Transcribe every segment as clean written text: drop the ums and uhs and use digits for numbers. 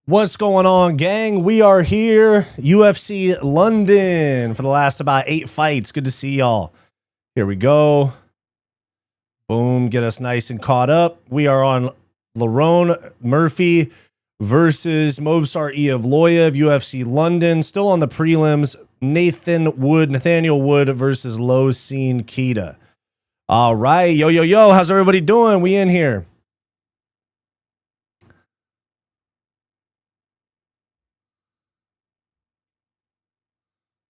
What's going on, gang? We are here, UFC London, for the last about 8 fights. Good to see y'all. Here we go. Boom, get us nice and caught up. We are on Lerone Murphy versus Movsar Evloev, UFC London. Still on the prelims, Nathaniel Wood versus Lerone Kita. All right, yo, how's everybody doing? We in here.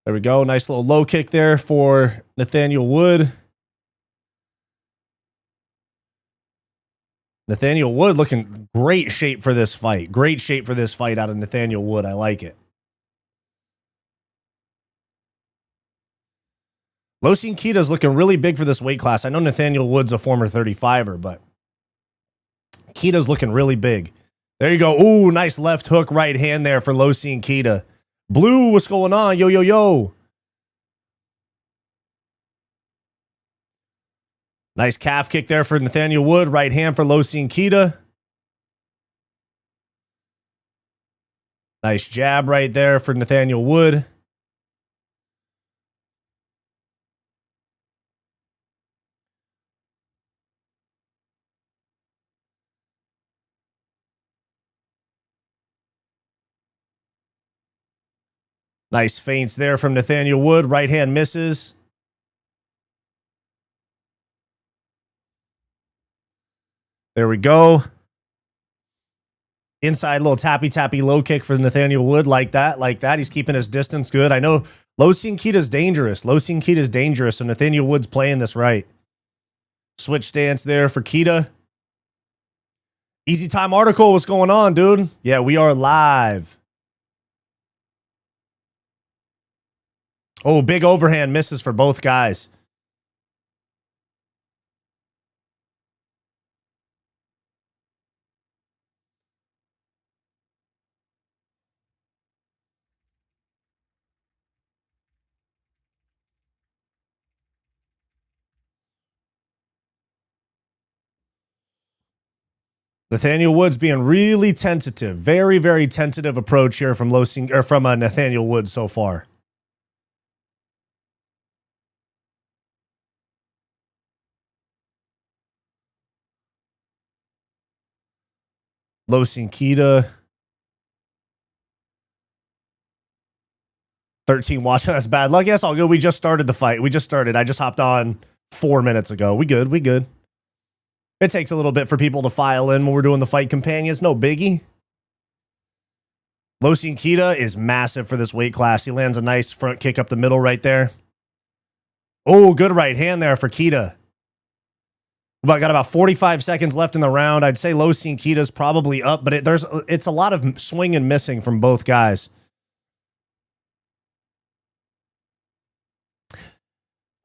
There we go. Nice little low kick there for Nathaniel Wood. Nathaniel Wood looking great shape for this fight. Great shape for this fight out of Nathaniel Wood. I like it. Lerone Kita's looking really big for this weight class. I know Nathaniel Wood's a former 35er, but Kita's looking really big. There you go. Ooh, nice left hook, right hand there for Lerone Kita. Blue, what's going on? Yo. Nice calf kick there for Nathaniel Wood. Right hand for Lerone Kita. Nice jab right there for Nathaniel Wood. Nice feints there from Nathaniel Wood. Right hand misses. There we go. Inside little tappy low kick for Nathaniel Wood. Like that. He's keeping his distance good. I know Lerone Kita's dangerous. Lerone Kita's dangerous, so Nathaniel Wood's playing this right. Switch stance there for Kita. Easy Time Article, what's going on, dude? Yeah, we are live. Oh, big overhand misses for both guys. Nathaniel Wood's being really tentative. Very, very tentative approach here from Nathaniel Wood so far. Lerone Kita. 13 watching. That's bad luck. Yes, all good. We just started the fight. I just hopped on 4 minutes ago. We good. It takes a little bit for people to file in when we're doing the fight companions. No biggie. Lerone Kita is massive for this weight class. He lands a nice front kick up the middle right there. Oh, good right hand there for Kita. Got about 45 seconds left in the round. I'd say Lerone Kita's probably up, but it's a lot of swing and missing from both guys.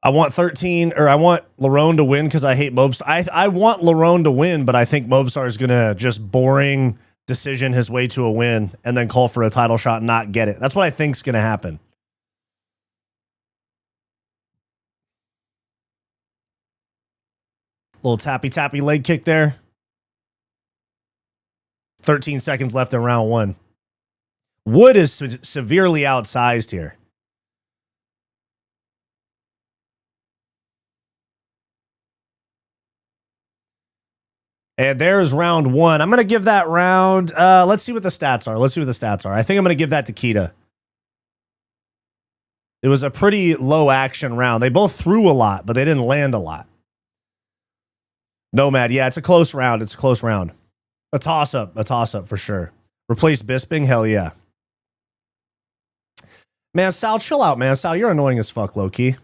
I want Lerone to win because I hate Movsar. I want Lerone to win, but I think Movsar is going to just boring decision his way to a win and then call for a title shot and not get it. That's what I think is going to happen. Little tappy leg kick there. 13 seconds left in round 1. Wood is severely outsized here. And there's round 1. I'm going to give that round. Let's see what the stats are. I think I'm going to give that to Kita. It was a pretty low action round. They both threw a lot, but they didn't land a lot. Nomad, yeah, it's a close round. A toss-up for sure. Replace Bisping? Hell yeah. Man, Sal, chill out, man. Sal, you're annoying as fuck, low-key.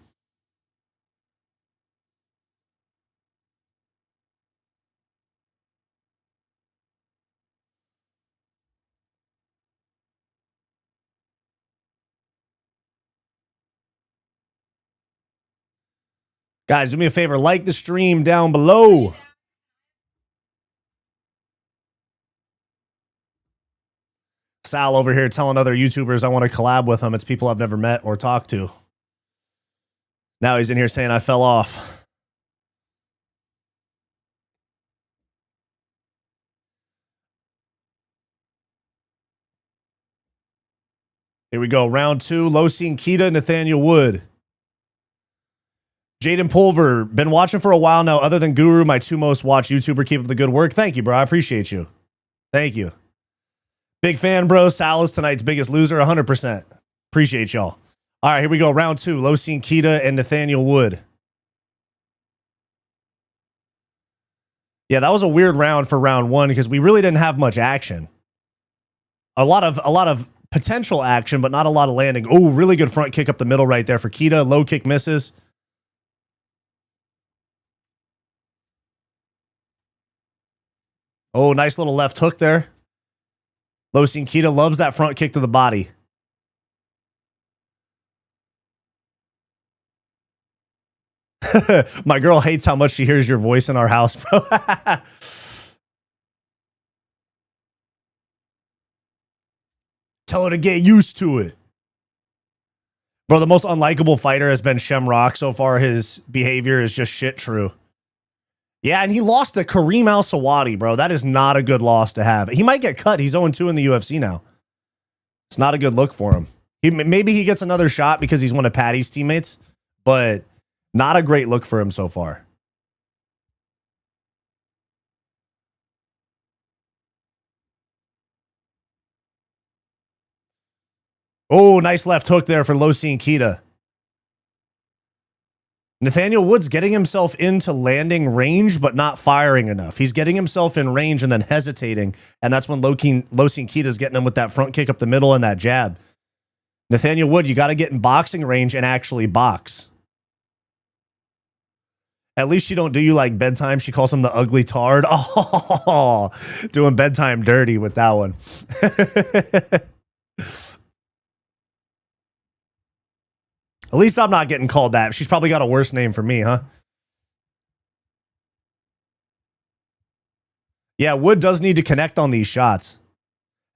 Guys, do me a favor. Like the stream down below. Sal over here telling other YouTubers I want to collab with them. It's people I've never met or talked to. Now he's in here saying I fell off. Here we go. Round 2. Losine Kita, Nathaniel Wood. Jaden Pulver. Been watching for a while now. Other than Guru, my 2 most watched YouTuber. Keep up the good work. Thank you, bro. I appreciate you. Thank you. Big fan, bro. Sal is tonight's biggest loser. 100%. Appreciate y'all. All right, here we go. Round 2. Losine Kita and Nathaniel Wood. Yeah, that was a weird round for round 1 because we really didn't have much action. A lot of potential action, but not a lot of landing. Oh, really good front kick up the middle right there for Kita. Low kick misses. Oh, nice little left hook there. Losine Kita loves that front kick to the body. My girl hates how much she hears your voice in our house, bro. Tell her to get used to it. Bro, the most unlikable fighter has been Shamrock. So far, his behavior is just shit true. Yeah, and he lost to Kareem Al-Sawadi, bro. That is not a good loss to have. He might get cut. He's 0-2 in the UFC now. It's not a good look for him. Maybe he gets another shot because he's one of Patty's teammates, but not a great look for him so far. Oh, nice left hook there for Losine Kita. Nathaniel Wood's getting himself into landing range, but not firing enough. He's getting himself in range and then hesitating, and that's when Losine Kita's getting him with that front kick up the middle and that jab. Nathaniel Wood, you got to get in boxing range and actually box. At least she don't do you like bedtime. She calls him the ugly tard. Oh, doing bedtime dirty with that one. At least I'm not getting called that. She's probably got a worse name for me, huh? Yeah, Wood does need to connect on these shots.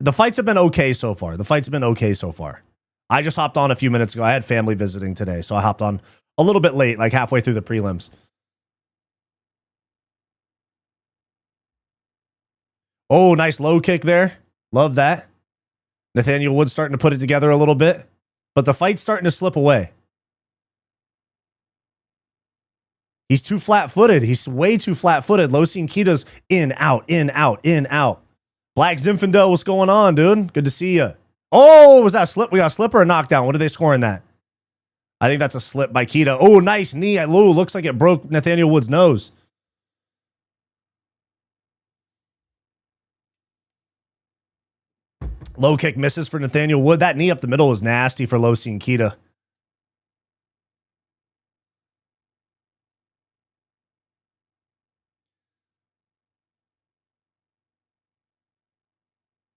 The fights have been okay so far. I just hopped on a few minutes ago. I had family visiting today, so I hopped on a little bit late, like halfway through the prelims. Oh, nice low kick there. Love that. Nathaniel Wood starting to put it together a little bit, but the fight's starting to slip away. He's too flat-footed. He's way too flat-footed. Losine Kita's in, out, in, out, in, out. Black Zinfandel, what's going on, dude? Good to see you. Oh, was that a slip? We got a slip or a knockdown? What are they scoring that? I think that's a slip by Kita. Oh, nice knee. Oh, looks like it broke Nathaniel Wood's nose. Low kick misses for Nathaniel Wood. That knee up the middle was nasty for Losine Kita.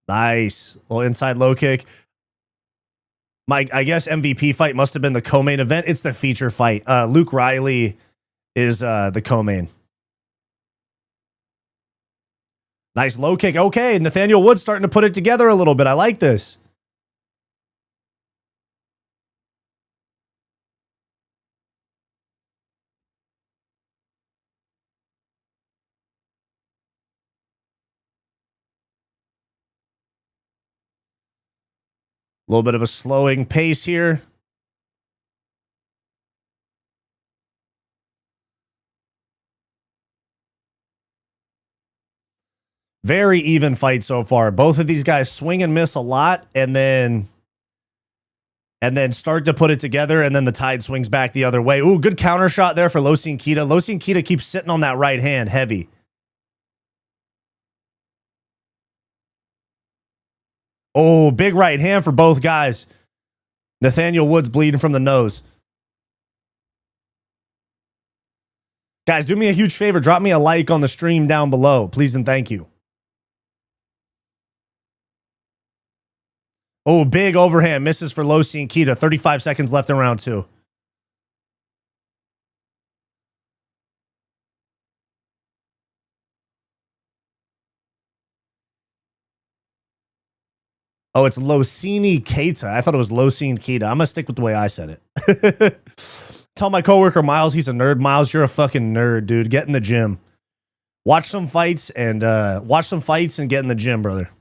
Nice. Little inside low kick. I guess MVP fight must have been the co-main event. It's the feature fight. Luke Riley is the co-main. Nice low kick. Okay, Nathaniel Wood starting to put it together a little bit. I like this. A little bit of a slowing pace here. Very even fight so far. Both of these guys swing and miss a lot, and then start to put it together, and then the tide swings back the other way. Ooh, good counter shot there for Losine Kita. Losine Kita keeps sitting on that right hand heavy. Oh, big right hand for both guys. Nathaniel Wood's bleeding from the nose. Guys, do me a huge favor. Drop me a like on the stream down below. Please and thank you. Oh, big overhand. Misses for Losine Kita. 35 seconds left in round 2. Oh, it's Losine Kita. I thought it was Losine Kita. I'm going to stick with the way I said it. Tell my coworker Miles he's a nerd. Miles, you're a fucking nerd, dude. Get in the gym. Watch some fights and get in the gym, brother.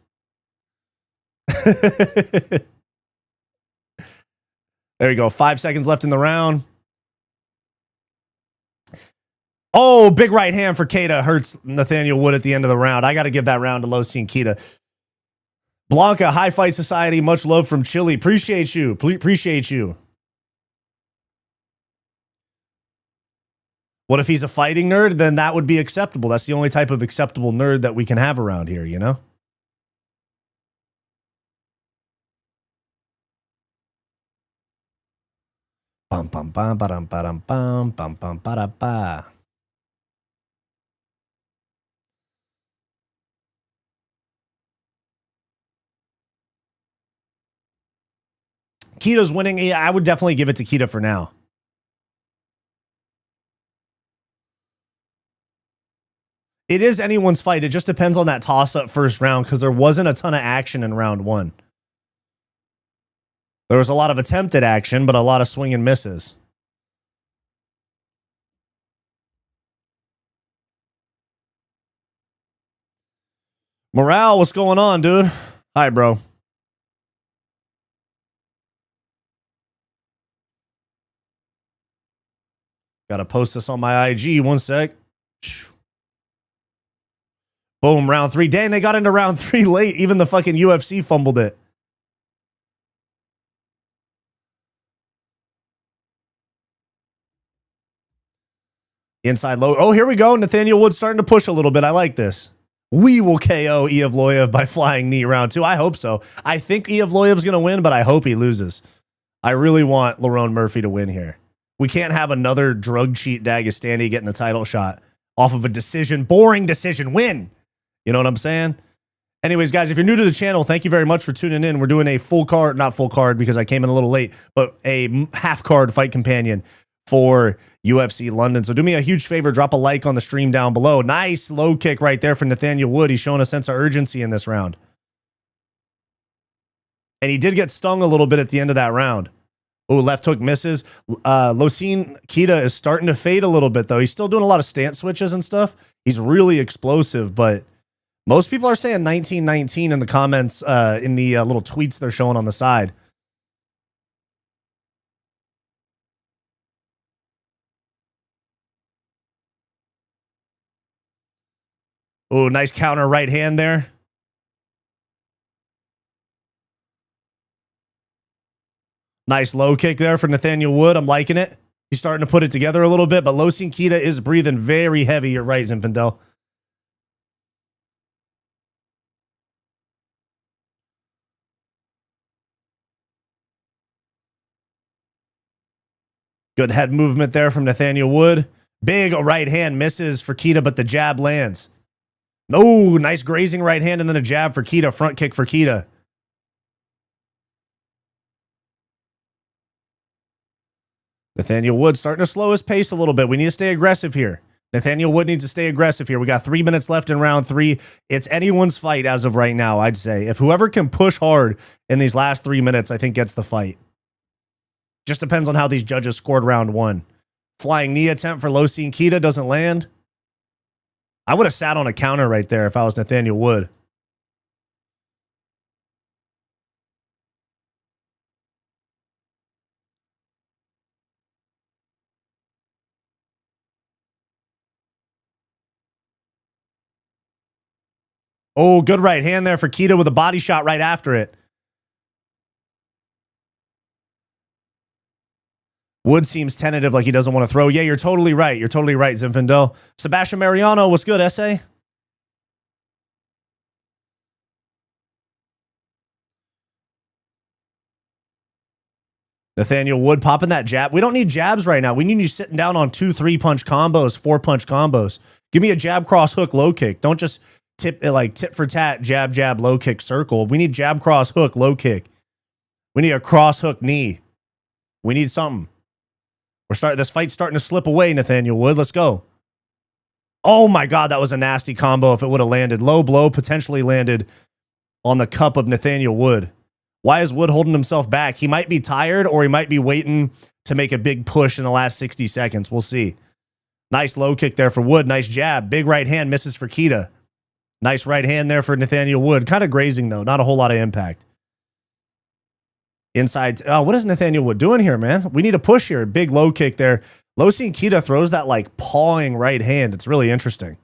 There you go. 5 seconds left in the round. Oh, big right hand for Keita hurts Nathaniel Wood at the end of the round. I got to give that round to Lerone Keita. Blanca, High Fight Society, much love from Chile. Appreciate you. Appreciate you. What if he's a fighting nerd? Then that would be acceptable. That's the only type of acceptable nerd that we can have around here, you know? Bum bum bum ba-dum ba-dum bum bum bum ba-da-ba. Keita's winning. Yeah, I would definitely give it to Keita for now. It is anyone's fight. It just depends on that toss-up first round because there wasn't a ton of action in round one. There was a lot of attempted action, but a lot of swing and misses. Morale, what's going on, dude? Hi, bro. Gotta post this on my IG. 1 sec. Boom, round 3. Dang, they got into round 3 late. Even the fucking UFC fumbled it. Inside low. Oh, here we go. Nathaniel Wood starting to push a little bit. I like this. We will KO Evloev by flying knee round 2. I hope so. I think Evloev's going to win, but I hope he loses. I really want Lerone Murphy to win here. We can't have another drug cheat Dagestani getting a title shot off of a decision, boring decision win. You know what I'm saying? Anyways, guys, if you're new to the channel, thank you very much for tuning in. We're doing a full card, not full card because I came in a little late, but a half card fight companion for UFC London. So do me a huge favor, drop a like on the stream down below. Nice low kick right there for Nathaniel Wood. He's showing a sense of urgency in this round. And he did get stung a little bit at the end of that round. Oh, left hook misses. Lerone Keita is starting to fade a little bit, though. He's still doing a lot of stance switches and stuff. He's really explosive, but most people are saying 19-19 in the comments, in the little tweets they're showing on the side. Oh, nice counter right hand there. Nice low kick there for Nathaniel Wood. I'm liking it. He's starting to put it together a little bit, but Lerone Keita is breathing very heavy. You're right, Zinfandel. Good head movement there from Nathaniel Wood. Big right hand misses for Keita, but the jab lands. No, nice grazing right hand and then a jab for Keita. Front kick for Keita. Nathaniel Wood starting to slow his pace a little bit. We need to stay aggressive here. Nathaniel Wood needs to stay aggressive here. We got 3 minutes left in round 3. It's anyone's fight as of right now, I'd say. If whoever can push hard in these last 3 minutes, I think gets the fight. Just depends on how these judges scored round 1. Flying knee attempt for Lerone Keita doesn't land. I would have sat on a counter right there if I was Nathaniel Wood. Oh, good right hand there for Keita with a body shot right after it. Wood seems tentative, like he doesn't want to throw. Yeah, you're totally right. You're totally right, Zinfandel. Sebastian Mariano, what's good, SA? Nathaniel Wood popping that jab. We don't need jabs right now. We need you sitting down on 2 3-punch combos, 4-punch combos. Give me a jab, cross, hook, low kick. Don't just tip it like tit for tat, jab, jab, low kick, circle. We need jab, cross, hook, low kick. We need a cross hook knee. We need something. This fight's starting to slip away, Nathaniel Wood. Let's go. Oh my God, that was a nasty combo if it would have landed. Low blow potentially landed on the cup of Nathaniel Wood. Why is Wood holding himself back? He might be tired or he might be waiting to make a big push in the last 60 seconds. We'll see. Nice low kick there for Wood. Nice jab. Big right hand misses for Keita. Nice right hand there for Nathaniel Wood. Kind of grazing, though. Not a whole lot of impact. Inside. Oh, what is Nathaniel Wood doing here, man? We need a push here. Big low kick there. Losing Kita throws that like pawing right hand. It's really interesting.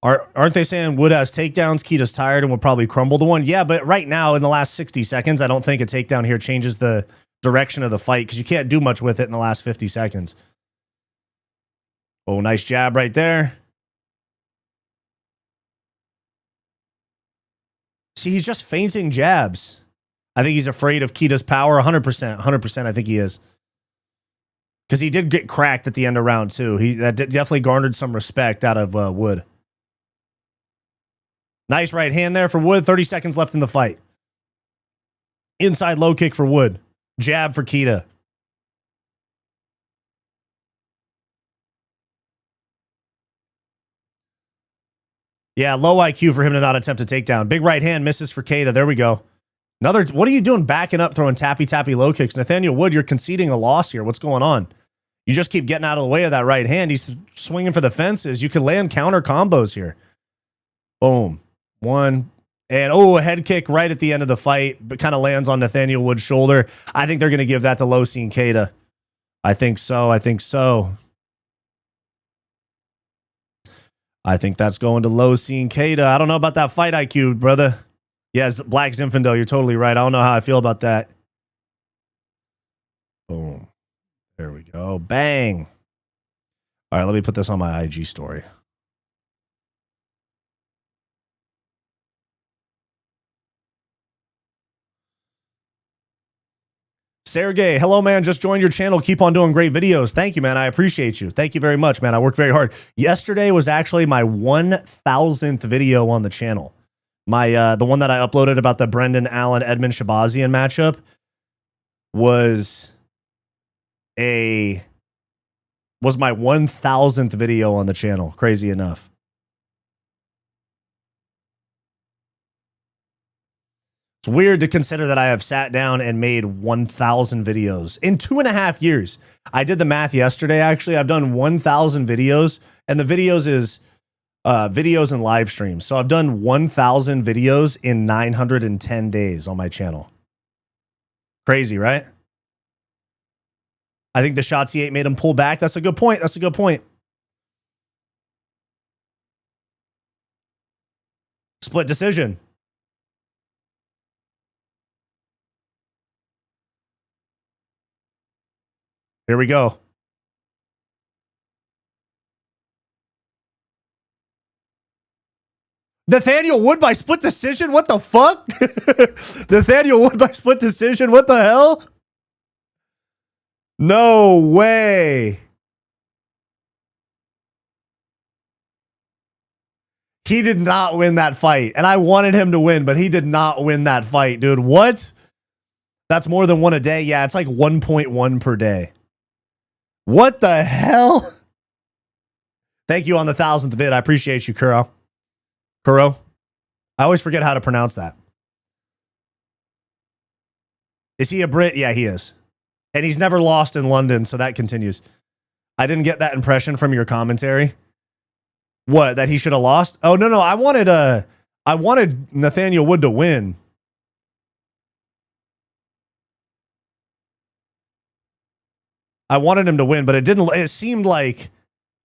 Aren't they saying Wood has takedowns? Kita's tired and will probably crumble to one. Yeah, but right now in the last 60 seconds, I don't think a takedown here changes the direction of the fight because you can't do much with it in the last 50 seconds. Oh, nice jab right there. See, he's just feinting jabs. I think he's afraid of Kita's power. 100%. 100%. I think he is. Because he did get cracked at the end of round two. That definitely garnered some respect out of Wood. Nice right hand there for Wood. 30 seconds left in the fight. Inside low kick for Wood. Jab for Kita. Yeah, low IQ for him to not attempt a takedown. Big right hand misses for Kita. There we go. Another. What are you doing backing up, throwing tappy low kicks? Nathaniel Wood, you're conceding a loss here. What's going on? You just keep getting out of the way of that right hand. He's swinging for the fences. You can land counter combos here. Boom. One. And, a head kick right at the end of the fight, but kind of lands on Nathaniel Wood's shoulder. I think they're going to give that to Losing Kita. I think so. I think that's going to Losing Kita. I don't know about that fight IQ, brother. Yes, Black Zinfandel, you're totally right. I don't know how I feel about that. Boom. There we go. Bang. All right, let me put this on my IG story. Sergey, hello, man. Just joined your channel. Keep on doing great videos. Thank you, man. I appreciate you. Thank you very much, man. I worked very hard. Yesterday was actually my 1,000th video on the channel. My the one that I uploaded about the Brendan Allen Edmund Shabazian matchup was my 1,000th video on the channel. Crazy enough. It's weird to consider that I have sat down and made 1,000 videos in 2.5 years. I did the math yesterday. Actually, I've done 1,000 videos, and the videos is videos and live streams. So I've done 1,000 videos in 910 days on my channel. Crazy, right? I think the shots he ate made him pull back. That's a good point. That's a good point. Split decision. Here we go. Nathaniel Wood by split decision? What the fuck? Nathaniel Wood by split decision? What the hell? No way. He did not win that fight. And I wanted him to win, but he did not win that fight, dude. What? That's more than one a day. Yeah, it's like 1.1 per day. What the hell? Thank you on the 1,000th vid. I appreciate you, Kuro. Kuro. I always forget how to pronounce that. Is he a Brit? Yeah, he is. And he's never lost in London, so that continues. I didn't get that impression from your commentary. What? That he should have lost? Oh, no. I wanted Nathaniel Wood to win. I wanted him to win, but it seemed like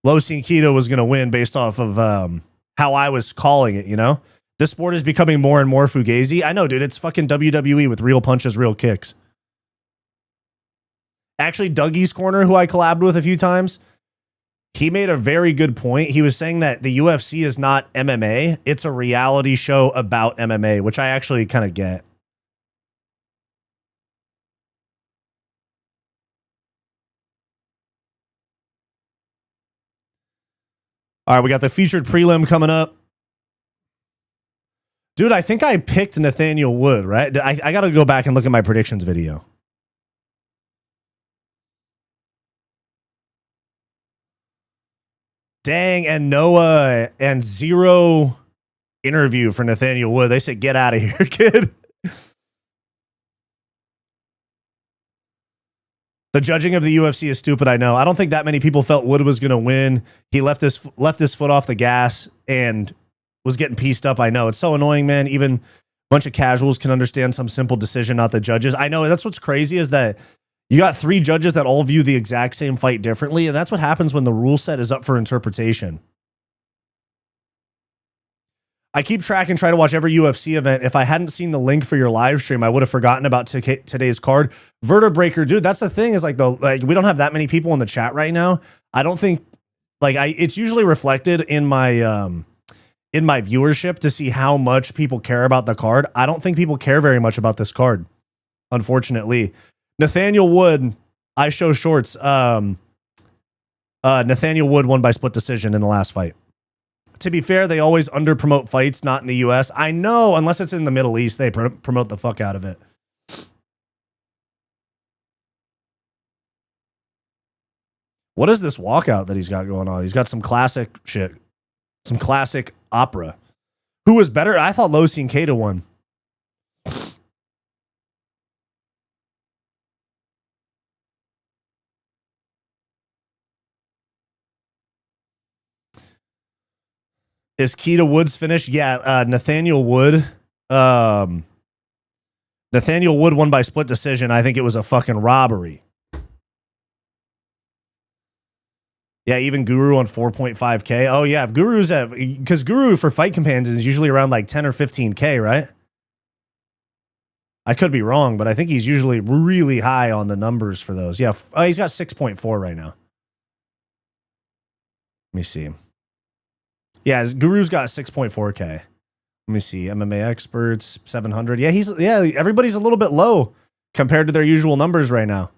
Losing Kita was going to win based off of how I was calling it, you know? This sport is becoming more and more fugazi. I know, dude. It's fucking WWE with real punches, real kicks. Actually, Dougie's Corner, who I collabed with a few times, he made a very good point. He was saying that the UFC is not MMA. It's a reality show about MMA, which I actually kind of get. All right, we got the featured prelim coming up. Dude, I think I picked Nathaniel Wood, right? I got to go back and look at my predictions video. Dang, and Noah and 0 interview for Nathaniel Wood. They said, get out of here, kid. The judging of the UFC is stupid, I know. I don't think that many people felt Wood was going to win. He left his foot off the gas and was getting pieced up, I know. It's so annoying, man. Even a bunch of casuals can understand some simple decision, not the judges. I know, that's what's crazy is that you got 3 judges that all view the exact same fight differently, and that's what happens when the rule set is up for interpretation. I keep track and try to watch every UFC event. If I hadn't seen the link for your live stream, I would have forgotten about today's card. Vertebreaker, dude, that's the thing is like we don't have that many people in the chat right now. I don't think it's usually reflected in my viewership to see how much people care about the card. I don't think people care very much about this card, unfortunately. Nathaniel Wood, I show shorts. Nathaniel Wood won by split decision in the last fight. To be fair, they always under-promote fights, not in the U.S. I know, unless it's in the Middle East, they promote the fuck out of it. What is this walkout that he's got going on? He's got some classic shit. Some classic opera. Who was better? I thought Losi and Keita won. Is Keita Woods finished? Yeah, Nathaniel Wood. Nathaniel Wood won by split decision. I think it was a fucking robbery. Yeah, even Guru on 4.5K. Oh, yeah, if Guru's at... Because Guru for fight companions is usually around like 10 or 15K, right? I could be wrong, but I think he's usually really high on the numbers for those. Yeah, he's got 6.4 right now. Let me see. Yeah, Guru's got 6.4K. Let me see. MMA experts, 700. Yeah, everybody's a little bit low compared to their usual numbers right now.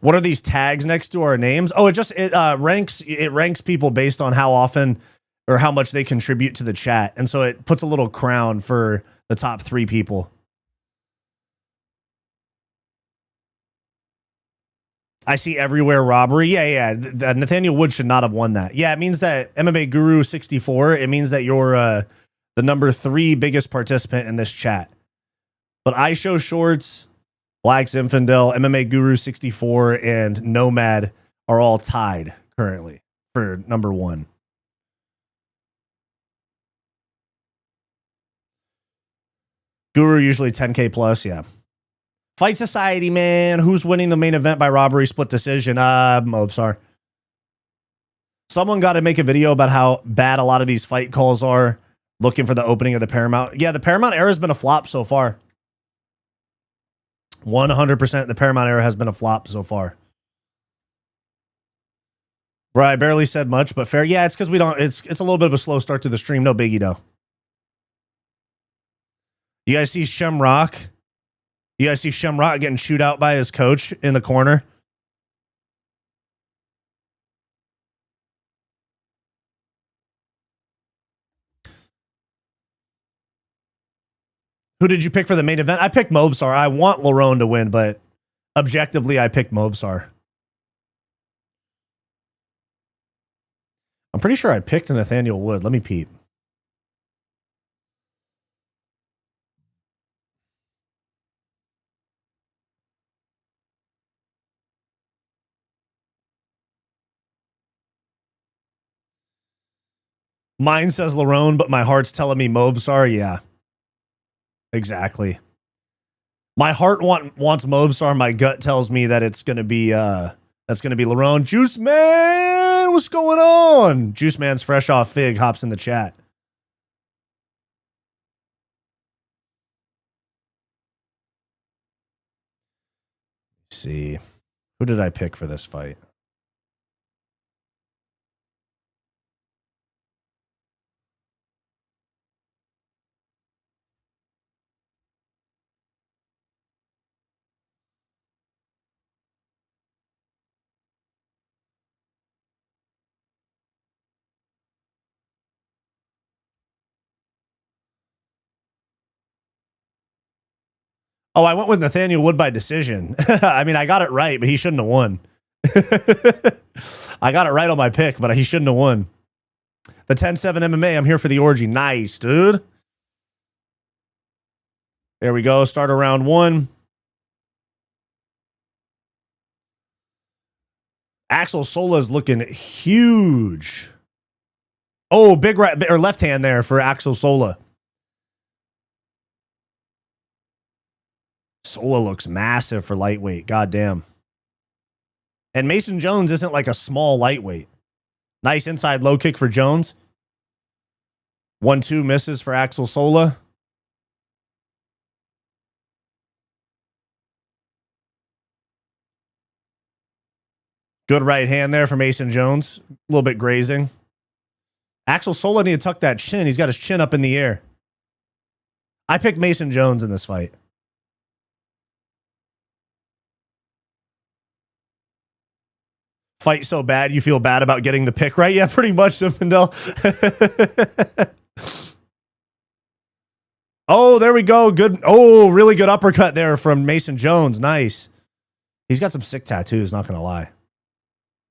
What are these tags next to our names? Oh, it ranks people based on how often or how much they contribute to the chat. And so it puts a little crown for the top 3 people. I see everywhere robbery. Yeah. Nathaniel Wood should not have won that. Yeah, it means that MMA Guru 64, it means that you're the number 3 biggest participant in this chat. But I Show Shorts, Black's Infidel, MMA Guru 64, and Nomad are all tied currently for number 1. Guru usually 10K plus, yeah. Fight Society, man. Who's winning the main event by robbery split decision? Movsar. Someone got to make a video about how bad a lot of these fight calls are, looking for the opening of the Paramount. Yeah, the Paramount era has been a flop so far. 100% the Paramount era has been a flop so far. Bro, I barely said much, but fair. Yeah, it's because we don't, it's a little bit of a slow start to the stream. No biggie, though. You guys see Shamrock? You guys see Shamrock getting chewed out by his coach in the corner? Who did you pick for the main event? I picked Movsar. I want Lerone to win, but objectively, I picked Movsar. I'm pretty sure I picked Nathaniel Wood. Let me peep. Mine says Lerone, but my heart's telling me Movsar. Yeah. Exactly. My heart wants Movsar. My gut tells me that it's gonna be Lerone. Juice Man, what's going on? Juice Man's fresh off Fig hops in the chat. Let's see, who did I pick for this fight? Oh, I went with Nathaniel Wood by decision. I mean, I got it right, but he shouldn't have won. I got it right on my pick, but he shouldn't have won. The 10-7 MMA. I'm here for the orgy. Nice, dude. There we go. Start of round 1. Axel Sola's looking huge. Oh, big right or left hand there for Axel Sola. Sola looks massive for lightweight. Goddamn. And Mason Jones isn't like a small lightweight. Nice inside low kick for Jones. 1-2 misses for Axel Sola. Good right hand there for Mason Jones. A little bit grazing. Axel Sola need to tuck that chin. He's got his chin up in the air. I picked Mason Jones in this fight. Fight so bad you feel bad about getting the pick right? Yeah, pretty much, Zinfandel. Oh, there we go. Good. Oh, really good uppercut there from Mason Jones. Nice. He's got some sick tattoos, not going to lie.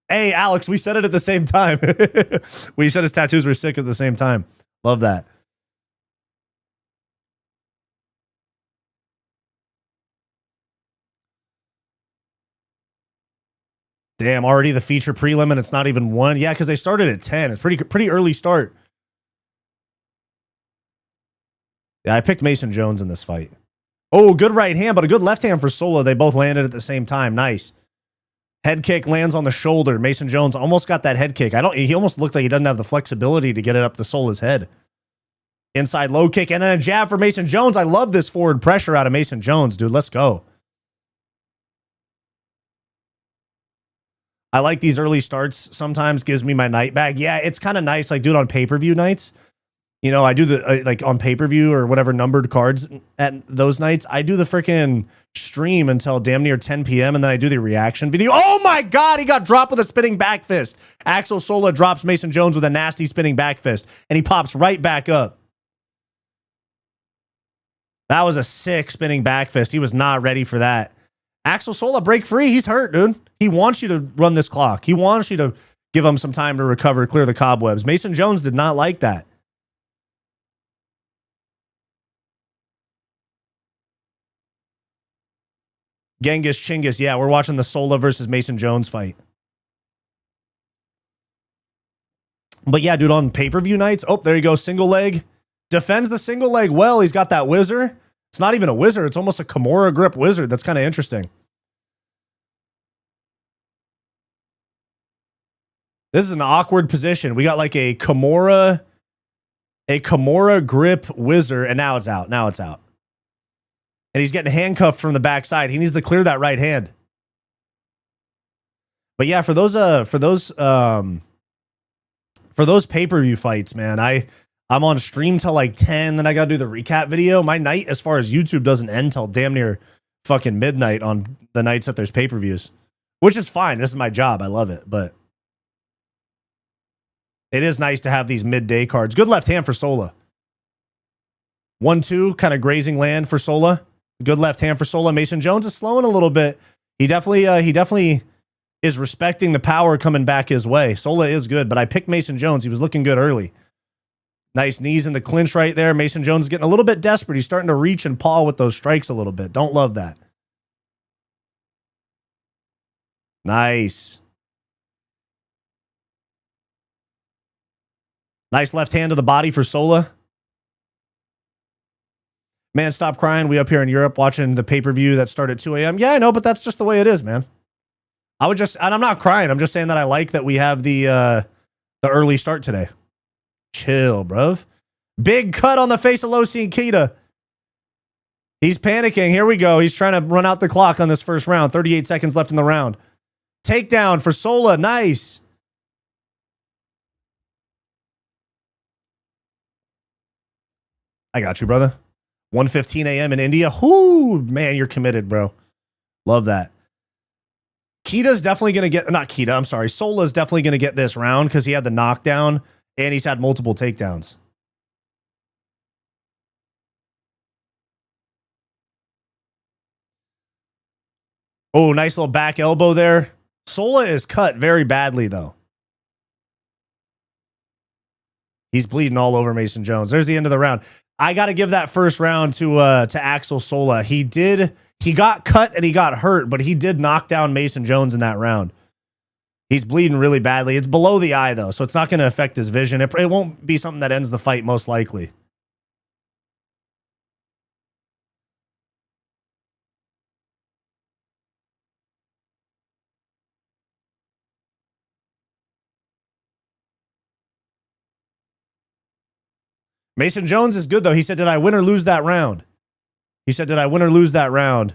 Hey, Alex, we said it at the same time. We said his tattoos were sick at the same time. Love that. Damn, already the feature prelim and it's not even 1. Yeah, because they started at 10. It's pretty early start. Yeah, I picked Mason Jones in this fight. Oh, good right hand, but a good left hand for Sola. They both landed at the same time. Nice. Head kick lands on the shoulder. Mason Jones almost got that head kick. He almost looked like he doesn't have the flexibility to get it up to Sola's head. Inside low kick and then a jab for Mason Jones. I love this forward pressure out of Mason Jones, dude. Let's go. I like these early starts. Sometimes gives me my night bag. Yeah, it's kind of nice. Like, do it on pay-per-view nights. You know, I do the, like on pay-per-view or whatever numbered cards at those nights. I do the freaking stream until damn near 10 p.m. and then I do the reaction video. Oh my God, he got dropped with a spinning back fist. Axel Sola drops Mason Jones with a nasty spinning back fist and he pops right back up. That was a sick spinning back fist. He was not ready for that. Axel Sola, break free. He's hurt, dude. He wants you to run this clock. He wants you to give him some time to recover, clear the cobwebs. Mason Jones did not like that. Genghis Chinggis. Yeah, we're watching the Sola versus Mason Jones fight. But yeah, dude, on pay-per-view nights. Oh, there you go. Single leg. Defends the single leg well. He's got that whizzer. It's not even a whizzer. It's almost a Kimura grip wizard. That's kind of interesting. This is an awkward position. We got like a Kimura grip whizzer, and now it's out. Now it's out. And he's getting handcuffed from the backside. He needs to clear that right hand. But yeah, for those pay-per-view fights, man, I'm on stream till like 10, then I gotta do the recap video. My night, as far as YouTube, doesn't end till damn near fucking midnight on the nights that there's pay-per-views. Which is fine. This is my job. I love it. But it is nice to have these midday cards. Good left hand for Sola. 1-2, kind of grazing land for Sola. Good left hand for Sola. Mason Jones is slowing a little bit. He definitely is respecting the power coming back his way. Sola is good, but I picked Mason Jones. He was looking good early. Nice knees in the clinch right there. Mason Jones is getting a little bit desperate. He's starting to reach and paw with those strikes a little bit. Don't love that. Nice. Nice left hand to the body for Sola. Man, stop crying. We up here in Europe watching the pay-per-view that started at 2 a.m. Yeah, I know, but that's just the way it is, man. And I'm not crying. I'm just saying that I like that we have the early start today. Chill, bruv. Big cut on the face of Losi and Kita. He's panicking. Here we go. He's trying to run out the clock on this first round. 38 seconds left in the round. Takedown for Sola. Nice. I got you, brother. 1:15 a.m. in India. Whoo, man, you're committed, bro. Love that. Kita's definitely going to get, not Kita, I'm sorry. Sola's definitely going to get this round because he had the knockdown and he's had multiple takedowns. Oh, nice little back elbow there. Sola is cut very badly, though. He's bleeding all over Mason Jones. There's the end of the round. I got to give that first round to Axel Sola. He got cut and he got hurt, but he did knock down Mason Jones in that round. He's bleeding really badly. It's below the eye, though, so it's not going to affect his vision. It won't be something that ends the fight, most likely. Mason Jones is good, though. He said, did I win or lose that round? He said, did I win or lose that round?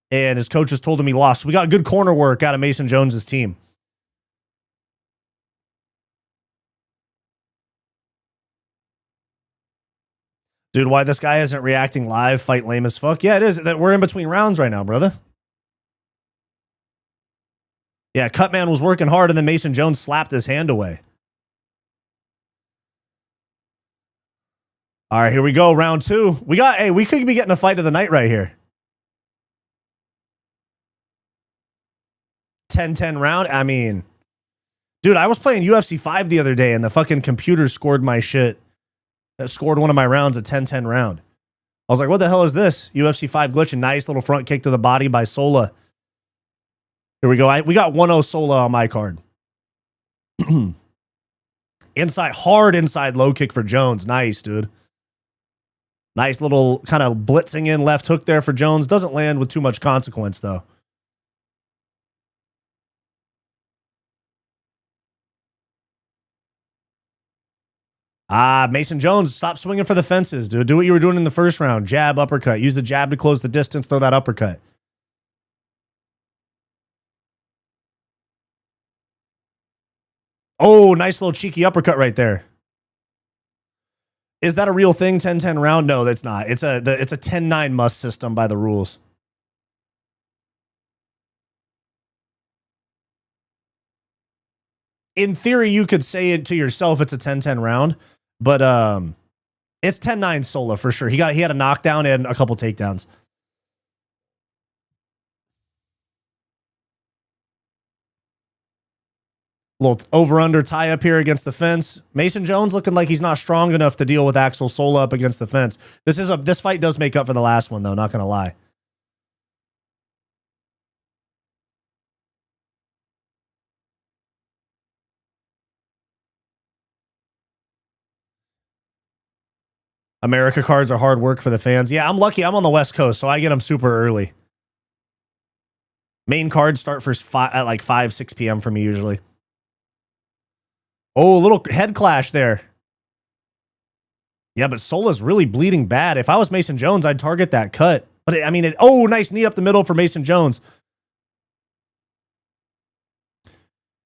And his coaches told him he lost. So we got good corner work out of Mason Jones's team. Dude, why this guy isn't reacting live? Fight lame as fuck. Yeah, it is. We're in between rounds right now, brother. Yeah, Cutman was working hard, and then Mason Jones slapped his hand away. All right, here we go. Round 2. We could be getting a fight of the night right here. 10-10 round. I mean, dude, I was playing UFC 5 the other day, and the fucking computer scored my shit. That scored one of my rounds a 10-10 round. I was like, what the hell is this? UFC 5 glitching. Nice little front kick to the body by Sola. Here we go. We got 1-0 Sola on my card. Hard inside low kick for Jones. Nice, dude. Nice little kind of blitzing in left hook there for Jones. Doesn't land with too much consequence, though. Mason Jones, stop swinging for the fences, dude. Do what you were doing in the first round. Jab, uppercut. Use the jab to close the distance. Throw that uppercut. Oh, nice little cheeky uppercut right there. Is that a real thing, 10-10 round? No, that's not. It's a 10-9 must system by the rules. In theory, you could say it to yourself it's a 10-10 round, but it's 10-9 Sola for sure. He had a knockdown and a couple takedowns. Little over-under tie-up here against the fence. Mason Jones looking like he's not strong enough to deal with Axel Sola up against the fence. This fight does make up for the last one, though, not going to lie. America cards are hard work for the fans. Yeah, I'm lucky. I'm on the West Coast, so I get them super early. Main cards start at like 5, 6 p.m. for me usually. Oh, a little head clash there. Yeah, but Sola's really bleeding bad. If I was Mason Jones, I'd target that cut. But nice knee up the middle for Mason Jones.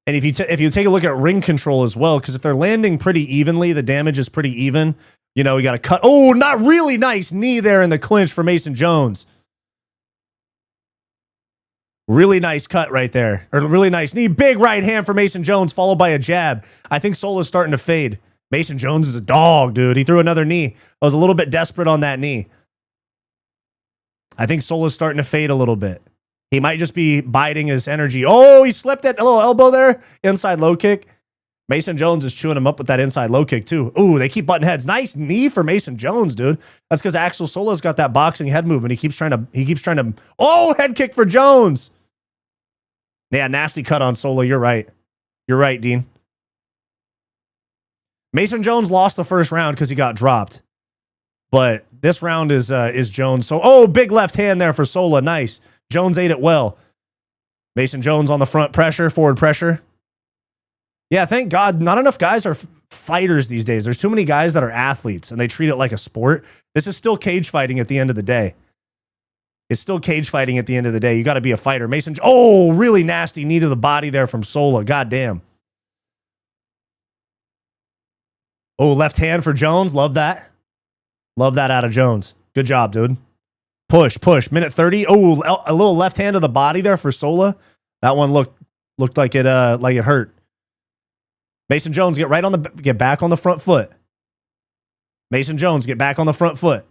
And if you take a look at ring control as well, because if they're landing pretty evenly, the damage is pretty even. You know, we got to cut. Oh, not really nice knee there in the clinch for Mason Jones. Really nice cut right there. Or really nice knee. Big right hand for Mason Jones, followed by a jab. I think Sola's starting to fade. Mason Jones is a dog, dude. He threw another knee. I was a little bit desperate on that knee. I think Sola's starting to fade a little bit. He might just be biding his energy. Oh, he slipped that little elbow there. Inside low kick. Mason Jones is chewing him up with that inside low kick, too. Ooh, they keep butting heads. Nice knee for Mason Jones, dude. That's because Axel Sola's got that boxing head movement. He keeps trying to. Oh, head kick for Jones. Yeah, nasty cut on Sola. You're right. You're right, Dean. Mason Jones lost the first round because he got dropped. But this round is Jones. So, oh, big left hand there for Sola. Nice. Jones ate it well. Mason Jones on the front pressure, forward pressure. Yeah, thank God. Not enough guys are fighters these days. There's too many guys that are athletes, and they treat it like a sport. This is still cage fighting at the end of the day. It's still cage fighting at the end of the day. You got to be a fighter. Oh, really nasty knee to the body there from Sola. God damn. Oh, left hand for Jones. Love that. Love that out of Jones. Good job, dude. Push. Minute 30. Oh, a little left hand to the body there for Sola. That one looked like it hurt. Mason Jones, get back on the front foot. Mason Jones, get back on the front foot.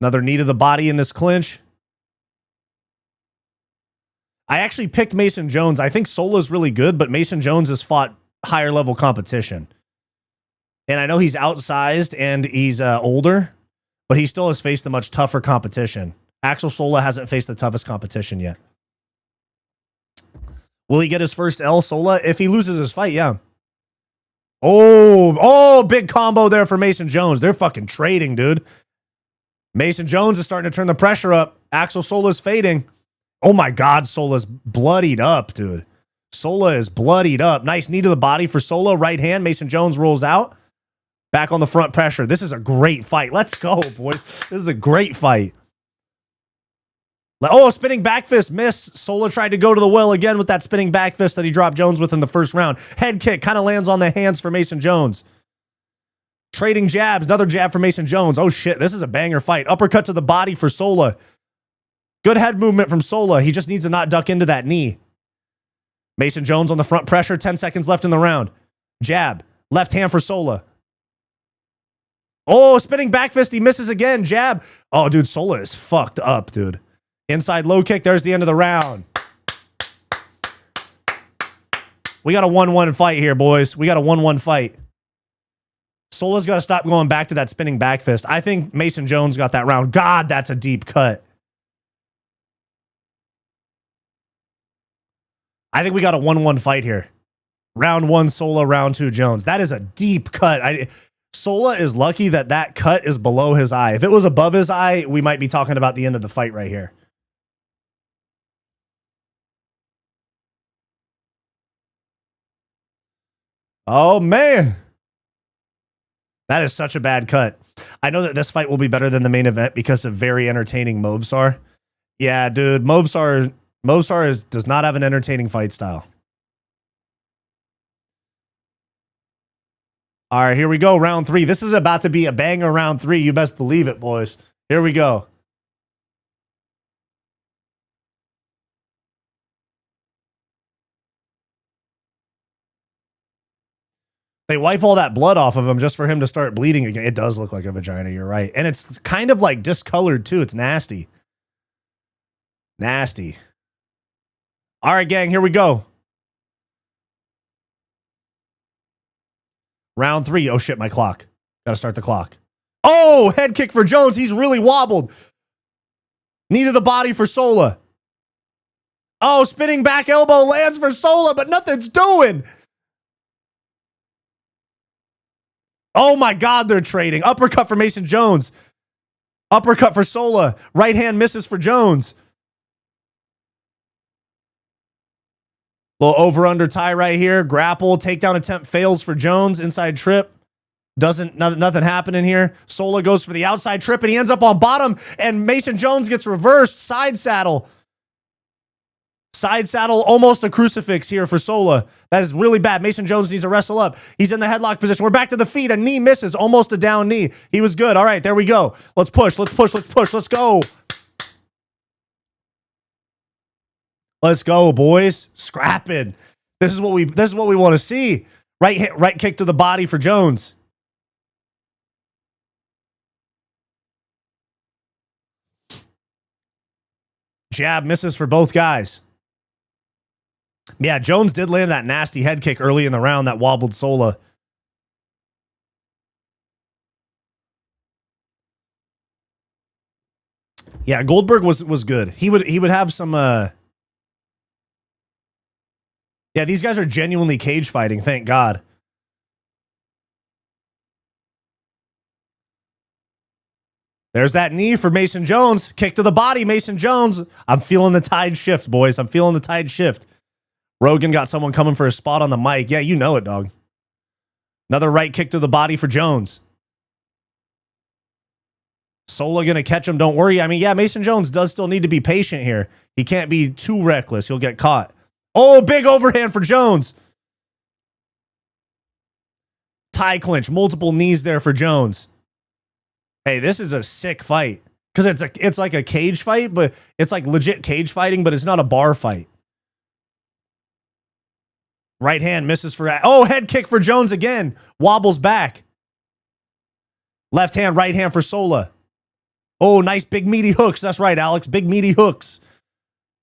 Another knee to the body in this clinch. I actually picked Mason Jones. I think Sola's really good, but Mason Jones has fought higher level competition. And I know he's outsized and he's older, but he still has faced a much tougher competition. Axel Sola hasn't faced the toughest competition yet. Will he get his first L, Sola? If he loses his fight, yeah. Oh, big combo there for Mason Jones. They're fucking trading, dude. Mason Jones is starting to turn the pressure up. Axel Sola's fading. Oh my God, Sola's bloodied up, dude. Sola is bloodied up. Nice knee to the body for Sola. Right hand. Mason Jones rolls out. Back on the front pressure. This is a great fight. Let's go, boys. This is a great fight. Oh, spinning back fist. Miss. Sola tried to go to the well again with that spinning back fist that he dropped Jones with in the first round. Head kick. Kind of lands on the hands for Mason Jones. Trading jabs. Another jab for Mason Jones. Oh, shit. This is a banger fight. Uppercut to the body for Sola. Good head movement from Sola. He just needs to not duck into that knee. Mason Jones on the front pressure. 10 seconds left in the round. Jab. Left hand for Sola. Oh, spinning back fist. He misses again. Jab. Oh, dude, Sola is fucked up, dude. Inside low kick. There's the end of the round. We got a 1-1 fight here, boys. We got a 1-1 fight. Sola's got to stop going back to that spinning back fist. I think Mason Jones got that round. God, that's a deep cut. I think we got a 1-1 fight here. Round 1, Sola. Round 2, Jones. That is a deep cut. Sola is lucky that that cut is below his eye. If it was above his eye, we might be talking about the end of the fight right here. Oh, man. That is such a bad cut. I know that this fight will be better than the main event because of very entertaining Movsar. Yeah, dude, Movsar does not have an entertaining fight style. All right, here we go. Round 3. This is about to be a banger round 3. You best believe it, boys. Here we go. They wipe all that blood off of him just for him to start bleeding again. It does look like a vagina, you're right. And it's kind of like discolored too. It's nasty. Nasty. All right, gang, here we go. Round 3. Oh, shit, my clock. Got to start the clock. Oh, head kick for Jones. He's really wobbled. Knee to the body for Sola. Oh, spinning back elbow lands for Sola, but nothing's doing. Oh, my God, they're trading. Uppercut for Mason Jones. Uppercut for Sola. Right hand misses for Jones. Little over-under tie right here. Grapple. Takedown attempt fails for Jones. Inside trip. Nothing happening here. Sola goes for the outside trip, and he ends up on bottom, and Mason Jones gets reversed. Side saddle. Side saddle, almost a crucifix here for Sola. That is really bad. Mason Jones needs to wrestle up. He's in the headlock position. We're back to the feet. A knee misses. Almost a down knee. He was good. All right, there we go. Let's push. Let's push. Let's push. Let's go. Let's go, boys. Scrapping. This is what we want to see. Right kick to the body for Jones. Jab misses for both guys. Yeah, Jones did land that nasty head kick early in the round that wobbled Sola. Yeah, Goldberg was good. He would have some yeah, these guys are genuinely cage fighting, thank God. There's that knee for Mason Jones. Kick to the body, Mason Jones. I'm feeling the tide shift, boys. I'm feeling the tide shift. Rogan got someone coming for a spot on the mic. Yeah, you know it, dog. Another right kick to the body for Jones. Sola going to catch him, don't worry. I mean, yeah, Mason Jones does still need to be patient here. He can't be too reckless. He'll get caught. Oh, big overhand for Jones. Tie clinch, multiple knees there for Jones. Hey, this is a sick fight. Because it's like a cage fight, but it's like legit cage fighting, but it's not a bar fight. Right hand misses for... Oh, head kick for Jones again. Wobbles back. Left hand, right hand for Sola. Oh, nice big meaty hooks. That's right, Alex. Big meaty hooks.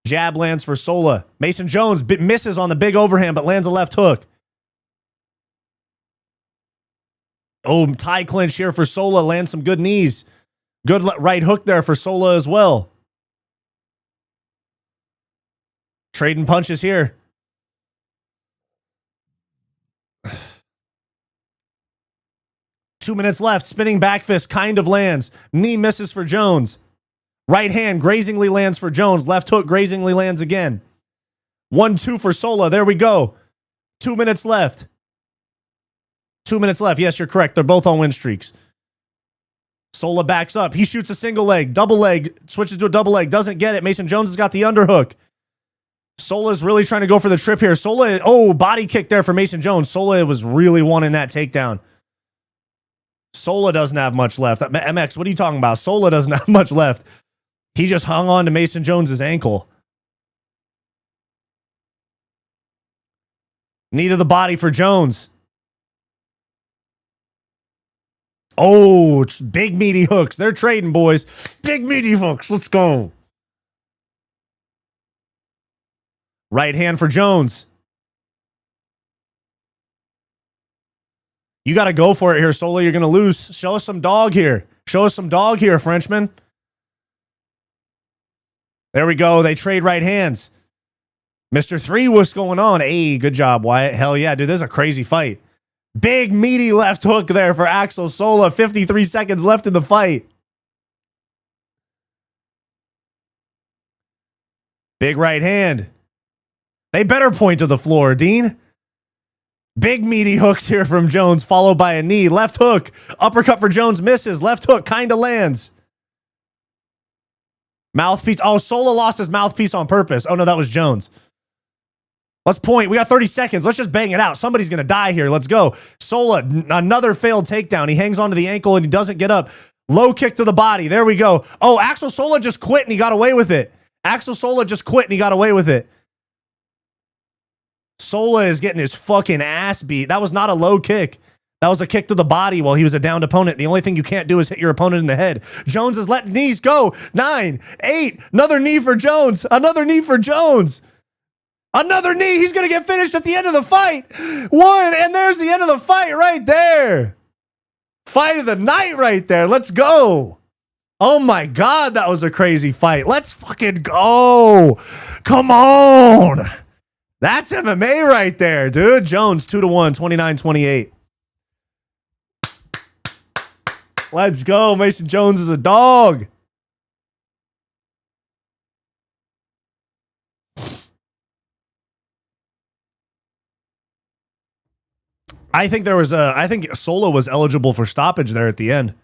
Jab lands for Sola. Mason Jones misses on the big overhand, but lands a left hook. Oh, tie clinch here for Sola. Lands some good knees. Good right hook there for Sola as well. Trading punches here. Two minutes left. Spinning back fist kind of lands. Knee misses for Jones. Right hand grazingly lands for Jones. Left hook grazingly lands again. 1-2 for Sola. There we go. 2 minutes left. 2 minutes left. Yes, you're correct. They're both on win streaks. Sola backs up. He shoots a single leg. Double leg. Switches to a double leg. Doesn't get it. Mason Jones has got the underhook. Sola's really trying to go for the trip here. Sola, oh, body kick there for Mason Jones. Sola was really wanting that takedown. Sola doesn't have much left. MX, what are you talking about? Sola doesn't have much left. He just hung on to Mason Jones's ankle. Knee to the body for Jones. Oh, big meaty hooks. They're trading, boys. Big meaty hooks. Let's go. Right hand for Jones. You got to go for it here, Sola. You're going to lose. Show us some dog here. Show us some dog here, Frenchman. There we go. They trade right hands. Mr. 3, what's going on? Hey, good job, Wyatt. Hell yeah, dude. This is a crazy fight. Big, meaty left hook there for Axel Sola. 53 seconds left in the fight. Big right hand. They better point to the floor, Dean. Big meaty hooks here from Jones, followed by a knee. Left hook. Uppercut for Jones misses. Left hook kind of lands. Mouthpiece. Oh, Sola lost his mouthpiece on purpose. Oh, no, that was Jones. Let's point. We got 30 seconds. Let's just bang it out. Somebody's going to die here. Let's go. Sola, another failed takedown. He hangs onto the ankle and he doesn't get up. Low kick to the body. There we go. Oh, Axel Sola just quit and he got away with it. Axel Sola just quit and he got away with it. Sola is getting his fucking ass beat. That was not a low kick. That was a kick to the body while he was a downed opponent. The only thing you can't do is hit your opponent in the head. Jones is letting knees go. 9, 8. Another knee for Jones. Another knee for Jones. Another knee. He's going to get finished at the end of the fight. 1, and there's the end of the fight right there. Fight of the night right there. Let's go. Oh my God, that was a crazy fight. Let's fucking go. Come on. That's MMA right there, dude. Jones, 2-1, 29-28. Let's go. Mason Jones is a dog. I think Sola was eligible for stoppage there at the end.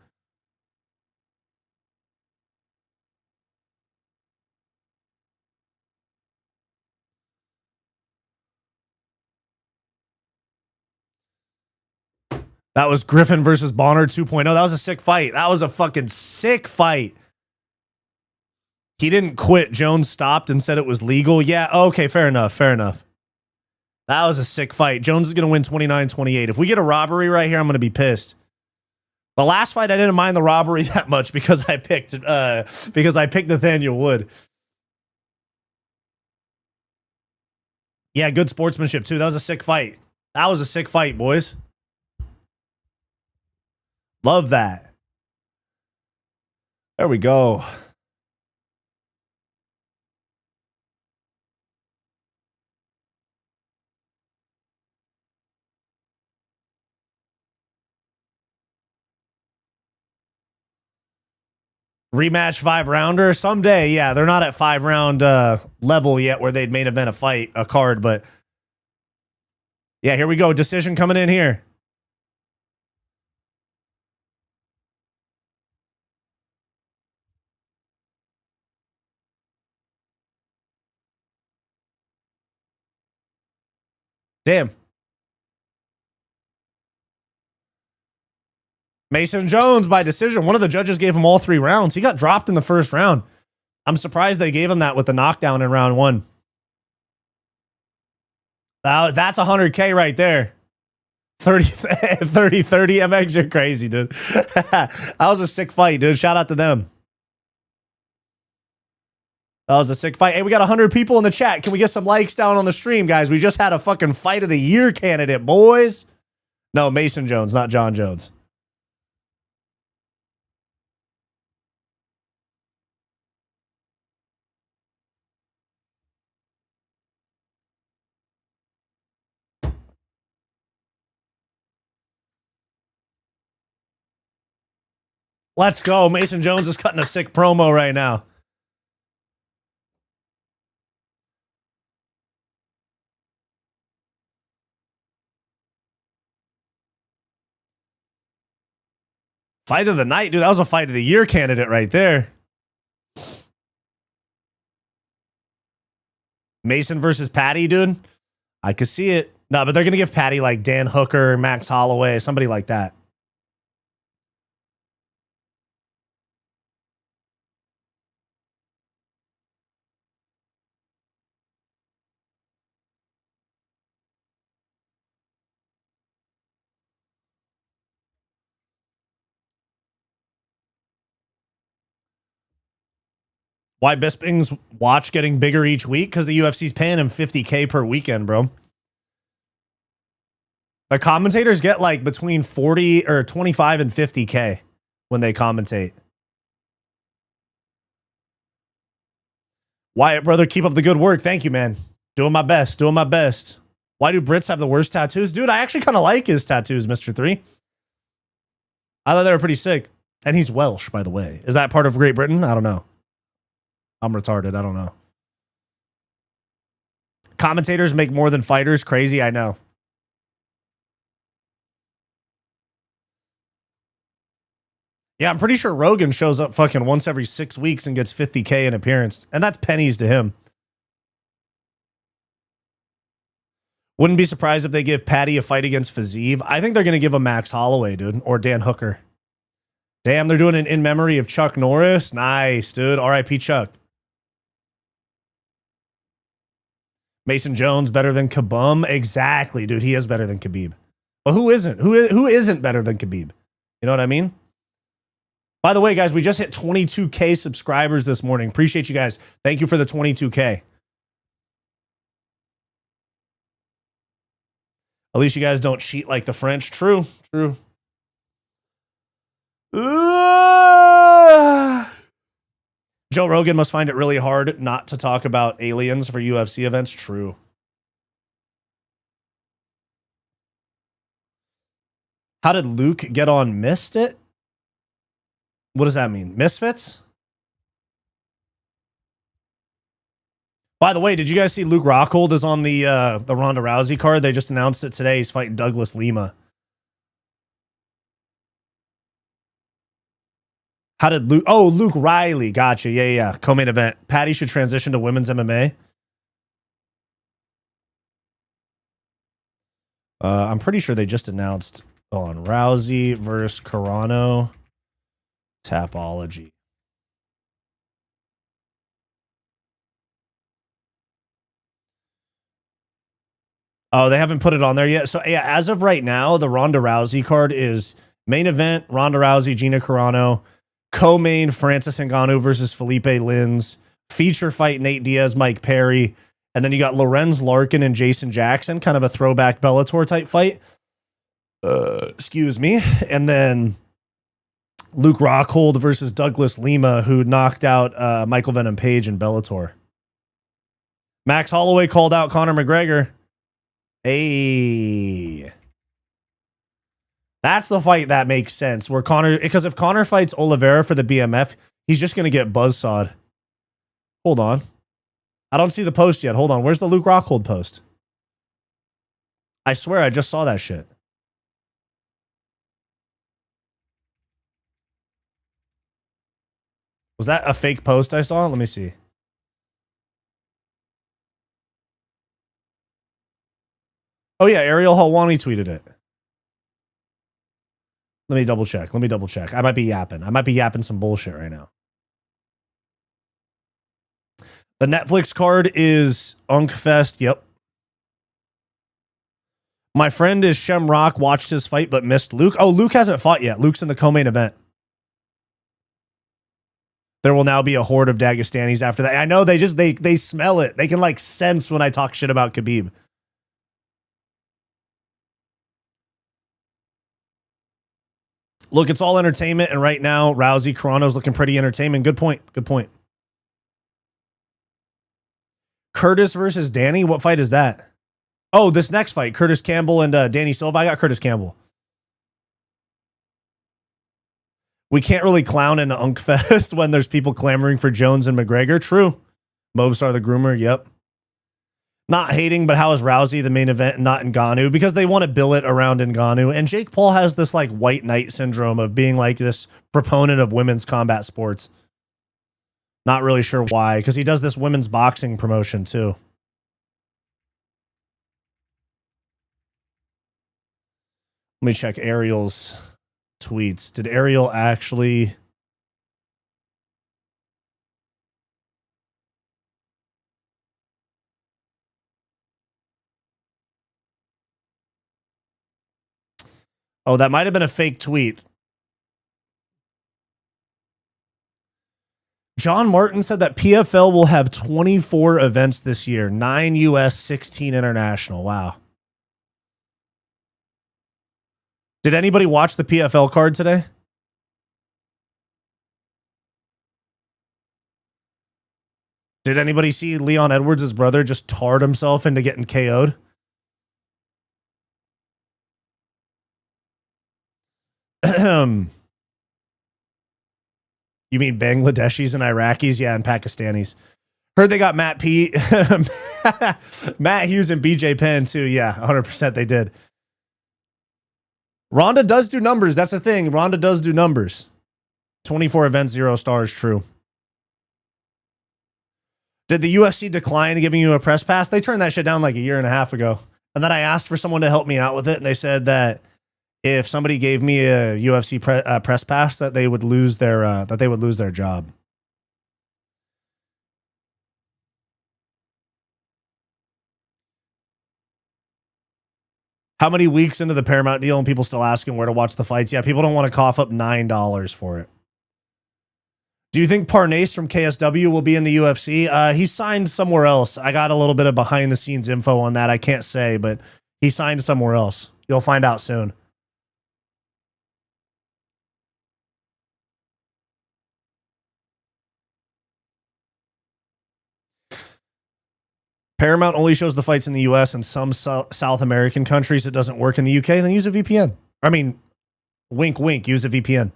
That was Griffin versus Bonner 2.0. That was a sick fight. That was a fucking sick fight. He didn't quit. Jones stopped and said it was legal. Yeah, okay, fair enough. Fair enough. That was a sick fight. Jones is going to win 29-28. If we get a robbery right here, I'm going to be pissed. The last fight, I didn't mind the robbery that much because I picked Nathaniel Wood. Yeah, good sportsmanship too. That was a sick fight. That was a sick fight, boys. Love that. There we go. Rematch 5-rounder someday. Yeah, they're not at 5-round level yet where they'd main event a card, but yeah, here we go. Decision coming in here. Damn. Mason Jones by decision. One of the judges gave him all 3 rounds. He got dropped in the first round. I'm surprised they gave him that with the knockdown in round 1. That's 100K right there. 30, MX, you're crazy, dude. That was a sick fight, dude. Shout out to them. That was a sick fight. Hey, we got 100 people in the chat. Can we get some likes down on the stream, guys? We just had a fucking fight of the year candidate, boys. No, Mason Jones, not John Jones. Let's go. Mason Jones is cutting a sick promo right now. Fight of the night, dude. That was a fight of the year candidate right there. Mason versus Patty, dude. I could see it. No, but they're going to give Patty like Dan Hooker, Max Holloway, somebody like that. Why Bisping's watch getting bigger each week? Because the UFC's paying him $50K per weekend, bro. The commentators get like between 40 or 25 and 50K when they commentate. Wyatt, brother, keep up the good work. Thank you, man. Doing my best. Doing my best. Why do Brits have the worst tattoos? Dude, I actually kind of like his tattoos, Mr. 3. I thought they were pretty sick. And he's Welsh, by the way. Is that part of Great Britain? I don't know. I'm retarded. I don't know. Commentators make more than fighters. Crazy, I know. Yeah, I'm pretty sure Rogan shows up fucking once every 6 weeks and gets 50K in appearance. And that's pennies to him. Wouldn't be surprised if they give Patty a fight against Fiziev. I think they're going to give him Max Holloway, dude. Or Dan Hooker. Damn, they're doing it in memory of Chuck Norris. Nice, dude. R.I.P. Chuck. Mason Jones better than Khabib? Exactly, dude. He is better than Khabib. But who isn't? Who isn't better than Khabib? You know what I mean? By the way, guys, we just hit 22K subscribers this morning. Appreciate you guys. Thank you for the 22K. At least you guys don't cheat like the French. True, true. Joe Rogan must find it really hard not to talk about aliens for UFC events. True. How did Luke get on Missed It? What does that mean? Misfits? By the way, did you guys see Luke Rockhold is on the Ronda Rousey card? They just announced it today. He's fighting Douglas Lima. How did Luke... Oh, Luke Riley. Gotcha. Yeah, yeah. Co-main event. Patty should transition to women's MMA. I'm pretty sure they just announced on Rousey versus Carano. Tapology. Oh, they haven't put it on there yet. So, yeah, as of right now, the Ronda Rousey card is main event, Ronda Rousey, Gina Carano. Co-main, Francis Ngannou versus Felipe Lins. Feature fight, Nate Diaz, Mike Perry. And then you got Lorenz Larkin and Jason Jackson, kind of a throwback Bellator type fight. Excuse me. And then Luke Rockhold versus Douglas Lima, who knocked out Michael Venom Page in Bellator. Max Holloway called out Conor McGregor. Hey. That's the fight that makes sense. Where Conor, because if Conor fights Oliveira for the BMF, he's just going to get buzzsawed. Hold on. I don't see the post yet. Hold on. Where's the Luke Rockhold post? I swear I just saw that shit. Was that a fake post I saw? Let me see. Oh, yeah. Ariel Helwani tweeted it. Let me double check. Let me double check. I might be yapping. I might be yapping some bullshit right now. The Netflix card is Unkfest. Yep. My friend is Shamrock. Watched his fight but missed Luke. Oh, Luke hasn't fought yet. Luke's in the co-main event. There will now be a horde of Dagestanis after that. I know they smell it. They can like sense when I talk shit about Khabib. Look, it's all entertainment, and right now, Rousey, Carano's looking pretty entertainment. Good point. Good point. Curtis versus Danny? What fight is that? Oh, this next fight, Curtis Campbell and Danny Silva. I got Curtis Campbell. We can't really clown in Unkfest when there's people clamoring for Jones and McGregor. True. Movsar the groomer. Yep. Not hating, but how is Rousey the main event, not Ngannou? Because they want to bill it around Ngannou. And Jake Paul has this like white knight syndrome of being like this proponent of women's combat sports. Not really sure why, because he does this women's boxing promotion too. Let me check Ariel's tweets. Did Ariel actually... Oh, that might have been a fake tweet. John Martin said that PFL will have 24 events this year. 9 US, 16 international. Wow. Did anybody watch the PFL card today? Did anybody see Leon Edwards' brother just tarred himself into getting KO'd? You mean Bangladeshis and Iraqis? Yeah, and Pakistanis. Heard they got Matt Hughes and BJ Penn too. Yeah, 100% they did. Ronda does do numbers. That's the thing. Ronda does do numbers. 24 events, 0 stars. True. Did the UFC decline giving you a press pass? They turned that shit down like a year and a half ago. And then I asked for someone to help me out with it. And they said that if somebody gave me a UFC press pass, that they would lose their job. How many weeks into the Paramount deal and people still asking where to watch the fights? Yeah, people don't want to cough up $9 for it. Do you think Parnasse from KSW will be in the UFC? He signed somewhere else. I got a little bit of behind the scenes info on that. I can't say, but he signed somewhere else. You'll find out soon. Paramount only shows the fights in the US and some South American countries. It doesn't work in the UK. Then use a VPN. I mean, wink, wink, use a VPN.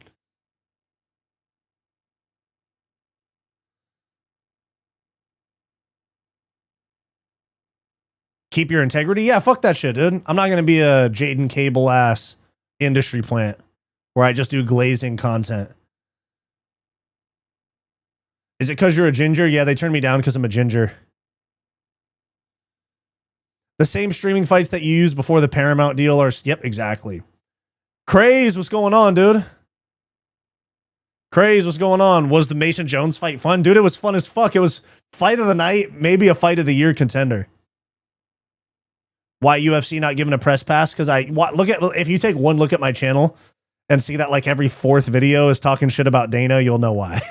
Keep your integrity? Yeah, fuck that shit, dude. I'm not going to be a Jaden Cable ass industry plant where I just do glazing content. Is it because you're a ginger? Yeah, they turned me down because I'm a ginger. The same streaming fights that you used before the Paramount deal are... Yep, exactly. Craze, what's going on, dude? Craze, what's going on? Was the Mason Jones fight fun? Dude, it was fun as fuck. It was fight of the night, maybe a fight of the year contender. Why UFC not giving a press pass? Because if you take one look at my channel and see that like every 4th video is talking shit about Dana, you'll know why.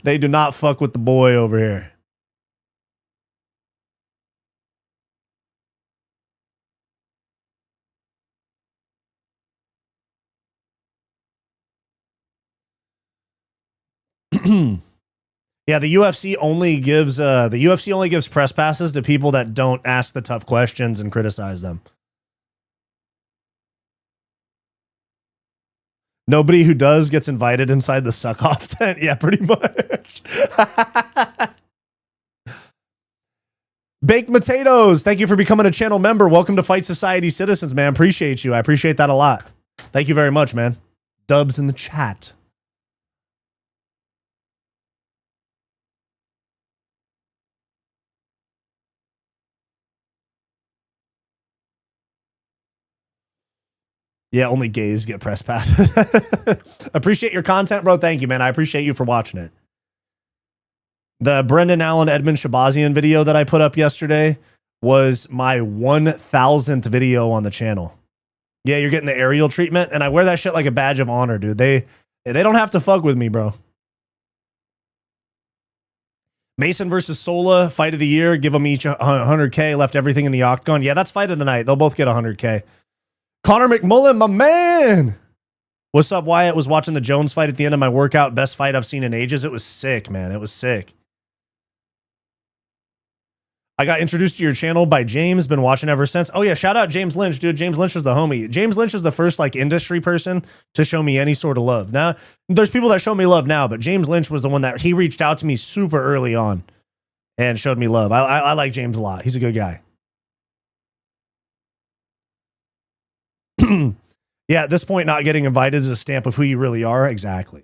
They do not fuck with the boy over here. Yeah, the UFC only gives press passes to people that don't ask the tough questions and criticize them. Nobody who does gets invited inside the suck-off tent. Yeah, pretty much. Baked Potatoes, thank you for becoming a channel member. Welcome to Fight Society Citizens, man. Appreciate you. I appreciate that a lot. Thank you very much, man. Dubs in the chat. Yeah, only gays get press passes. Appreciate your content, bro. Thank you, man. I appreciate you for watching it. The Brendan Allen Edmund Shabazian video that I put up yesterday was my 1000th video on the channel. Yeah, you're getting the aerial treatment, and I wear that shit like a badge of honor, dude. They don't have to fuck with me, bro. Mason versus Sola, fight of the year. Give them each 100K. Left everything in the octagon. Yeah, that's fight of the night. They'll both get 100K. Connor McMullen, my man. What's up, Wyatt? Was watching the Jones fight at the end of my workout. Best fight I've seen in ages. It was sick, man. It was sick. I got introduced to your channel by James. Been watching ever since. Oh, yeah. Shout out James Lynch, dude. James Lynch is the homie. James Lynch is the first, like, industry person to show me any sort of love. Now, there's people that show me love now, but James Lynch was the one that he reached out to me super early on and showed me love. I like James a lot. He's a good guy. Yeah, at this point, not getting invited is a stamp of who you really are. Exactly.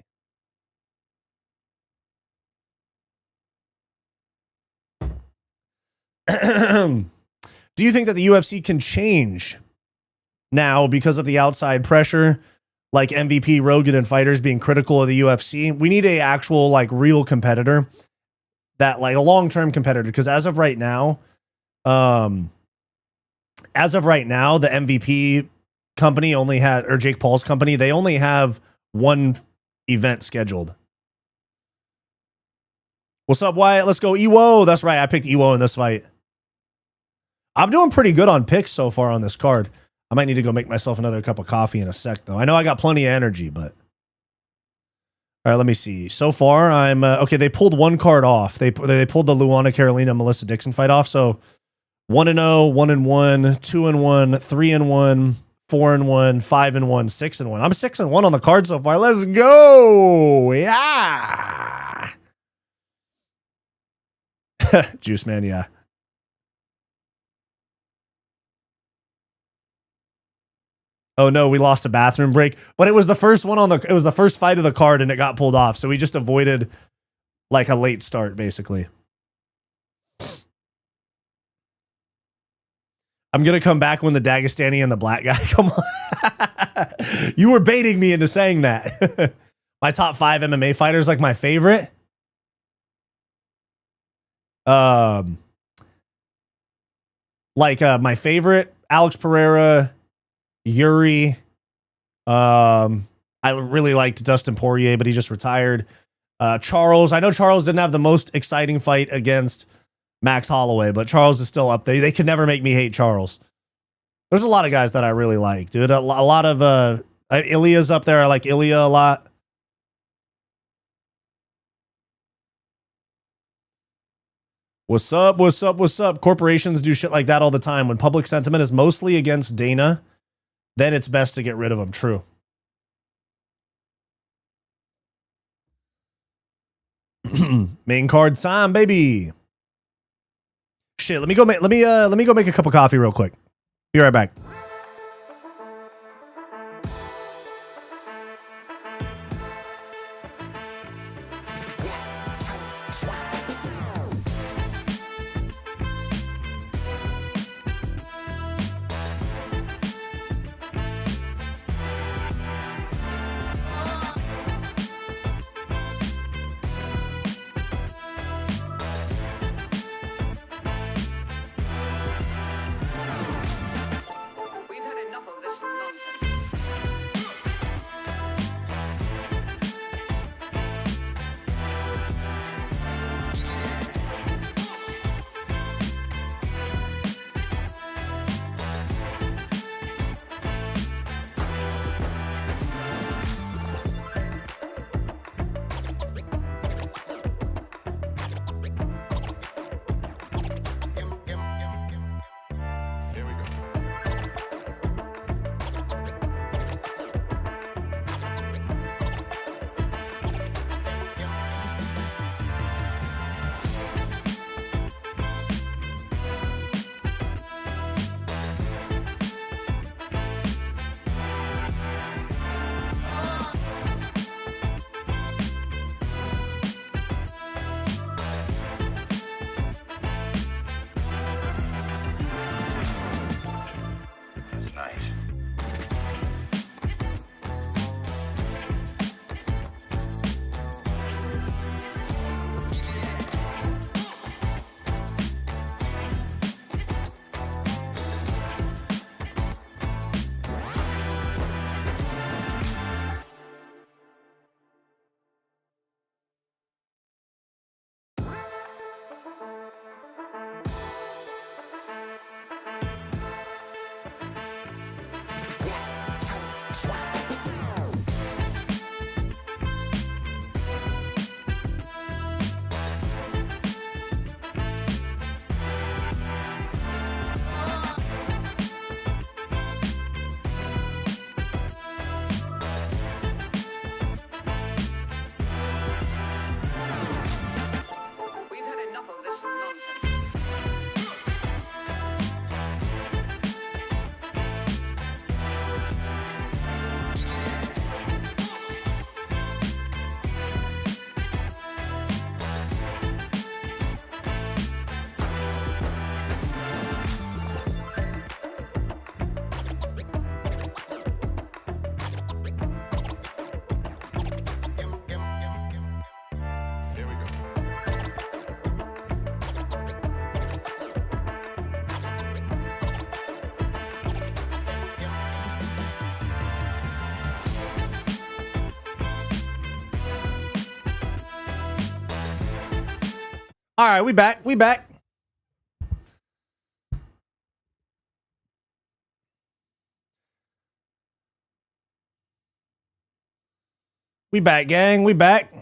Do you think that the UFC can change now because of the outside pressure, like MVP, Rogan, and fighters being critical of the UFC? We need a actual, like, real competitor, that, like, a long-term competitor. Because as of right now, the MVP company only has, or Jake Paul's company, they only have one event scheduled. What's up, Wyatt? Let's go Ewo. That's right. I picked Ewo in this fight. I'm doing pretty good on picks so far on this card. I might need to go make myself another cup of coffee in a sec, though. I know I got plenty of energy, but... All right, let me see. So far, I'm... okay, they pulled one card off. They pulled the Luana Carolina Melissa Dixon fight off, so 1-0, 1-1, 2-1, 3-1, 4-1, 5-1, 6-1. I'm 6-1 on the card so far. Let's go! Yeah! Juice Man, yeah. Oh no, we lost a bathroom break, but it was the first one it was the first fight of the card and it got pulled off. So we just avoided, like, a late start, basically. I'm going to come back when the Dagestani and the black guy come on. You were baiting me into saying that. My top 5 MMA fighters, like, my favorite. My favorite, Alex Pereira, Yuri. I really liked Dustin Poirier, but he just retired. Charles. I know Charles didn't have the most exciting fight against Max Holloway, but Charles is still up there. They could never make me hate Charles. There's a lot of guys that I really like, dude. A lot of Ilya's up there. I like Ilya a lot. What's up? What's up? What's up? Corporations do shit like that all the time. When public sentiment is mostly against Dana, then it's best to get rid of them. True. Main card time, baby. Shit, let me go make a cup of coffee real quick. Be right back. All right, we back. We back. We back, gang. We back.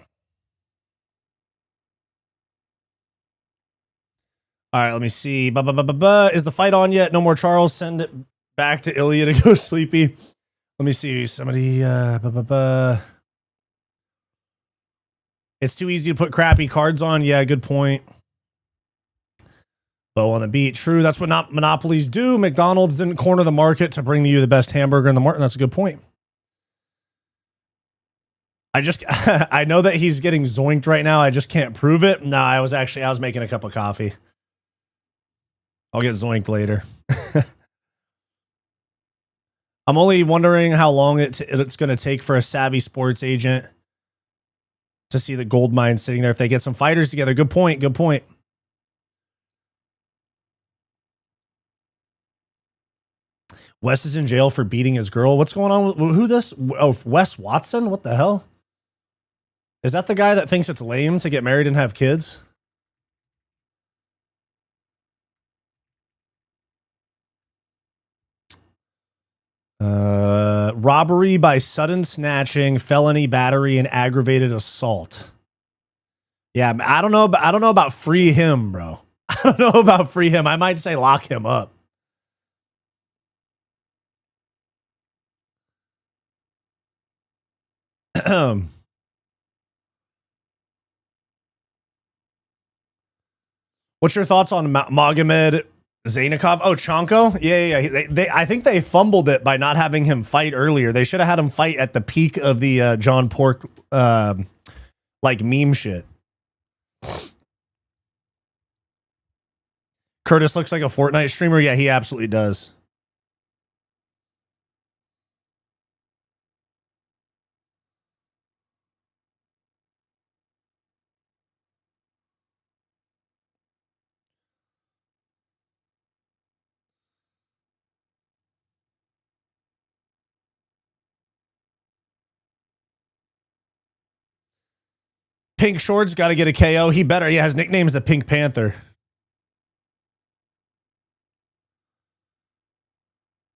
All right, let me see. Is the fight on yet? No more Charles. Send it back to Ilya to go sleepy. Let me see. Somebody. It's too easy to put crappy cards on. Yeah, good point. Bow on the beat. True. That's what not monopolies do. McDonald's didn't corner the market to bring you the best hamburger in the market. That's a good point. I know that he's getting zoinked right now. I just can't prove it. No, I was making a cup of coffee. I'll get zoinked later. I'm only wondering how long it's going to take for a savvy sports agent to see the gold mine sitting there if they get some fighters together. Good point. Good point. Wes is in jail for beating his girl. What's going on? Who this? Oh, Wes Watson? What the hell? Is that the guy that thinks it's lame to get married and have kids? Robbery by sudden snatching, felony battery, and aggravated assault. Yeah, I don't know about free him, bro. I don't know about free him. I might say lock him up. What's your thoughts on Magomed Zainikov? Oh, Chonko? Yeah. I think they fumbled it by not having him fight earlier. They should have had him fight at the peak of the John Pork like meme shit. Curtis looks like a Fortnite streamer. Yeah, he absolutely does. Pink Shorts got to get a KO. He better. Yeah, his nickname is a Pink Panther.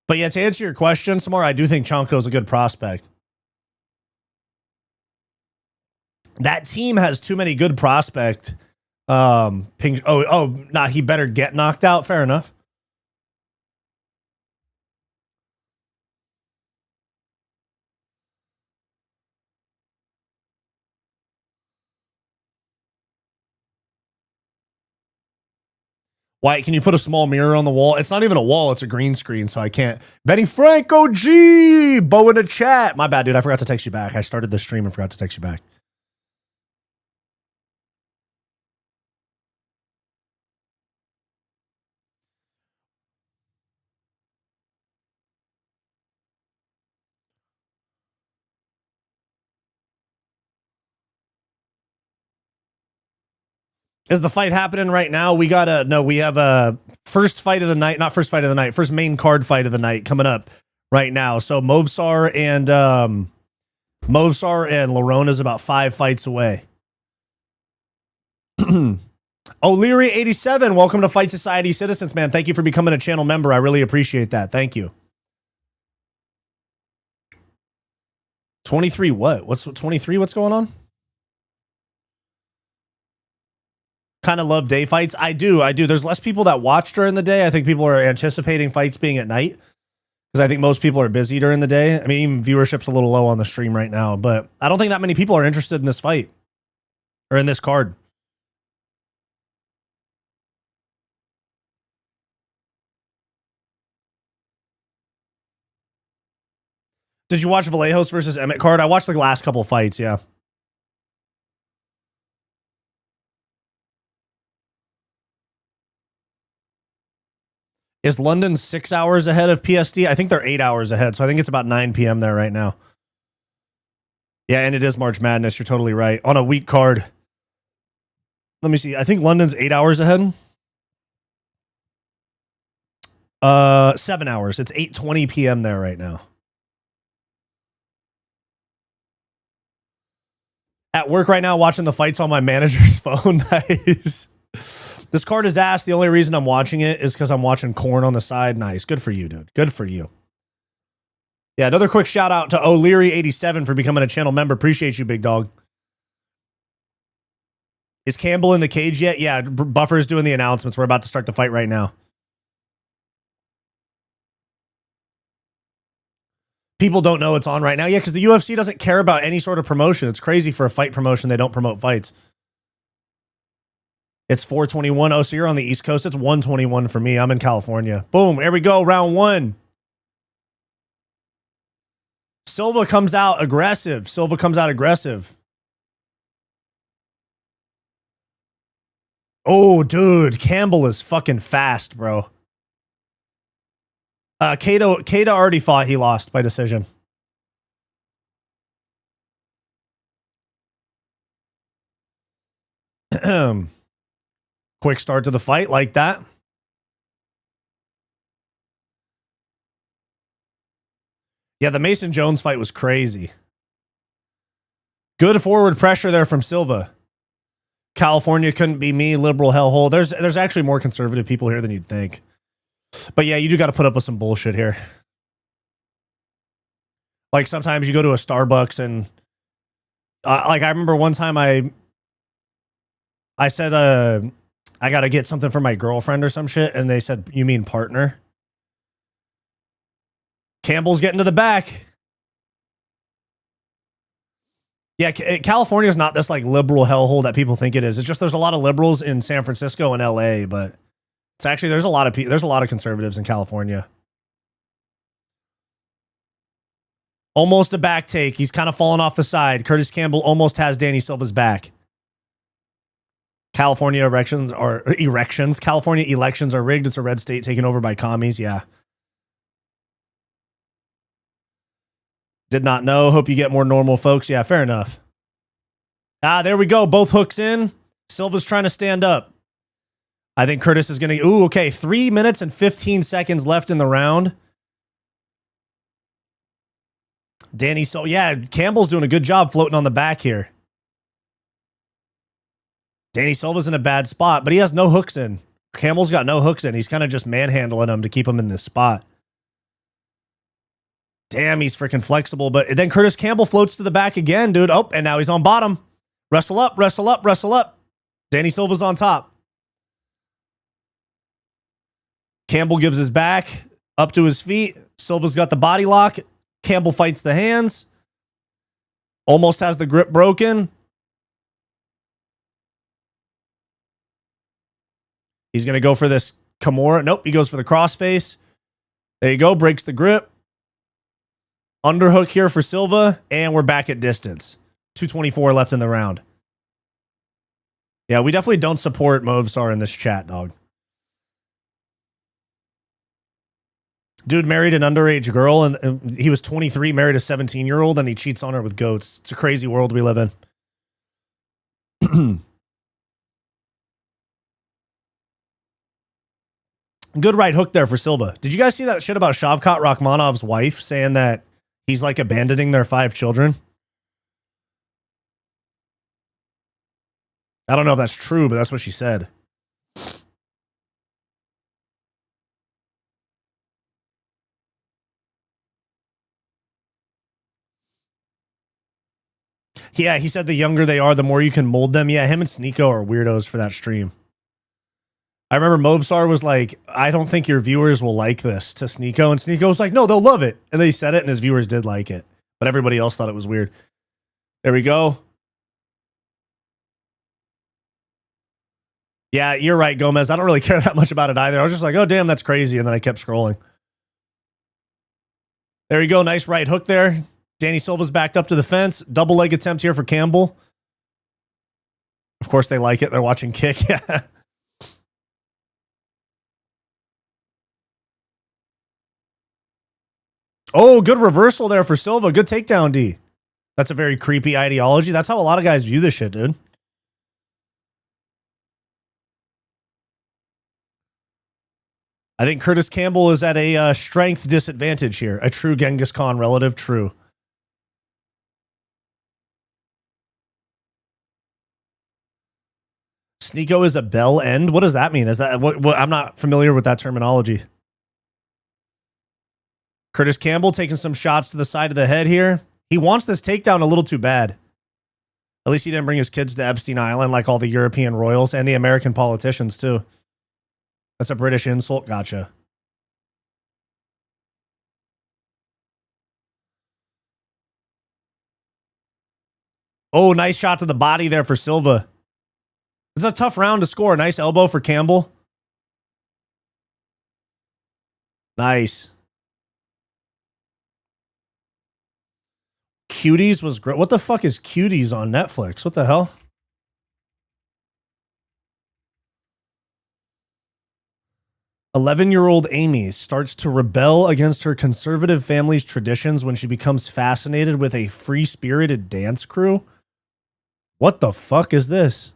But yeah, to answer your question, Samar, I do think Chonko's a good prospect. That team has too many good prospects. Pink. Nah, he better get knocked out. Fair enough. Wyatt, can you put a small mirror on the wall? It's not even a wall. It's a green screen, so I can't. Benny Franco G! Bo in the chat. My bad, dude. I forgot to text you back. I started the stream and forgot to text you back. Is the fight happening right now? We have a first fight of the night, not first fight of the night, first main card fight of the night coming up right now. So Movsar and Lerone is about 5 fights away. O'Leary 87, welcome to Fight Society Citizens, man. Thank you for becoming a channel member. I really appreciate that. Thank you. 23 what? What's 23? What's going on? Kind of love day fights. I do. There's less people that watch during the day. I think people are anticipating fights being at night because I think most people are busy during the day. I mean, even viewership's a little low on the stream right now, but I don't think that many people are interested in this fight or in this card. Did you watch Vallejos versus Emmett card? I watched the last couple fights, yeah. Is London 6 hours ahead of PST? I think they're 8 hours ahead, so I think it's about 9 p.m. there right now. Yeah, and it is March Madness. You're totally right. On a week card. Let me see. I think London's 8 hours ahead. 7 hours. It's 8:20 p.m. there right now. At work right now, watching the fights on my manager's phone. Nice. This card is ass. The only reason I'm watching it is because I'm watching Corn on the side. Nice. Good for you, dude. Good for you. Yeah, another quick shout out to O'Leary87 for becoming a channel member. Appreciate you, big dog. Is Campbell in the cage yet? Yeah, Buffer's doing the announcements. We're about to start the fight right now. People don't know it's on right now. Yeah, because the UFC doesn't care about any sort of promotion. It's crazy for a fight promotion. They don't promote fights. It's 421. Oh, so you're on the East Coast. It's 121 for me. I'm in California. Boom. There we go. Round one. Silva comes out aggressive. Silva comes out aggressive. Oh, dude. Campbell is fucking fast, bro. Keita already fought. He lost by decision. Quick start to the fight like that. Yeah, the Mason Jones fight was crazy. Good forward pressure there from Silva. California couldn't be me, liberal hellhole. There's actually more conservative people here than you'd think. But yeah, you do got to put up with some bullshit here. Like sometimes you go to a Starbucks and like I remember one time I said I got to get something for my girlfriend or some shit, and they said, "You mean partner?" Campbell's getting to the back. Yeah, California is not this like liberal hellhole that people think it is. It's just there's a lot of liberals in San Francisco and LA, but it's actually there's a lot of conservatives in California. Almost a back take. He's kind of fallen off the side. Curtis Campbell almost has Danny Silva's back. California elections. California elections are rigged. It's a red state taken over by commies. Yeah. Did not know. Hope you get more normal, folks. Yeah, fair enough. There we go. Both hooks in. Silva's trying to stand up. I think Curtis is going to... Ooh, okay. 3 minutes and 15 seconds left in the round. Danny, so yeah, Campbell's doing a good job floating on the back here. Danny Silva's in a bad spot, but he has no hooks in. Campbell's got no hooks in. He's kind of just manhandling him to keep him in this spot. Damn, he's freaking flexible. But then Curtis Campbell floats to the back again, dude. Oh, and now he's on bottom. Wrestle up, wrestle up, wrestle up. Danny Silva's on top. Campbell gives his back up to his feet. Silva's got the body lock. Campbell fights the hands. Almost has the grip broken. He's going to go for this Kimura. Nope, he goes for the crossface. There you go, breaks the grip. Underhook here for Silva, and we're back at distance. 2:24 left in the round. Yeah, we definitely don't support Movsar in this chat, dog. Dude married an underage girl, and he was 23, married a 17-year-old, and he cheats on her with goats. It's a crazy world we live in. Good right hook there for Silva. Did you guys see that shit about Shavkat Rakhmonov's wife saying that he's like abandoning their 5 children? I don't know if that's true, but that's what she said. Yeah, he said the younger they are, the more you can mold them. Yeah, him and Sneeko are weirdos for that stream. I remember Movsar was like, I don't think your viewers will like this to Sneeko. And Sneeko was like, no, they'll love it. And then he said it, and his viewers did like it. But everybody else thought it was weird. There we go. Yeah, you're right, Gomez. I don't really care that much about it either. I was just like, oh, damn, that's crazy. And then I kept scrolling. There you go. Nice right hook there. Danny Silva's backed up to the fence. Double leg attempt here for Campbell. Of course, they like it. They're watching kick. Yeah. Oh, good reversal there for Silva. Good takedown, D. That's a very creepy ideology. That's how a lot of guys view this shit, dude. I think Curtis Campbell is at a strength disadvantage here. A true Genghis Khan relative. True. Sneeko is a bell end. What does that mean? Is that what I'm not familiar with that terminology. Curtis Campbell taking some shots to the side of the head here. He wants this takedown a little too bad. At least he didn't bring his kids to Epstein Island like all the European royals and the American politicians too. That's a British insult. Gotcha. Oh, nice shot to the body there for Silva. It's a tough round to score. Nice elbow for Campbell. Nice. Cuties was great. What the fuck is Cuties on Netflix? What the hell? "11-year-old Amy starts to rebel against her conservative family's traditions when she becomes fascinated with a free-spirited dance crew." What the fuck is this?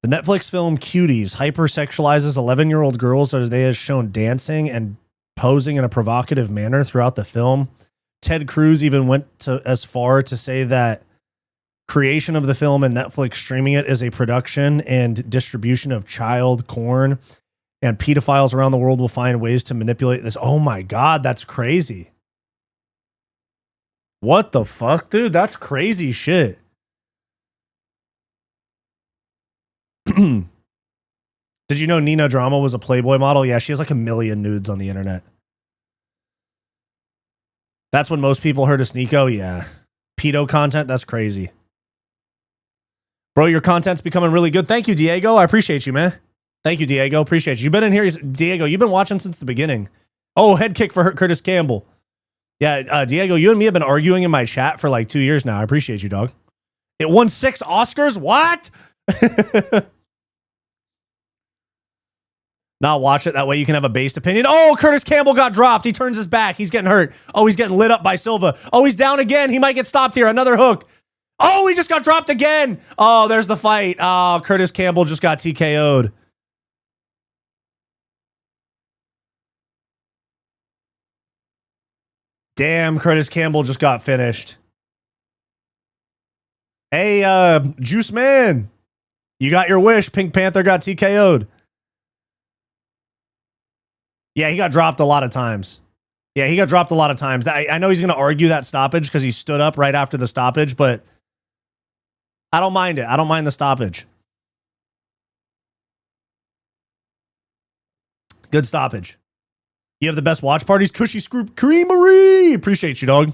The Netflix film Cuties hypersexualizes 11-year-old girls as they are shown dancing and posing in a provocative manner throughout the film. Ted Cruz even went as far to say that creation of the film and Netflix streaming it is a production and distribution of child porn, and pedophiles around the world will find ways to manipulate this. Oh my God, that's crazy. What the fuck, dude? That's crazy shit. Did you know Nina Drama was a Playboy model? Yeah, she has like 1 million nudes on the internet. That's when most people heard of Sneeko. Yeah. Pedo content, that's crazy. Bro, your content's becoming really good. Thank you, Diego. I appreciate you, man. Thank you, Diego. Appreciate you. You've been in here. Diego, you've been watching since the beginning. Oh, head kick for Curtis Campbell. Yeah, Diego, you and me have been arguing in my chat for like 2 years now. I appreciate you, dog. It won 6 Oscars? What? Not watch it. That way you can have a based opinion. Oh, Curtis Campbell got dropped. He turns his back. He's getting hurt. Oh, he's getting lit up by Silva. Oh, he's down again. He might get stopped here. Another hook. Oh, he just got dropped again. Oh, there's the fight. Oh, Curtis Campbell just got TKO'd. Damn, Curtis Campbell just got finished. Hey, Juice Man. You got your wish. Pink Panther got TKO'd. Yeah, he got dropped a lot of times. Yeah, he got dropped a lot of times. I know he's going to argue that stoppage because he stood up right after the stoppage, but I don't mind it. I don't mind the stoppage. Good stoppage. You have the best watch parties. Cushy Screw Creamery. Appreciate you, dog.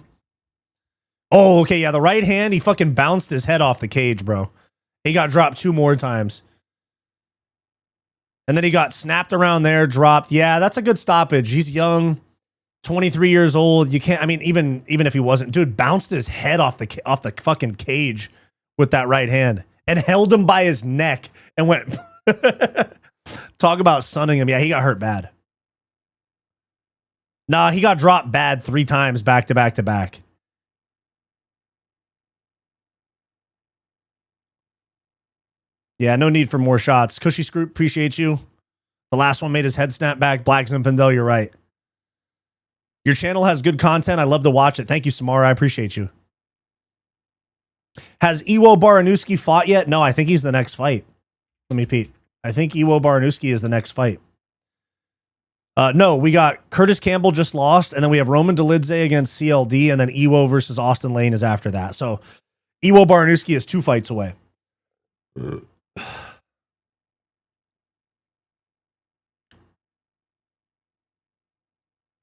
Oh, okay. Yeah, the right hand, he fucking bounced his head off the cage, bro. He got dropped 2 more times. And then he got snapped around there, dropped. Yeah, that's a good stoppage. He's young, 23 years old. You can't, I mean, even if he wasn't, dude, bounced his head off the fucking cage with that right hand and held him by his neck and went, talk about sunning him. Yeah, he got hurt bad. Nah, he got dropped bad 3 times back to back to back. Yeah, no need for more shots. Cushy Screw, appreciate you. The last one made his head snap back. Black Zinfandel, you're right. Your channel has good content. I love to watch it. Thank you, Samara. I appreciate you. Has Iwo Baranuski fought yet? No, I think he's the next fight. Let me peek. I think Iwo Baranuski is the next fight. No, we got Curtis Campbell just lost, and then we have Roman Dolidze against CLD, and then Iwo versus Austin Lane is after that. So Iwo Baranuski is 2 fights away.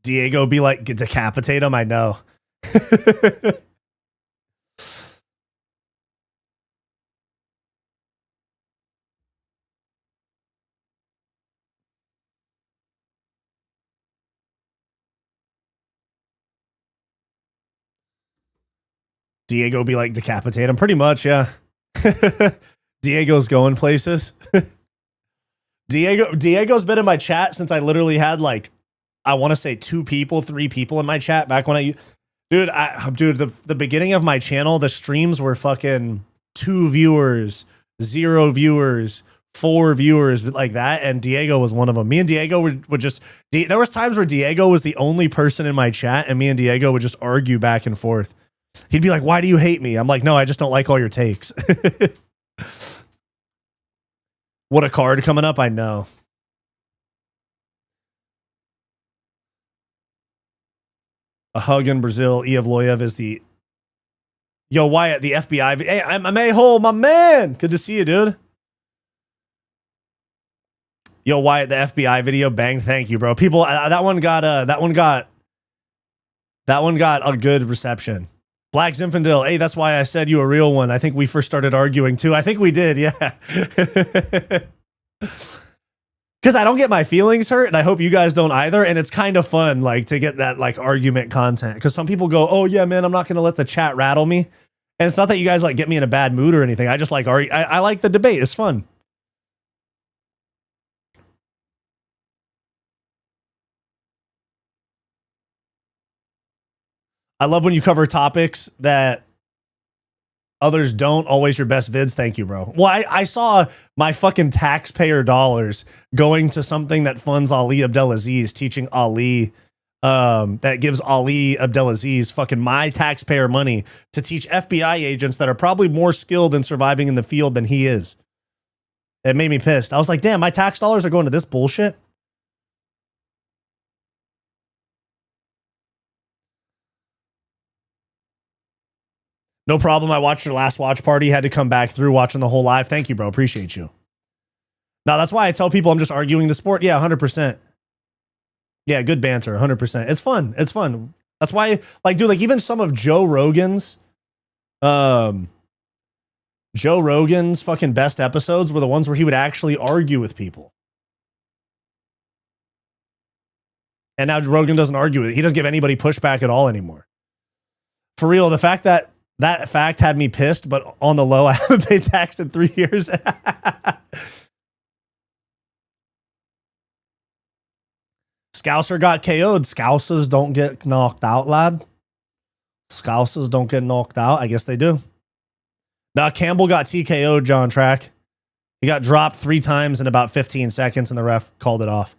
Diego be like, decapitate him. I know. Diego be like, decapitate him. Pretty much, yeah. Diego's going places. Diego's been in my chat since I literally had like, I want to say 2 people, 3 people in my chat back when dude, the beginning of my channel, the streams were fucking 2 viewers, 0 viewers, 4 viewers, like that. And Diego was one of them. Me and Diego would just, there was times where Diego was the only person in my chat and me and Diego would just argue back and forth. He'd be like, why do you hate me? I'm like, no, I just don't like all your takes. What a card coming up, I know. A hug in Brazil. Evloev is the... Yo, Wyatt, the FBI... Hey, I'm a-hole, my man! Good to see you, dude. Yo, Wyatt, the FBI video, bang, thank you, bro. People, that one got a good reception. Black Zinfandel, hey, that's why I said you a real one. I think we first started arguing too. I think we did, yeah. Because I don't get my feelings hurt, and I hope you guys don't either. And it's kind of fun, like, to get that like argument content. Because some people go, "Oh yeah, man, I'm not gonna let the chat rattle me." And it's not that you guys like get me in a bad mood or anything. I just like I like the debate. It's fun. I love when you cover topics that others don't. Always your best vids. Thank you, bro. Well, I saw my fucking taxpayer dollars going to something that funds Ali Abdelaziz, teaching Ali, that gives Ali Abdelaziz fucking my taxpayer money to teach FBI agents that are probably more skilled in surviving in the field than he is. It made me pissed. I was like, damn, my tax dollars are going to this bullshit. No problem. I watched your last watch party. Had to come back through watching the whole live. Thank you, bro. Appreciate you. Now, that's why I tell people I'm just arguing the sport. Yeah, 100%. Yeah, good banter, 100%. It's fun. It's fun. That's why, like, dude, like, even some of Joe Rogan's fucking best episodes were the ones where he would actually argue with people. And now Rogan doesn't argue with it. He doesn't give anybody pushback at all anymore. For real, the fact that fact had me pissed, but on the low, I haven't paid tax in 3 years. Scouser got KO'd. Scousers don't get knocked out, lad. Scousers don't get knocked out. I guess they do. Now, Campbell got TKO'd, John Track. He got dropped 3 times in about 15 seconds, and the ref called it off.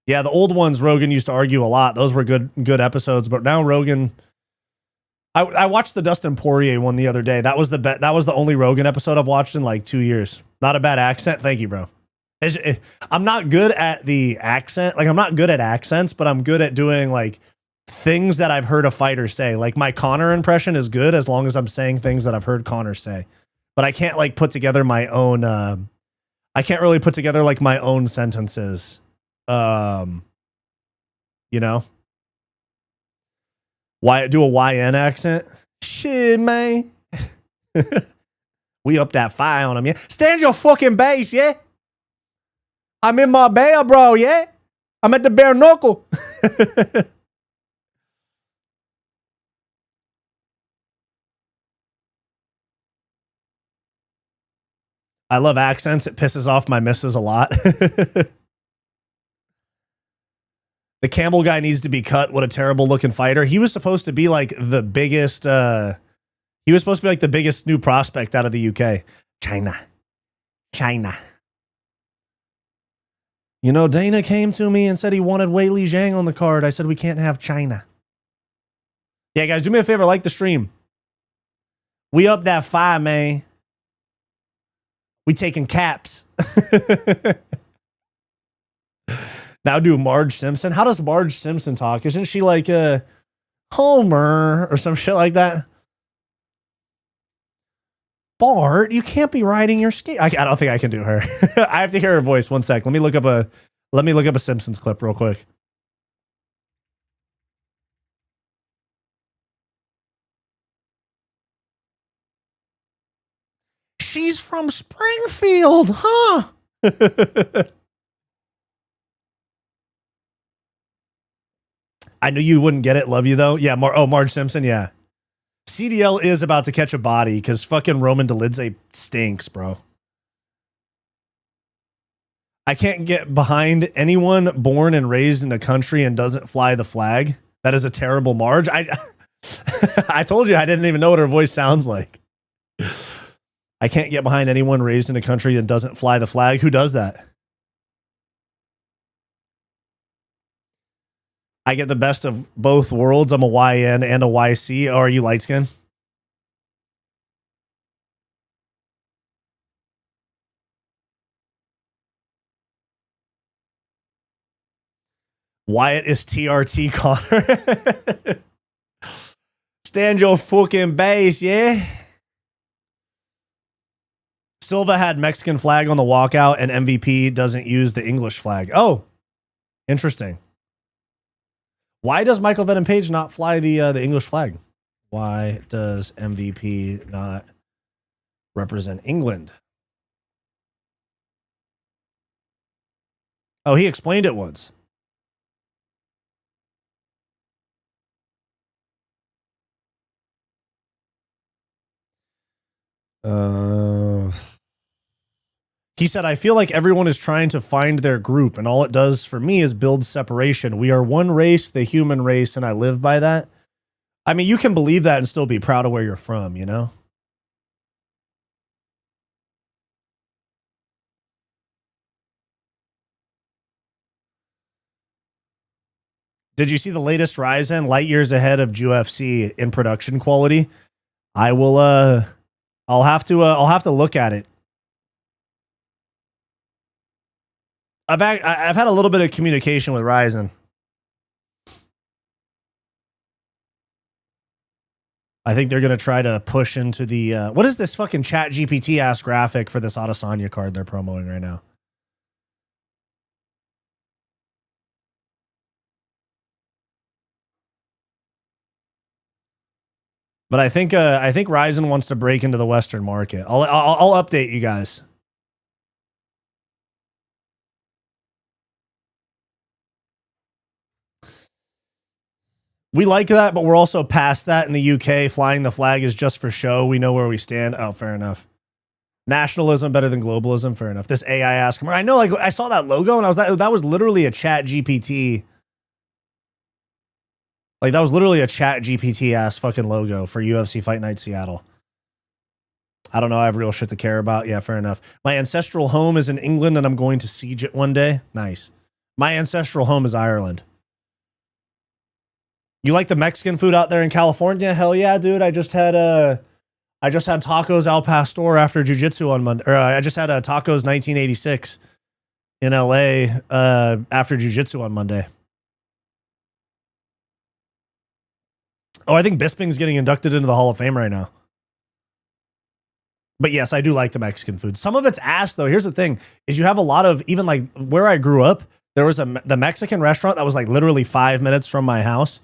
Yeah, the old ones, Rogan used to argue a lot. Those were good episodes, but now Rogan... I watched the Dustin Poirier one the other day. That was the only Rogan episode I've watched in like 2 years. Not a bad accent. Thank you, bro. I'm not good at the accent. Like, I'm not good at accents, but I'm good at doing like things that I've heard a fighter say. Like, my Conor impression is good as long as I'm saying things that I've heard Conor say. But I can't like put together my own. I can't really put together like my own sentences. You know. Why do a YN accent? Shit, man. We up that fire on him, yeah? Stand your fucking base, yeah? I'm in my bear, bro, yeah? I'm at the bare knuckle. I love accents. It pisses off my missus a lot. The Campbell guy needs to be cut. What a terrible looking fighter. He was supposed to be like the biggest, he was supposed to be like the biggest new prospect out of the UK. China. You know, Dana came to me and said he wanted Wei Li Zhang on the card. I said, we can't have China. Yeah, guys, do me a favor. Like the stream. We up that fire, man. We taking caps. Now do Marge Simpson. How does Marge Simpson talk? Isn't she like Homer or some shit like that? Bart, you can't be riding your skate. I don't think I can do her. I have to hear her voice. 1 sec. Let me look up a Simpsons clip real quick. She's from Springfield, huh? I knew you wouldn't get it. Love you, though. Yeah, Marge Simpson, yeah. CDL is about to catch a body because fucking Roman Dolidze stinks, bro. I can't get behind anyone born and raised in a country and doesn't fly the flag. That is a terrible Marge. I told you I didn't even know what her voice sounds like. I can't get behind anyone raised in a country that doesn't fly the flag. Who does that? I get the best of both worlds. I'm a YN and a YC. Oh, are you light skin? Wyatt is TRT Connor. Stand your fucking base, yeah? Silva had Mexican flag on the walkout, and MVP doesn't use the English flag. Oh, interesting. Why does Michael Venom Page not fly the English flag? Why does MVP not represent England? Oh, he explained it once. He said, I feel like everyone is trying to find their group, and all it does for me is build separation. We are one race, the human race, and I live by that. I mean, you can believe that and still be proud of where you're from, you know? Did you see the latest Ryzen? Light years ahead of UFC in production quality. I will I'll have to look at it. I've had a little bit of communication with Ryzen. I think they're going to try to push into the what is this fucking Chat GPT ass graphic for this Adesanya card they're promoting right now? But I think Ryzen wants to break into the Western market. I'll update you guys. We like that, but we're also past that in the UK. Flying the flag is just for show. We know where we stand. Oh, fair enough. Nationalism better than globalism. Fair enough. This AI ask. I know, like I saw that logo and I was that was literally a Chat GPT. Like that was literally a Chat GPT ass fucking logo for UFC Fight Night Seattle. I don't know. I have real shit to care about. Yeah, fair enough. My ancestral home is in England and I'm going to siege it one day. Nice. My ancestral home is Ireland. You like the Mexican food out there in California? Hell yeah, dude. I just had tacos al pastor after jiu-jitsu on Monday. Or I just had a tacos 1986 in LA after jiu-jitsu on Monday. Oh, I think Bisping's getting inducted into the Hall of Fame right now. But yes, I do like the Mexican food. Some of it's ass though. Here's the thing is you have a lot of, even like where I grew up, there was the Mexican restaurant that was like literally 5 minutes from my house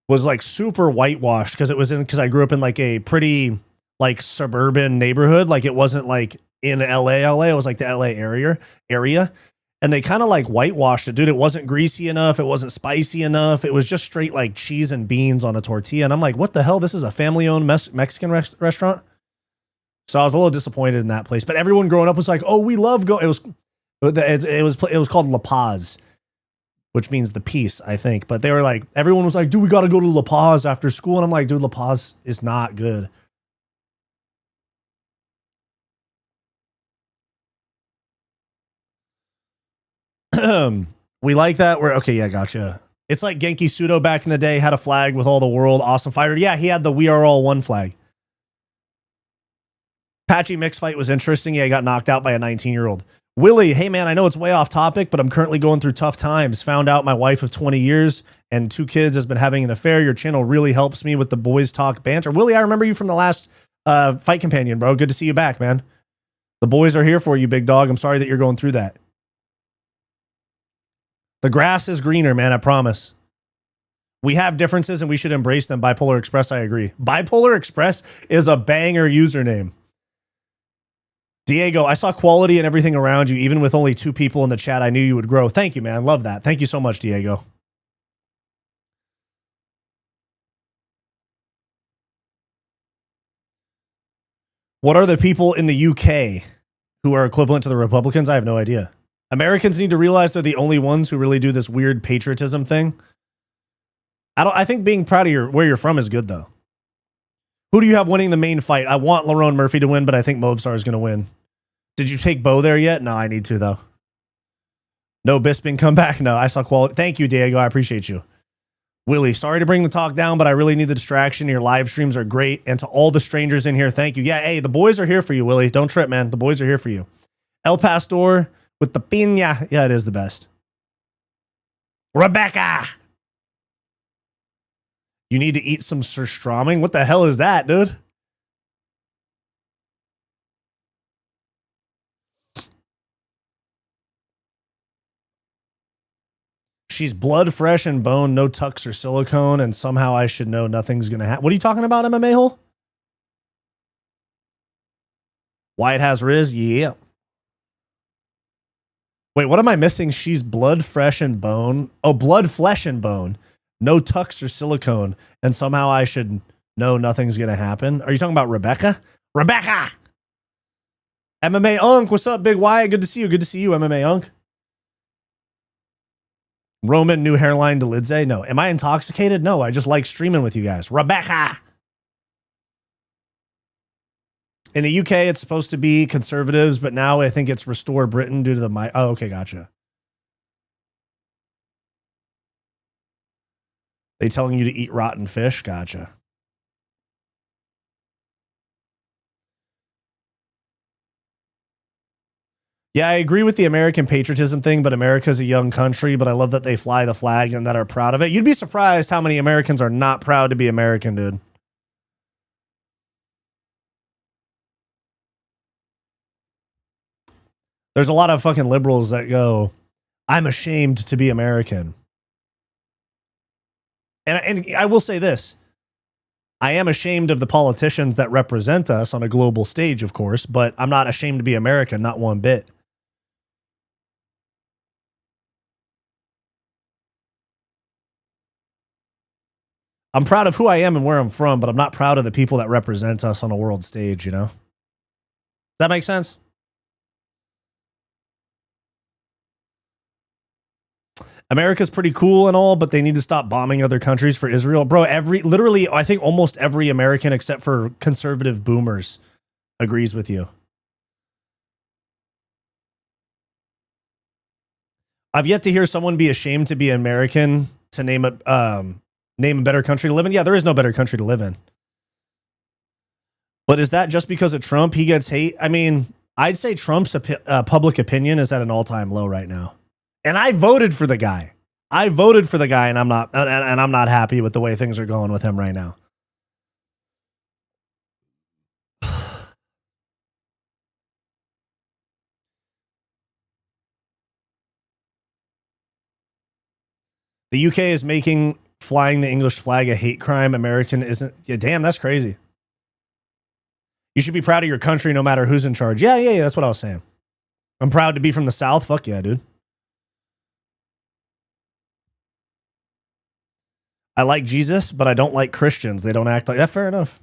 was like super whitewashed because I grew up in like a pretty like suburban neighborhood. Like it wasn't like in LA. It was like the LA area. And they kind of like whitewashed it, dude. It wasn't greasy enough. It wasn't spicy enough. It was just straight like cheese and beans on a tortilla. And I'm like, what the hell? This is a family-owned Mexican restaurant. So I was a little disappointed in that place. But everyone growing up was like, oh, we love go. It was called La Paz, which means the peace, I think. But they were like, everyone was like, dude, we got to go to La Paz after school. And I'm like, dude, La Paz is not good. We like that. We're okay. Yeah, gotcha. It's like Genki Sudo back in the day had a flag with all the world awesome fighter. Yeah, he had the We Are All One flag. Patchy mixed fight was interesting. Yeah, he got knocked out by a 19-year-old. Willie, hey man, I know it's way off topic, but I'm currently going through tough times. Found out my wife of 20 years and 2 kids has been having an affair. Your channel really helps me with the boys talk banter. Willie, I remember you from the last Fight Companion, bro. Good to see you back, man. The boys are here for you, big dog. I'm sorry that you're going through that. The grass is greener, man, I promise. We have differences and we should embrace them. Bipolar Express, I agree. Bipolar Express is a banger username. Diego, I saw quality in everything around you. Even with only 2 people in the chat, I knew you would grow. Thank you, man. Love that. Thank you so much, Diego. What are the people in the UK who are equivalent to the Republicans? I have no idea. Americans need to realize they're the only ones who really do this weird patriotism thing. I think being proud of where you're from is good, though. Who do you have winning the main fight? I want Lerone Murphy to win, but I think Movsar is going to win. Did you take Bo there yet? No, I need to, though. No Bisping comeback? No, I saw quality. Thank you, Diego. I appreciate you. Willie, sorry to bring the talk down, but I really need the distraction. Your live streams are great. And to all the strangers in here, thank you. Yeah, hey, the boys are here for you, Willie. Don't trip, man. The boys are here for you. El Pastor with the piña. Yeah, it is the best. Rebecca. You need to eat some surströmming. What the hell is that, dude? She's blood fresh and bone, no tucks or silicone, and somehow I should know nothing's gonna happen. What are you talking about, MMA hole? Wyatt has Riz? Yeah. Wait, what am I missing? She's blood fresh and bone. Oh, blood, flesh, and bone. No tucks or silicone, and somehow I should know nothing's gonna happen. Are you talking about Rebecca? Rebecca! MMA Unk, what's up, Big Wyatt? Good to see you. Good to see you, MMA Unk. Roman, new hairline to Lidze? No. Am I intoxicated? No, I just like streaming with you guys. Rebecca! In the UK, it's supposed to be conservatives, but now I think it's Restore Britain due to the... Oh, okay, gotcha. They telling you to eat rotten fish? Gotcha. Yeah, I agree with the American patriotism thing, but America's a young country, but I love that they fly the flag and that are proud of it. You'd be surprised how many Americans are not proud to be American, dude. There's a lot of fucking liberals that go, I'm ashamed to be American. And I will say this. I am ashamed of the politicians that represent us on a global stage, of course, but I'm not ashamed to be American, not one bit. I'm proud of who I am and where I'm from, but I'm not proud of the people that represent us on a world stage, you know? Does that make sense? America's pretty cool and all, but they need to stop bombing other countries for Israel. Bro, literally, I think almost every American except for conservative boomers agrees with you. I've yet to hear someone be ashamed to be American to name a better country to live in. Yeah, there is no better country to live in. But is that just because of Trump? He gets hate. I mean, I'd say Trump's public opinion is at an all-time low right now. And I voted for the guy. And I'm not happy with the way things are going with him right now. The UK is making flying the English flag a hate crime. American isn't. Yeah, damn, that's crazy. You should be proud of your country no matter who's in charge. Yeah, that's what I was saying. I'm proud to be from the South. Fuck yeah, dude. I like Jesus, but I don't like Christians. They don't act like that. Fair enough.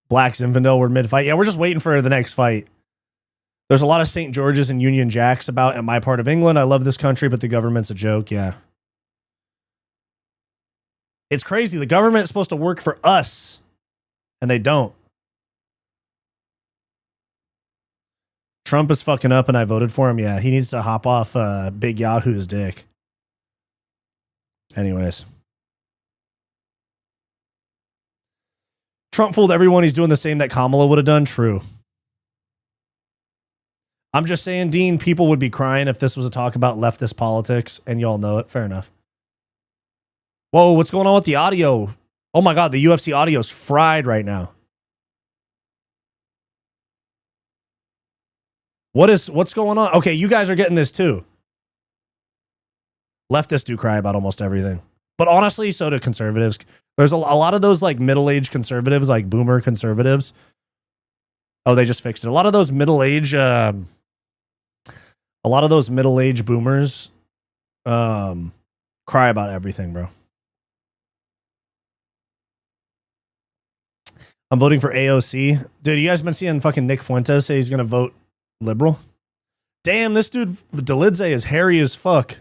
Black Zinfandel, we're mid-fight. Yeah, we're just waiting for the next fight. There's a lot of St. George's and Union Jacks about in my part of England. I love this country, but the government's a joke. Yeah. It's crazy. The government is supposed to work for us, and they don't. Trump is fucking up, and I voted for him. Yeah, he needs to hop off Big Yahoo's dick. Anyways. Trump fooled everyone. He's doing the same that Kamala would have done. True. I'm just saying, Dean, people would be crying if this was a talk about leftist politics, and y'all know it. Fair enough. Whoa, what's going on with the audio? Oh my God, the UFC audio is fried right now. What's going on? Okay, you guys are getting this too. Leftists do cry about almost everything. But honestly, so do conservatives. There's a lot of those like middle-aged conservatives, like boomer conservatives. Oh, they just fixed it. A lot of those middle-aged boomers cry about everything, bro. I'm voting for AOC. Dude, you guys been seeing fucking Nick Fuentes say he's going to vote liberal? Damn, this dude, Delidze, is hairy as fuck.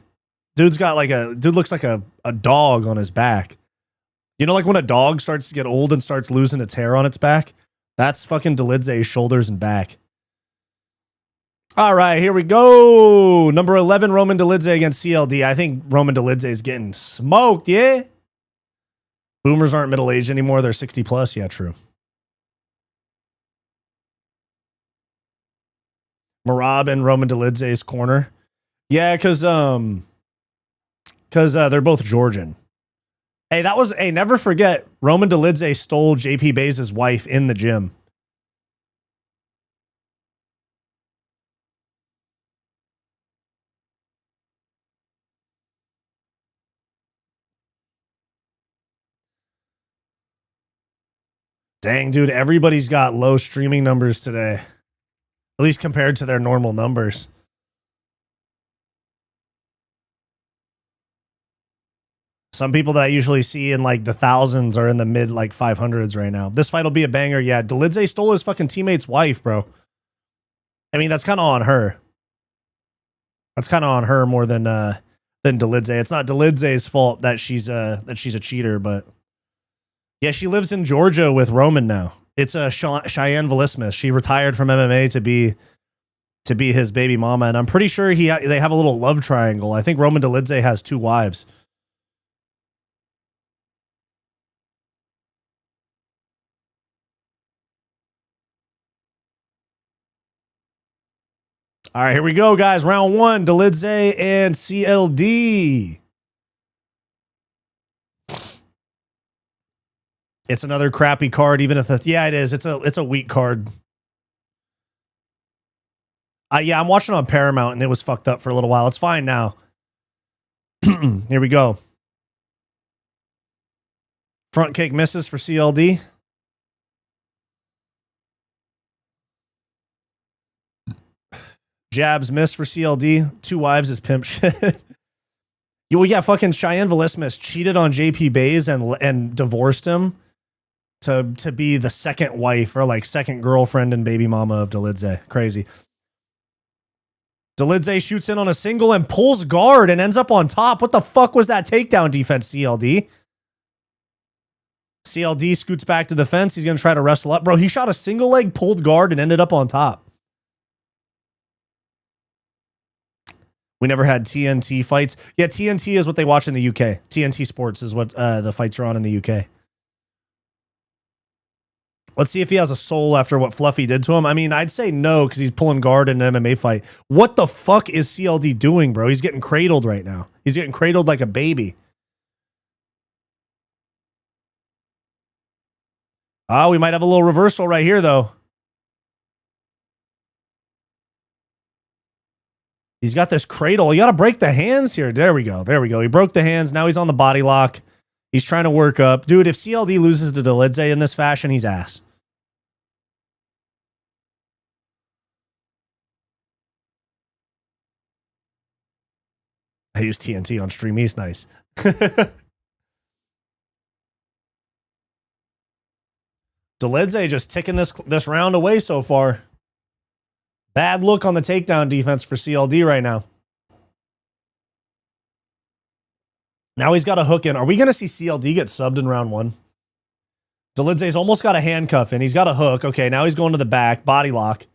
Dude looks like a dog on his back. You know, like when a dog starts to get old and starts losing its hair on its back? That's fucking Delidze's shoulders and back. All right, here we go. Number 11, Roman Delidze against CLD. I think Roman Delidze is getting smoked, yeah? Boomers aren't middle-aged anymore. They're 60 plus. Yeah, true. Marab in Roman Delidze's corner. Yeah, because they're both Georgian. Hey, that was, hey, never forget, Roman Dolidze stole JP Bays' wife in the gym. Dang, dude, everybody's got low streaming numbers today. At least compared to their normal numbers. Some people that I usually see in like the thousands are in the mid like 500s right now. This fight will be a banger. Yeah, Dolidze stole his fucking teammate's wife, bro. I mean, that's kind of on her. That's kind of on her more than Dolidze. It's not Dolidze's fault that she's a cheater, but yeah, she lives in Georgia with Roman now. It's Cheyenne Velismus. She retired from MMA to be his baby mama, and I'm pretty sure they have a little love triangle. I think Roman Dolidze has 2 wives. All right, here we go, guys. Round 1, Dolidze and CLD. It's another crappy card, even if yeah, it is. It's a weak card. Yeah, I'm watching on Paramount and it was fucked up for a little while. It's fine now. Here we go. Front kick misses for CLD. Jabs miss for CLD. 2 wives is pimp shit. Well, yeah, fucking Cheyenne Velismus cheated on JP Bays and divorced him to be the second wife or like second girlfriend and baby mama of Dolidze. Crazy. Dolidze shoots in on a single and pulls guard and ends up on top. What the fuck was that takedown defense, CLD? CLD scoots back to the fence. He's going to try to wrestle up. Bro, he shot a single leg, pulled guard, and ended up on top. We never had TNT fights. Yeah, TNT is what they watch in the UK. TNT Sports is what the fights are on in the UK. Let's see if he has a soul after what Fluffy did to him. I mean, I'd say no because he's pulling guard in an MMA fight. What the fuck is CLD doing, bro? He's getting cradled right now. He's getting cradled like a baby. Ah, we might have a little reversal right here, though. He's got this cradle. You got to break the hands here. There we go. There we go. He broke the hands. Now he's on the body lock. He's trying to work up. Dude, if CLD loses to Dolidze in this fashion, he's ass. I use TNT on Stream East. Nice. Dolidze just ticking this round away so far. Bad look on the takedown defense for CLD right now. Now he's got a hook in. Are we going to see CLD get subbed in round 1? Dolidze's almost got a handcuff in. He's got a hook. Okay, now he's going to the back. Body lock.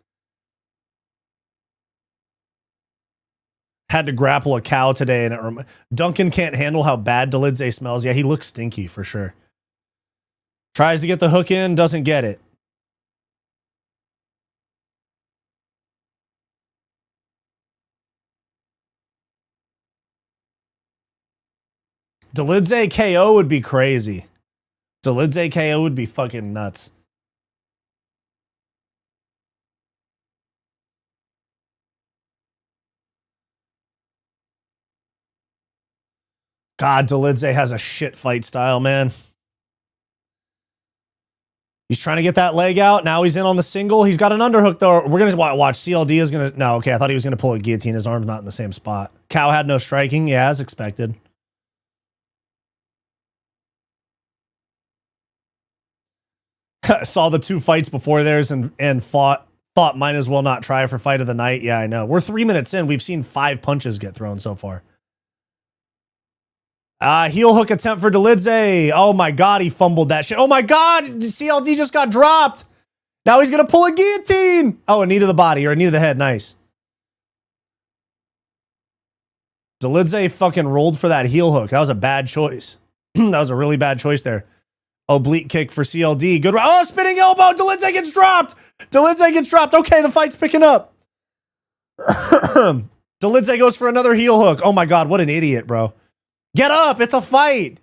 Had to grapple a cow today. And Duncan can't handle how bad Dolidze smells. Yeah, he looks stinky for sure. Tries to get the hook in. Doesn't get it. Dolidze KO would be crazy. Dolidze KO would be fucking nuts. God, Dolidze has a shit fight style, man. He's trying to get that leg out. Now he's in on the single. He's got an underhook, though. We're going to watch. CLD is going to... No, okay. I thought he was going to pull a guillotine. His arm's not in the same spot. Cow had no striking. Yeah, as expected. Saw the 2 fights before theirs and thought might as well not try for fight of the night. Yeah, I know. We're 3 minutes in. We've seen 5 punches get thrown so far. Heel hook attempt for Dolidze. Oh my God, he fumbled that shit. Oh my God, CLD just got dropped. Now he's going to pull a guillotine. Oh, a knee to the body or a knee to the head. Nice. Dolidze fucking rolled for that heel hook. That was a bad choice. That was a really bad choice there. Oblique kick for CLD. Good. Oh, spinning elbow. Dolidze gets dropped. Dolidze gets dropped. Okay, the fight's picking up. Dolidze Dolidze goes for another heel hook. Oh my God, what an idiot, bro. Get up. It's a fight.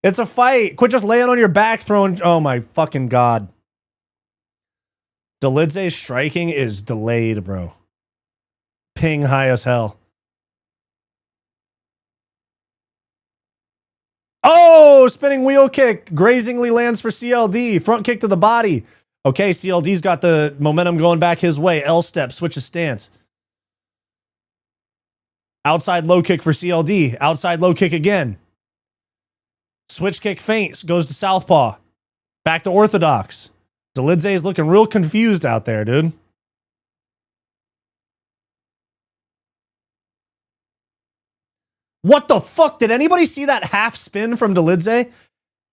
It's a fight. Quit just laying on your back throwing. Oh my fucking God. Dolidze's striking is delayed, bro. Ping high as hell. Oh, spinning wheel kick. Grazingly lands for CLD. Front kick to the body. Okay, CLD's got the momentum going back his way. L step, switches stance. Outside low kick for CLD. Outside low kick again. Switch kick feints. Goes to southpaw. Back to orthodox. Dolidze is looking real confused out there, dude. What the fuck? Did anybody see that half spin from Dolidze?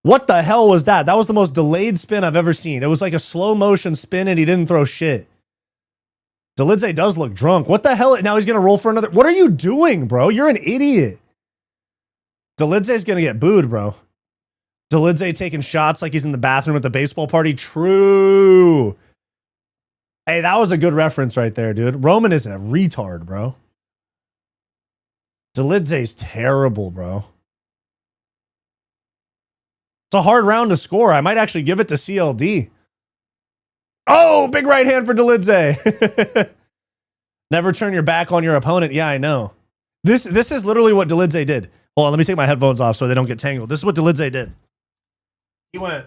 What the hell was that? That was the most delayed spin I've ever seen. It was like a slow motion spin and he didn't throw shit. Dolidze does look drunk. What the hell? Now he's going to roll for another. What are you doing, bro? You're an idiot. Dolidze's going to get booed, bro. Dolidze taking shots like he's in the bathroom at the baseball party. True. Hey, that was a good reference right there, dude. Roman is a retard, bro. Dolidze's terrible, bro. It's a hard round to score. I might actually give it to CLD. Oh, big right hand for Dolidze. Never turn your back on your opponent. Yeah, I know. This is literally what Dolidze did. Hold on, let me take my headphones off so they don't get tangled. This is what Dolidze did. He went.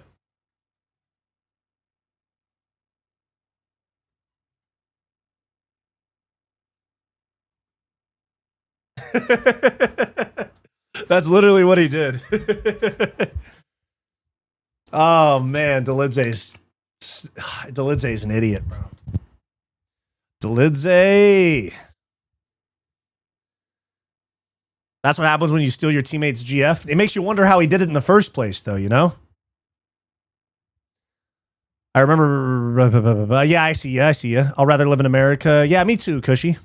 That's literally what he did. Oh man, Dolidze's an idiot, bro. Dolidze. That's what happens when you steal your teammate's GF. It makes you wonder how he did it in the first place, though, you know? I remember, yeah, I see you. I'll rather live in America. Yeah, me too, Cushy.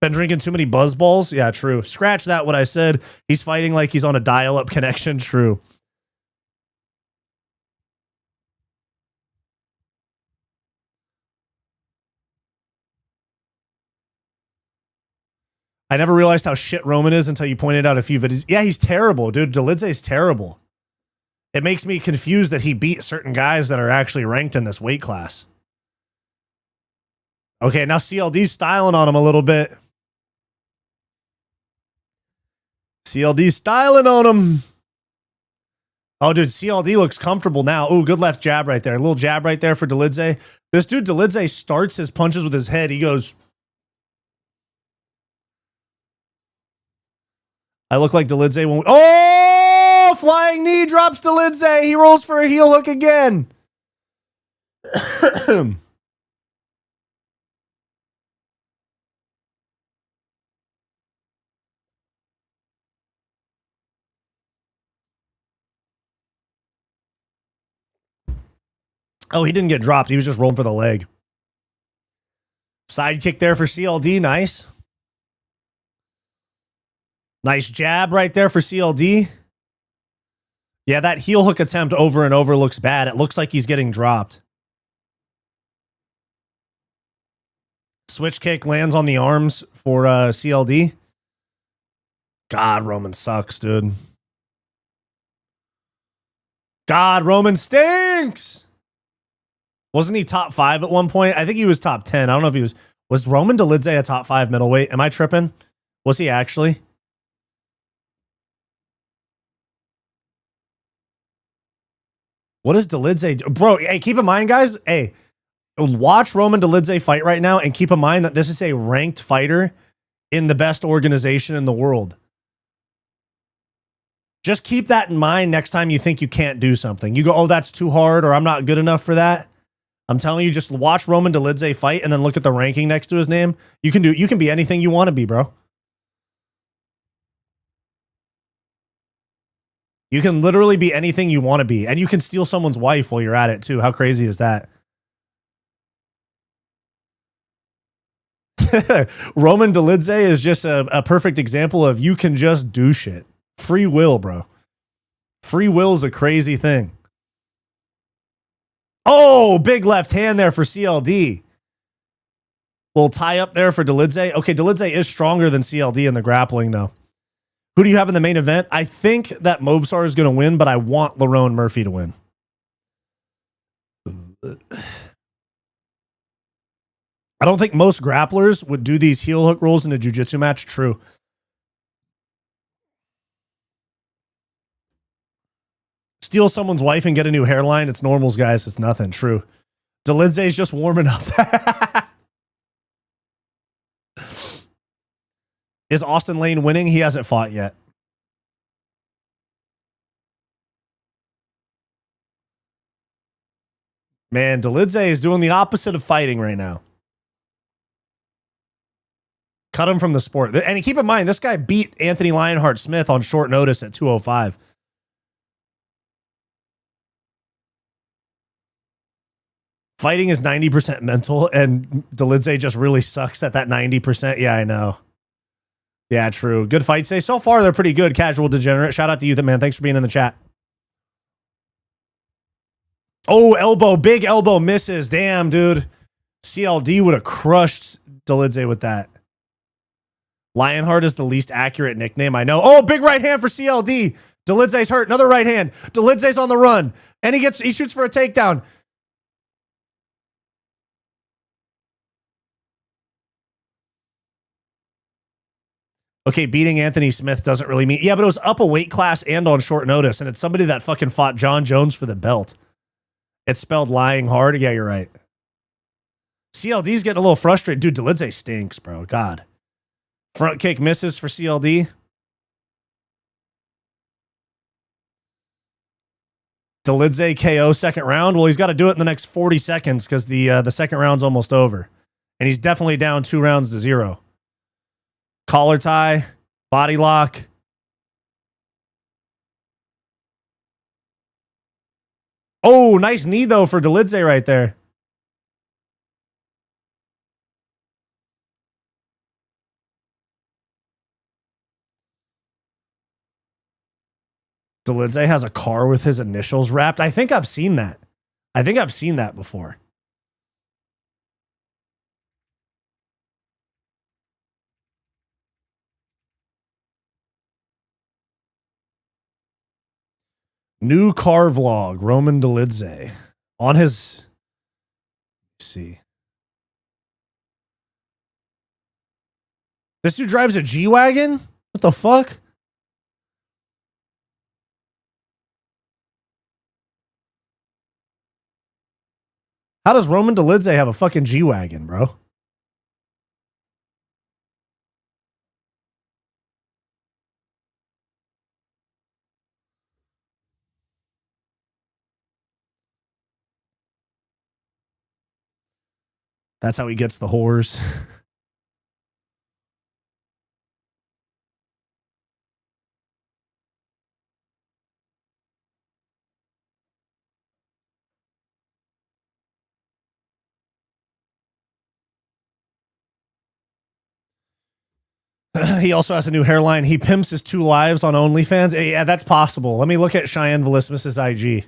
Been drinking too many buzz balls? Yeah, true. Scratch that, what I said. He's fighting like he's on a dial-up connection. True. I never realized how shit Roman is until you pointed out a few videos. Yeah, he's terrible, dude. Dolidze's terrible. It makes me confused that he beat certain guys that are actually ranked in this weight class. Okay, now CLD's styling on him a little bit. CLD's styling on him. Oh, dude, CLD looks comfortable now. Oh, good left jab right there. A little jab right there for Dolidze. This dude, Dolidze, starts his punches with his head. He goes... I look like Dolidze when... Oh! Flying knee drops Dolidze. He rolls for a heel hook again. Oh, he didn't get dropped. He was just rolling for the leg. Side kick there for CLD. Nice. Nice jab right there for CLD. Yeah, that heel hook attempt over and over looks bad. It looks like he's getting dropped. Switch kick lands on the arms for CLD. God, Roman sucks, dude. God, Roman stinks. Wasn't he top 5 at one point? I think he was top 10. I don't know if he was. Was Roman Dolidze a top 5 middleweight? Am I tripping? Was he actually? What does Dolidze do? Bro, hey, keep in mind, guys. Hey, watch Roman Dolidze fight right now and keep in mind that this is a ranked fighter in the best organization in the world. Just keep that in mind next time you think you can't do something. You go, oh, that's too hard, or I'm not good enough for that. I'm telling you, just watch Roman Dolidze fight and then look at the ranking next to his name. You can be anything you want to be, bro. You can literally be anything you want to be. And you can steal someone's wife while you're at it, too. How crazy is that? Roman Dolidze is just a perfect example of you can just do shit. Free will, bro. Free will is a crazy thing. Oh, big left hand there for CLD. Little tie up there for Dolidze. Okay, Dolidze is stronger than CLD in the grappling, though. Who do you have in the main event? I think that Movsar is going to win, but I want Lerone Murphy to win. I don't think most grapplers would do these heel hook rolls in a jiu-jitsu match. True. Steal someone's wife and get a new hairline. It's normals, guys. It's nothing. True. Dolidze's just warming up. Is Austin Lane winning? He hasn't fought yet. Man, Dolidze is doing the opposite of fighting right now. Cut him from the sport. And keep in mind, this guy beat Anthony Lionheart Smith on short notice at 205. Fighting is 90% mental, and Dolidze just really sucks at that 90%. Yeah, I know. Yeah, true. Good fight today. So far, they're pretty good. Casual Degenerate. Shout out to you, man. Thanks for being in the chat. Oh, elbow. Big elbow misses. Damn, dude. CLD would have crushed Dolidze with that. Lionheart is the least accurate nickname I know. Oh, big right hand for CLD. Dolidze's hurt. Another right hand. Dolidze's on the run. And he shoots for a takedown. Okay, beating Anthony Smith doesn't really mean... Yeah, but it was up a weight class and on short notice, and it's somebody that fucking fought John Jones for the belt. It's spelled lying hard. Yeah, you're right. CLD's getting a little frustrated. Dude, Dolidze stinks, bro. God. Front kick misses for CLD. Dolidze KO second round. Well, he's got to do it in the next 40 seconds because the second round's almost over. And he's definitely down 2-0. Collar tie, body lock. Oh, nice knee, though, for Dolidze right there. Dolidze has a car with his initials wrapped. I think I've seen that. I think I've seen that before. New car vlog, Roman Dolidze. On his... Let's see. This dude drives a G-Wagon? What the fuck? How does Roman Dolidze have a fucking G-Wagon, bro? That's how he gets the whores. He also has a new hairline. He pimps his 2 lives on OnlyFans. Yeah, that's possible. Let me look at Cheyenne Velismus's IG.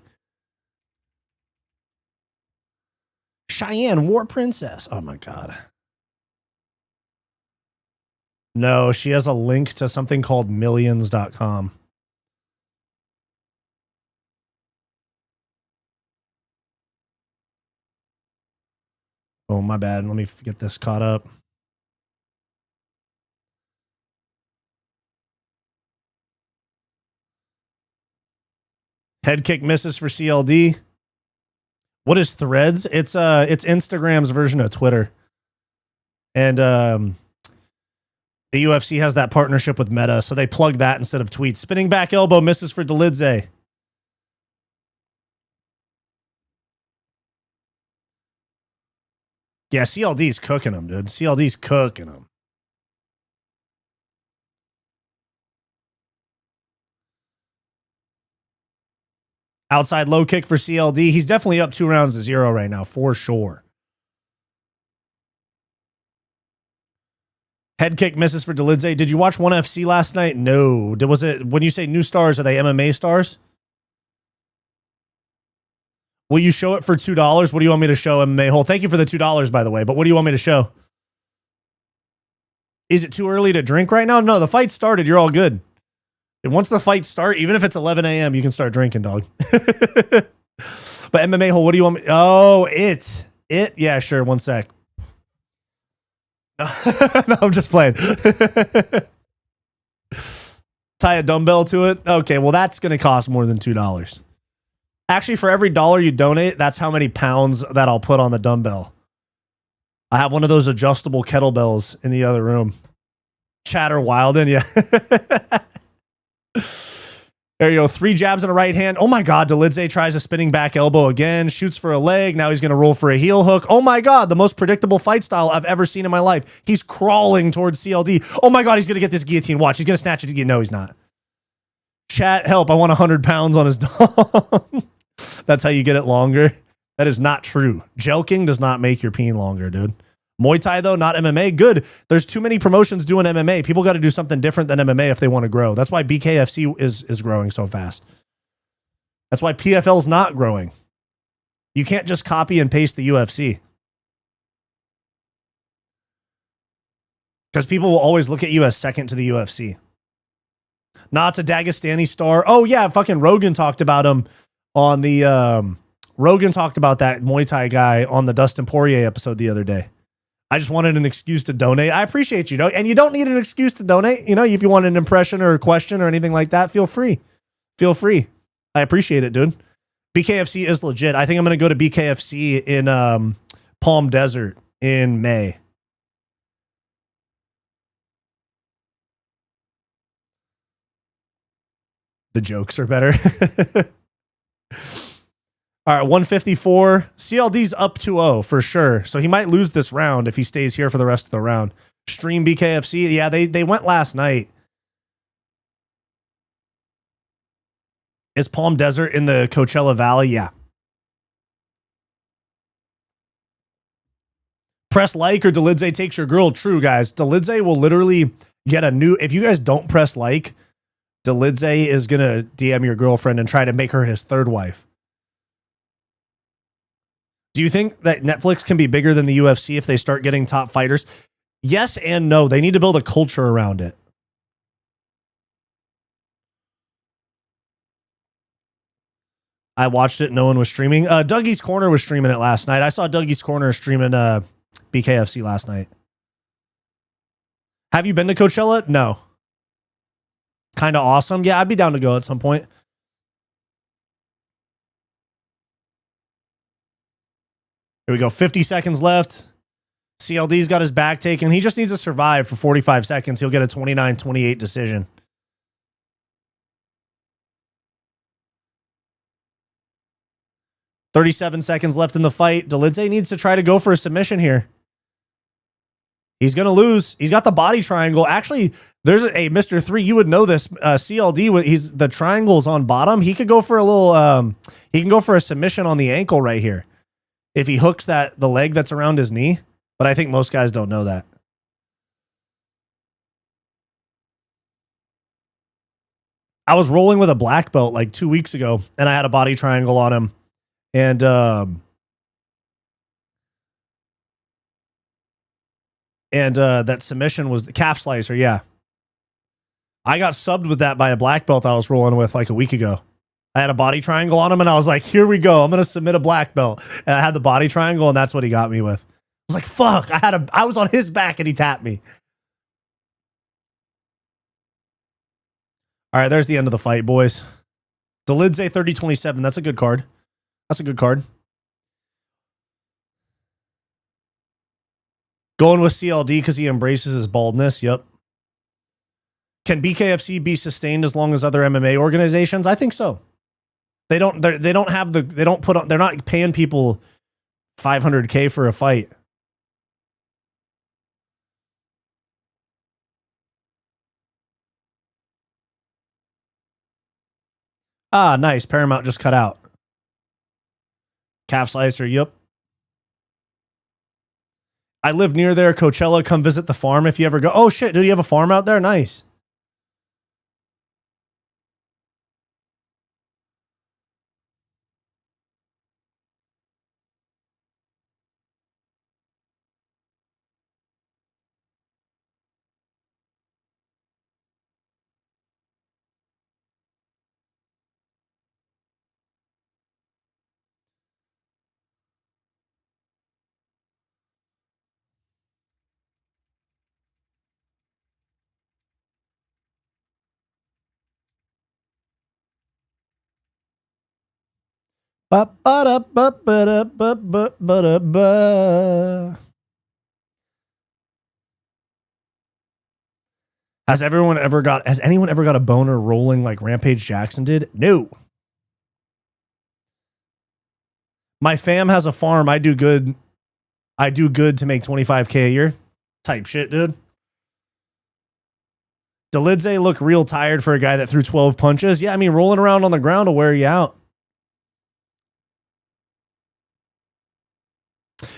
Cheyenne, War Princess. Oh my God. No, she has a link to something called millions.com. Oh, my bad. Let me get this caught up. Head kick misses for CLD. What is Threads? It's Instagram's version of Twitter. And the UFC has that partnership with Meta, so they plug that instead of tweets. Spinning back elbow misses for Dolidze. Yeah, CLD's cooking him, dude. CLD's cooking him. Outside low kick for CLD. He's definitely up 2-0 right now, for sure. Head kick misses for Dolidze. Did you watch ONE FC last night? No. Was it, when you say new stars, are they MMA stars? Will you show it for $2? What do you want me to show, MMA Hole? Thank you for the $2, by the way. But what do you want me to show? Is it too early to drink right now? No, the fight started. You're all good. And once the fights start, even if it's 11 a.m., you can start drinking, dog. But MMA hole, what do you want me? Oh, it. Yeah, sure. One sec. No, I'm just playing. Tie a dumbbell to it. Okay, well, that's going to cost more than $2. Actually, for every dollar you donate, that's how many pounds that I'll put on the dumbbell. I have one of those adjustable kettlebells in the other room. Chatter Wilden, yeah. There you go. 3 jabs and a right hand. Oh my God. Dolidze tries a spinning back elbow again. Shoots for a leg. Now he's going to roll for a heel hook. Oh my God. The most predictable fight style I've ever seen in my life. He's crawling towards CLD. Oh my God. He's going to get this guillotine. Watch. He's going to snatch it. No, he's not. Chat, help. I want 100 pounds on his dong. That's how you get it longer. That is not true. Jelking does not make your peen longer, dude. Muay Thai, though, not MMA. Good. There's too many promotions doing MMA. People got to do something different than MMA if they want to grow. That's why BKFC is growing so fast. That's why PFL's not growing. You can't just copy and paste the UFC. Because people will always look at you as second to the UFC. Nah, it's a Dagestani star. Oh, yeah, fucking Rogan talked about him on the... Rogan talked about that Muay Thai guy on the Dustin Poirier episode the other day. I just wanted an excuse to donate. I appreciate you, and you don't need an excuse to donate. You know, if you want an impression or a question or anything like that, feel free. Feel free. I appreciate it, dude. BKFC is legit. I think I'm going to go to BKFC in Palm Desert in May. The jokes are better. All right, 154. CLD's up 2-0 for sure. So he might lose this round if he stays here for the rest of the round. Stream BKFC. Yeah, they went last night. Is Palm Desert in the Coachella Valley? Yeah. Press like or Dolidze takes your girl. True, guys. Dolidze will literally get a new... If you guys don't press like, Dolidze is going to DM your girlfriend and try to make her his third wife. Do you think that Netflix can be bigger than the UFC if they start getting top fighters? Yes and no. They need to build a culture around it. I watched it. No one was streaming. Dougie's Corner was streaming it last night. I saw Dougie's Corner streaming BKFC last night. Have you been to Coachella? No. Kind of awesome. Yeah, I'd be down to go at some point. Here we go. 50 seconds left. CLD's got his back taken. He just needs to survive for 45 seconds. He'll get a 29-28 decision. $37 seconds left in the fight. Dolidze needs to try to go for a submission here. He's going to lose. He's got the body triangle. Actually, there's a Mr. 3. You would know this. CLD, he's the triangle's on bottom. He could go for a little, he can go for a submission on the ankle right here. If he hooks the leg that's around his knee. But I think most guys don't know that. I was rolling with a black belt like 2 weeks ago, and I had a body triangle on him. And that submission was the calf slicer, yeah. I got subbed with that by a black belt I was rolling with like a week ago. I had a body triangle on him, and I was like, here we go. I'm going to submit a black belt. And I had the body triangle, and that's what he got me with. I was like, fuck. I was on his back, and he tapped me. All right, there's the end of the fight, boys. Dolidze 30-27. That's a good card. That's a good card. Going with CLD because he embraces his baldness. Yep. Can BKFC be sustained as long as other MMA organizations? I think so. They don't put on, they're not paying people $500K for a fight. Ah, nice. Paramount just cut out. Calf slicer, yep. I live near there, Coachella. Come visit the farm if you ever go. Oh, shit. Do you have a farm out there? Nice. Has anyone ever got a boner rolling like Rampage Jackson did? No. My fam has a farm. I do good to make 25K a year. Type shit, dude. Delidze looked real tired for a guy that threw 12 punches. Yeah, I mean, rolling around on the ground will wear you out.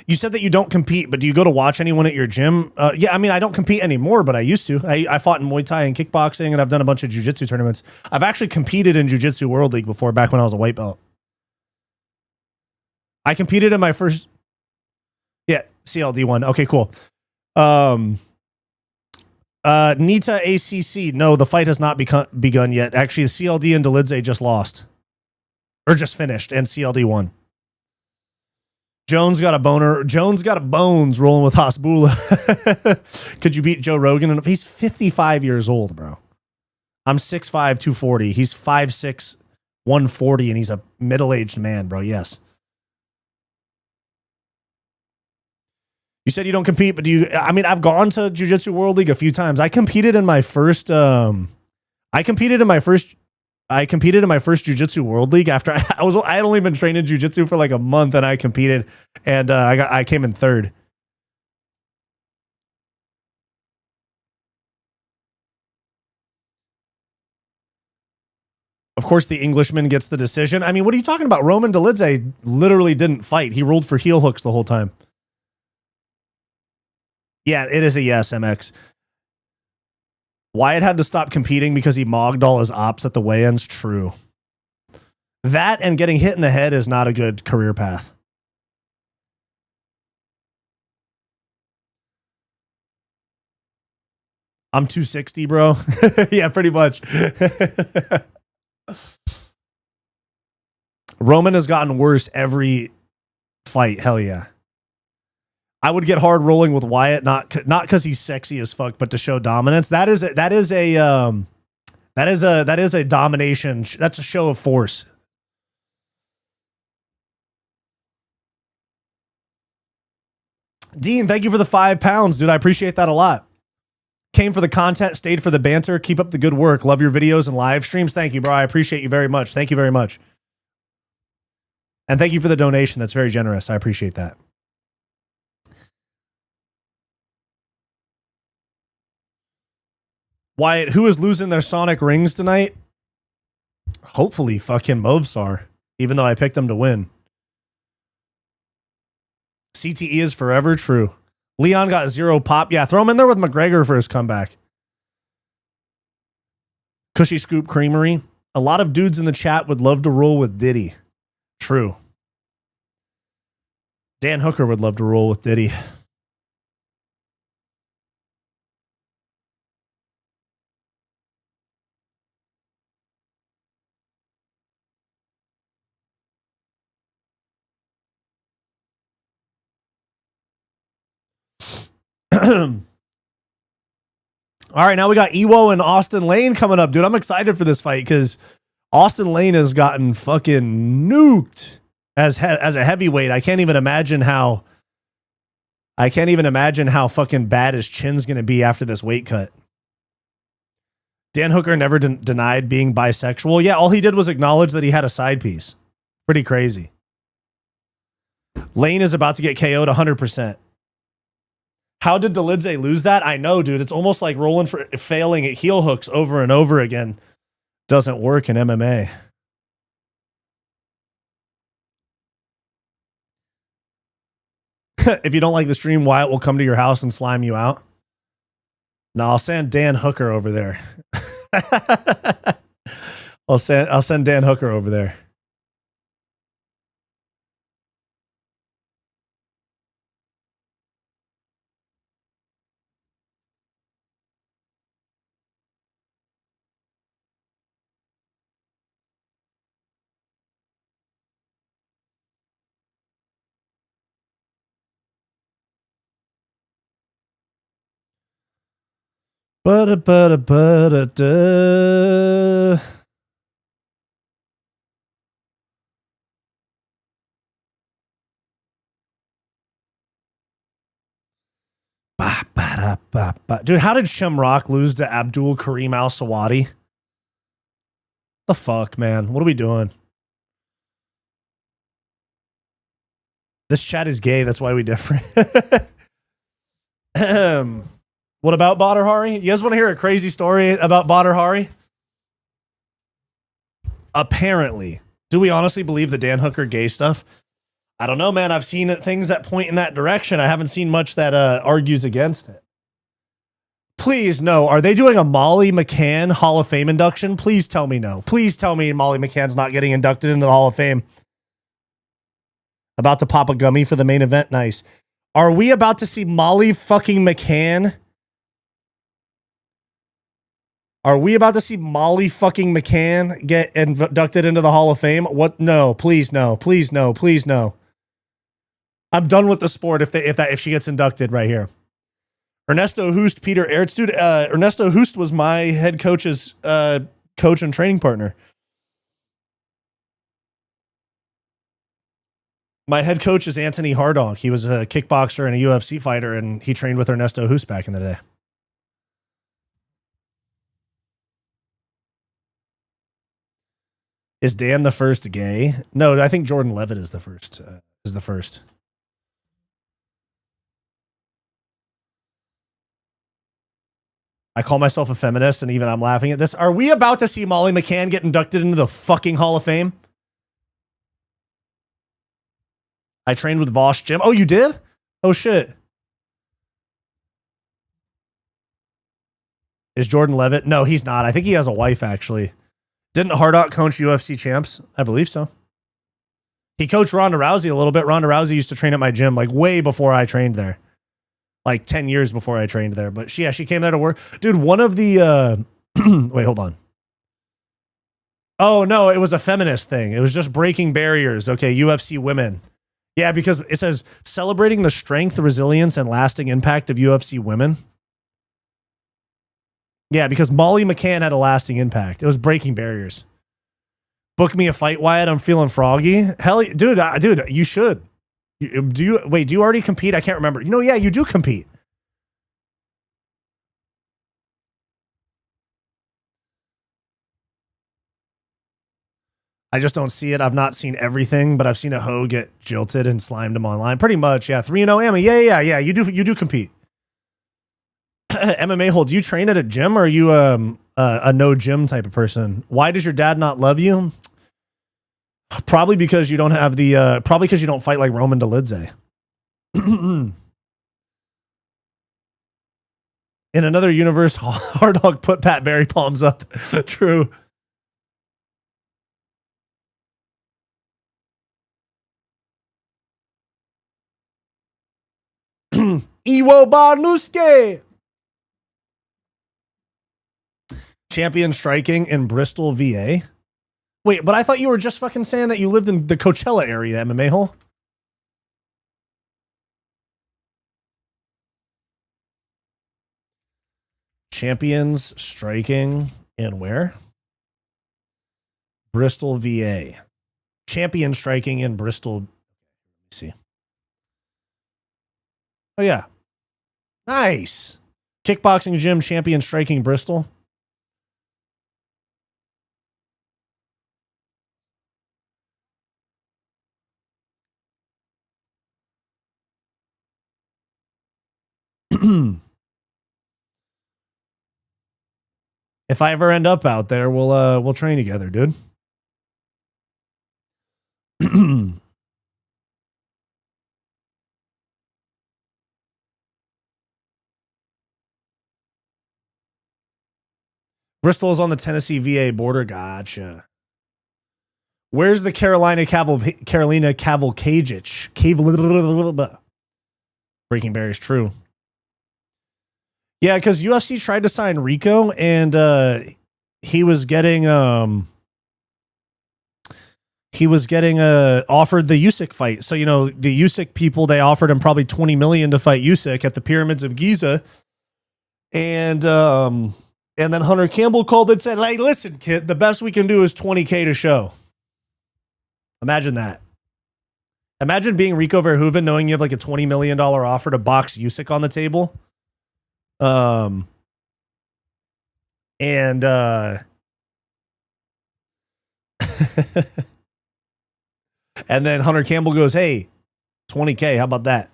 You said that you don't compete, but do you go to watch anyone at your gym? Yeah, I mean, I don't compete anymore, but I used to. I fought in Muay Thai and kickboxing, and I've done a bunch of jiu-jitsu tournaments. I've actually competed in Jiu-Jitsu World League before, back when I was a white belt. I competed in my first... Yeah, CLD1. Okay, cool. Nita ACC. No, the fight has not begun yet. Actually, CLD and Delidze just lost. Or just finished, and CLD won. Jones got a boner. Jones got a bones rolling with Hasbullah. Could you beat Joe Rogan? He's 55 years old, bro. I'm 6'5", 240. He's 5'6", 140, and he's a middle-aged man, bro. Yes. You said you don't compete, but do you? I mean, I've gone to Jiu-Jitsu World League a few times. I competed in my first Jiu-Jitsu World League after I had only been training Jiu-Jitsu for like a month, and I competed, and I came in third. Of course, the Englishman gets the decision. I mean, what are you talking about? Roman Dolidze literally didn't fight. He rolled for heel hooks the whole time. Yeah, it is a yes, MX. Wyatt had to stop competing because he mogged all his ops at the weigh-ins. True. That and getting hit in the head is not a good career path. I'm 260, bro. Yeah, pretty much. Roman has gotten worse every fight. Hell yeah. I would get hard rolling with Wyatt, not because he's sexy as fuck, but to show dominance. That is a domination. That's a show of force. Dean, thank you for the £5, dude. I appreciate that a lot. Came for the content, stayed for the banter. Keep up the good work. Love your videos and live streams. Thank you, bro. I appreciate you very much. Thank you very much. And thank you for the donation. That's very generous. I appreciate that. Wyatt, who is losing their Sonic rings tonight? Hopefully fucking Movsar, even though I picked him to win. CTE is forever true. Leon got 0 pop. Yeah, throw him in there with McGregor for his comeback. Cushy Scoop Creamery. A lot of dudes in the chat would love to roll with Diddy. True. Dan Hooker would love to roll with Diddy. All right, now we got Ewo and Austin Lane coming up, dude. I'm excited for this fight because Austin Lane has gotten fucking nuked as a heavyweight. I can't even imagine how fucking bad his chin's gonna be after this weight cut. Dan Hooker never denied being bisexual. Yeah, all he did was acknowledge that he had a side piece. Pretty crazy. Lane is about to get KO'd 100%. How did Delidze lose that? I know, dude. It's almost like failing at heel hooks over and over again. Doesn't work in MMA. If you don't like the stream, Wyatt will come to your house and slime you out. No, I'll send Dan Hooker over there. I'll send Dan Hooker over there. Dude, how did Shamrock lose to Abdul Karim Al Sawadi? The fuck, man? What are we doing? This chat is gay. That's why we different. What about Badr Hari? You guys want to hear a crazy story about Badr Hari? Apparently. Do we honestly believe the Dan Hooker gay stuff? I don't know, man. I've seen things that point in that direction. I haven't seen much that argues against it. Please, no. Are they doing a Molly McCann Hall of Fame induction? Please tell me no. Please tell me Molly McCann's not getting inducted into the Hall of Fame. About to pop a gummy for the main event. Nice. Are we about to see Molly fucking McCann? Are we about to see Molly fucking McCann get inducted into the Hall of Fame? What? No, please no. Please no. Please no. I'm done with the sport if she gets inducted right here. Ernesto Hoost, Peter Ertz. Dude, Ernesto Hoost was my head coach's coach and training partner. My head coach is Anthony Hardonk. He was a kickboxer and a UFC fighter, and he trained with Ernesto Hoost back in the day. Is Dan the first gay? No, I think Jordan Levitt is the first. I call myself a feminist, and even I'm laughing at this. Are we about to see Molly McCann get inducted into the fucking Hall of Fame? I trained with Vosh Jim. Oh, you did? Oh, shit. Is Jordan Levitt? No, he's not. I think he has a wife, actually. Didn't Hardock coach UFC champs? I believe so. He coached Ronda Rousey a little bit. Ronda Rousey used to train at my gym, like way before I trained there. Like 10 years before I trained there. But she came there to work. Dude, one of the... wait, hold on. Oh, no, it was a feminist thing. It was just breaking barriers. Okay, UFC women. Yeah, because it says celebrating the strength, resilience, and lasting impact of UFC women. Yeah, because Molly McCann had a lasting impact. It was breaking barriers. Book me a fight, Wyatt. I'm feeling froggy. Hell, dude, you should. Do you already compete? I can't remember. Yeah, you do compete. I just don't see it. I've not seen everything, but I've seen a hoe get jilted and slimed him online. Pretty much, yeah. 3-0 Emma. Yeah. You do compete. MMA hold. Do you train at a gym, or are you a no gym type of person? Why does your dad not love you? Probably because you don't have the. Probably because you don't fight like Roman Dolidze. In another universe, Hard Dog put Pat Berry palms up. True. Iwo Barnuske. Champion striking in Bristol, VA. Wait, but I thought you were just fucking saying that you lived in the Coachella area, MMA hole. Champions striking in where? Bristol, VA. Champion striking in Bristol. Let me see. Oh, yeah. Nice. Kickboxing gym, champion striking Bristol. If I ever end up out there, we'll train together, dude. Bristol is on the Tennessee VA border. Gotcha. Where's the Carolina Cavalcagich? Breaking Barriers, true. Yeah, because UFC tried to sign Rico, and he was getting offered the Usyk fight. So the Usyk people, they offered him probably $20 million to fight Usyk at the Pyramids of Giza, and then Hunter Campbell called and said, "Hey, listen, kid, the best we can do is $20K to show." Imagine that. Imagine being Rico Verhoeven, knowing you have like a $20 million offer to box Usyk on the table. And and then Hunter Campbell goes, hey, 20K, how about that?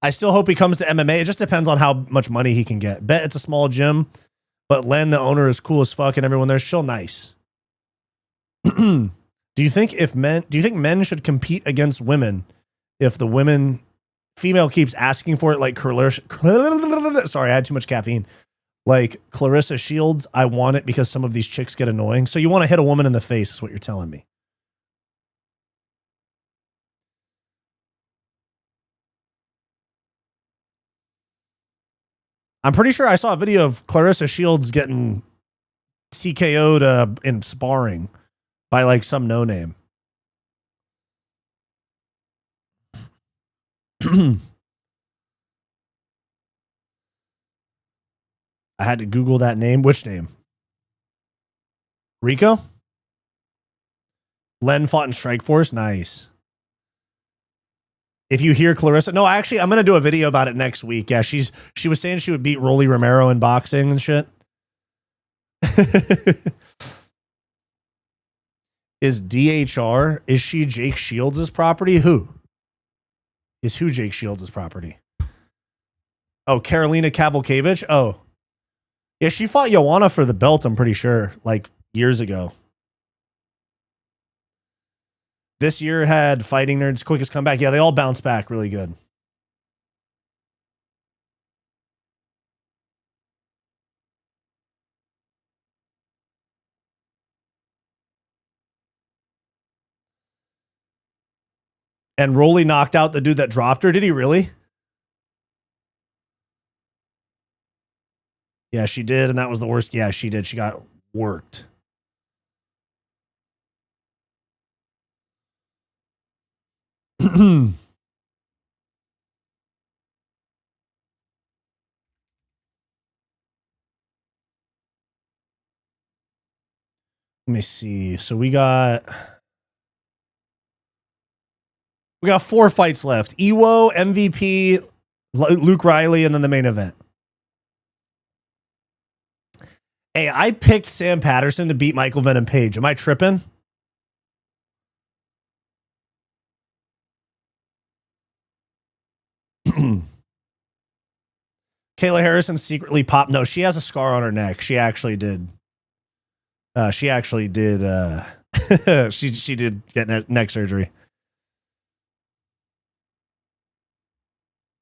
I still hope he comes to MMA. It just depends on how much money he can get. Bet it's a small gym, but Len, the owner, is cool as fuck, and everyone there's still nice. Do you think men should compete against women if the female keeps asking for it, like sorry, I had too much caffeine. Like Clarissa Shields, I want it because some of these chicks get annoying. So you want to hit a woman in the face is what you're telling me. I'm pretty sure I saw a video of Clarissa Shields getting TKO'd in sparring by like some no name. I had to Google that name. Which name? Rico? Len fought in Strikeforce? Nice. If you hear Clarissa, no, actually, I'm gonna do a video about it next week. Yeah, she was saying she would beat Rolly Romero in boxing and shit. Is DHR? Is she Jake Shields' property? Who Jake Shields' property? Oh, Karolina Kowalkiewicz. Oh, yeah, she fought Joanna for the belt. I'm pretty sure, like years ago. This year had Fighting Nerds' quickest comeback. Yeah, they all bounced back really good. And Rolly knocked out the dude that dropped her. Did he really? Yeah, she did, and that was the worst. Yeah, she did. She got worked. Let me see. So we got 4 fights left. Ewo, MVP, Luke Riley, and then the main event. Hey, I picked Sam Patterson to beat Michael Venom Page. Am I tripping? Kayla Harrison secretly popped. No, she has a scar on her neck. She actually did. She did get neck surgery.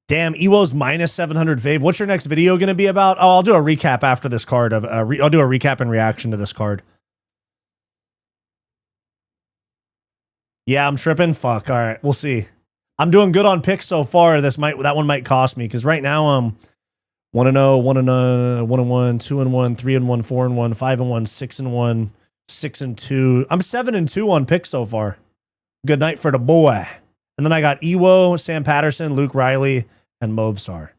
Damn, Ewo's minus 700 fave. What's your next video going to be about? Oh, I'll do a recap after this card. I'll do a recap and reaction to this card. Yeah, I'm tripping. Fuck. All right, we'll see. I'm doing good on picks so far. That one might cost me because right now I'm 1-0, 1-1, 1-1, 2-1, 3-1, 4-1, 5-1, 6-1, 6-2. I'm 7-2 on picks so far. Good night for the boy. And then I got Ewo, Sam Patterson, Luke Riley, and Movsar.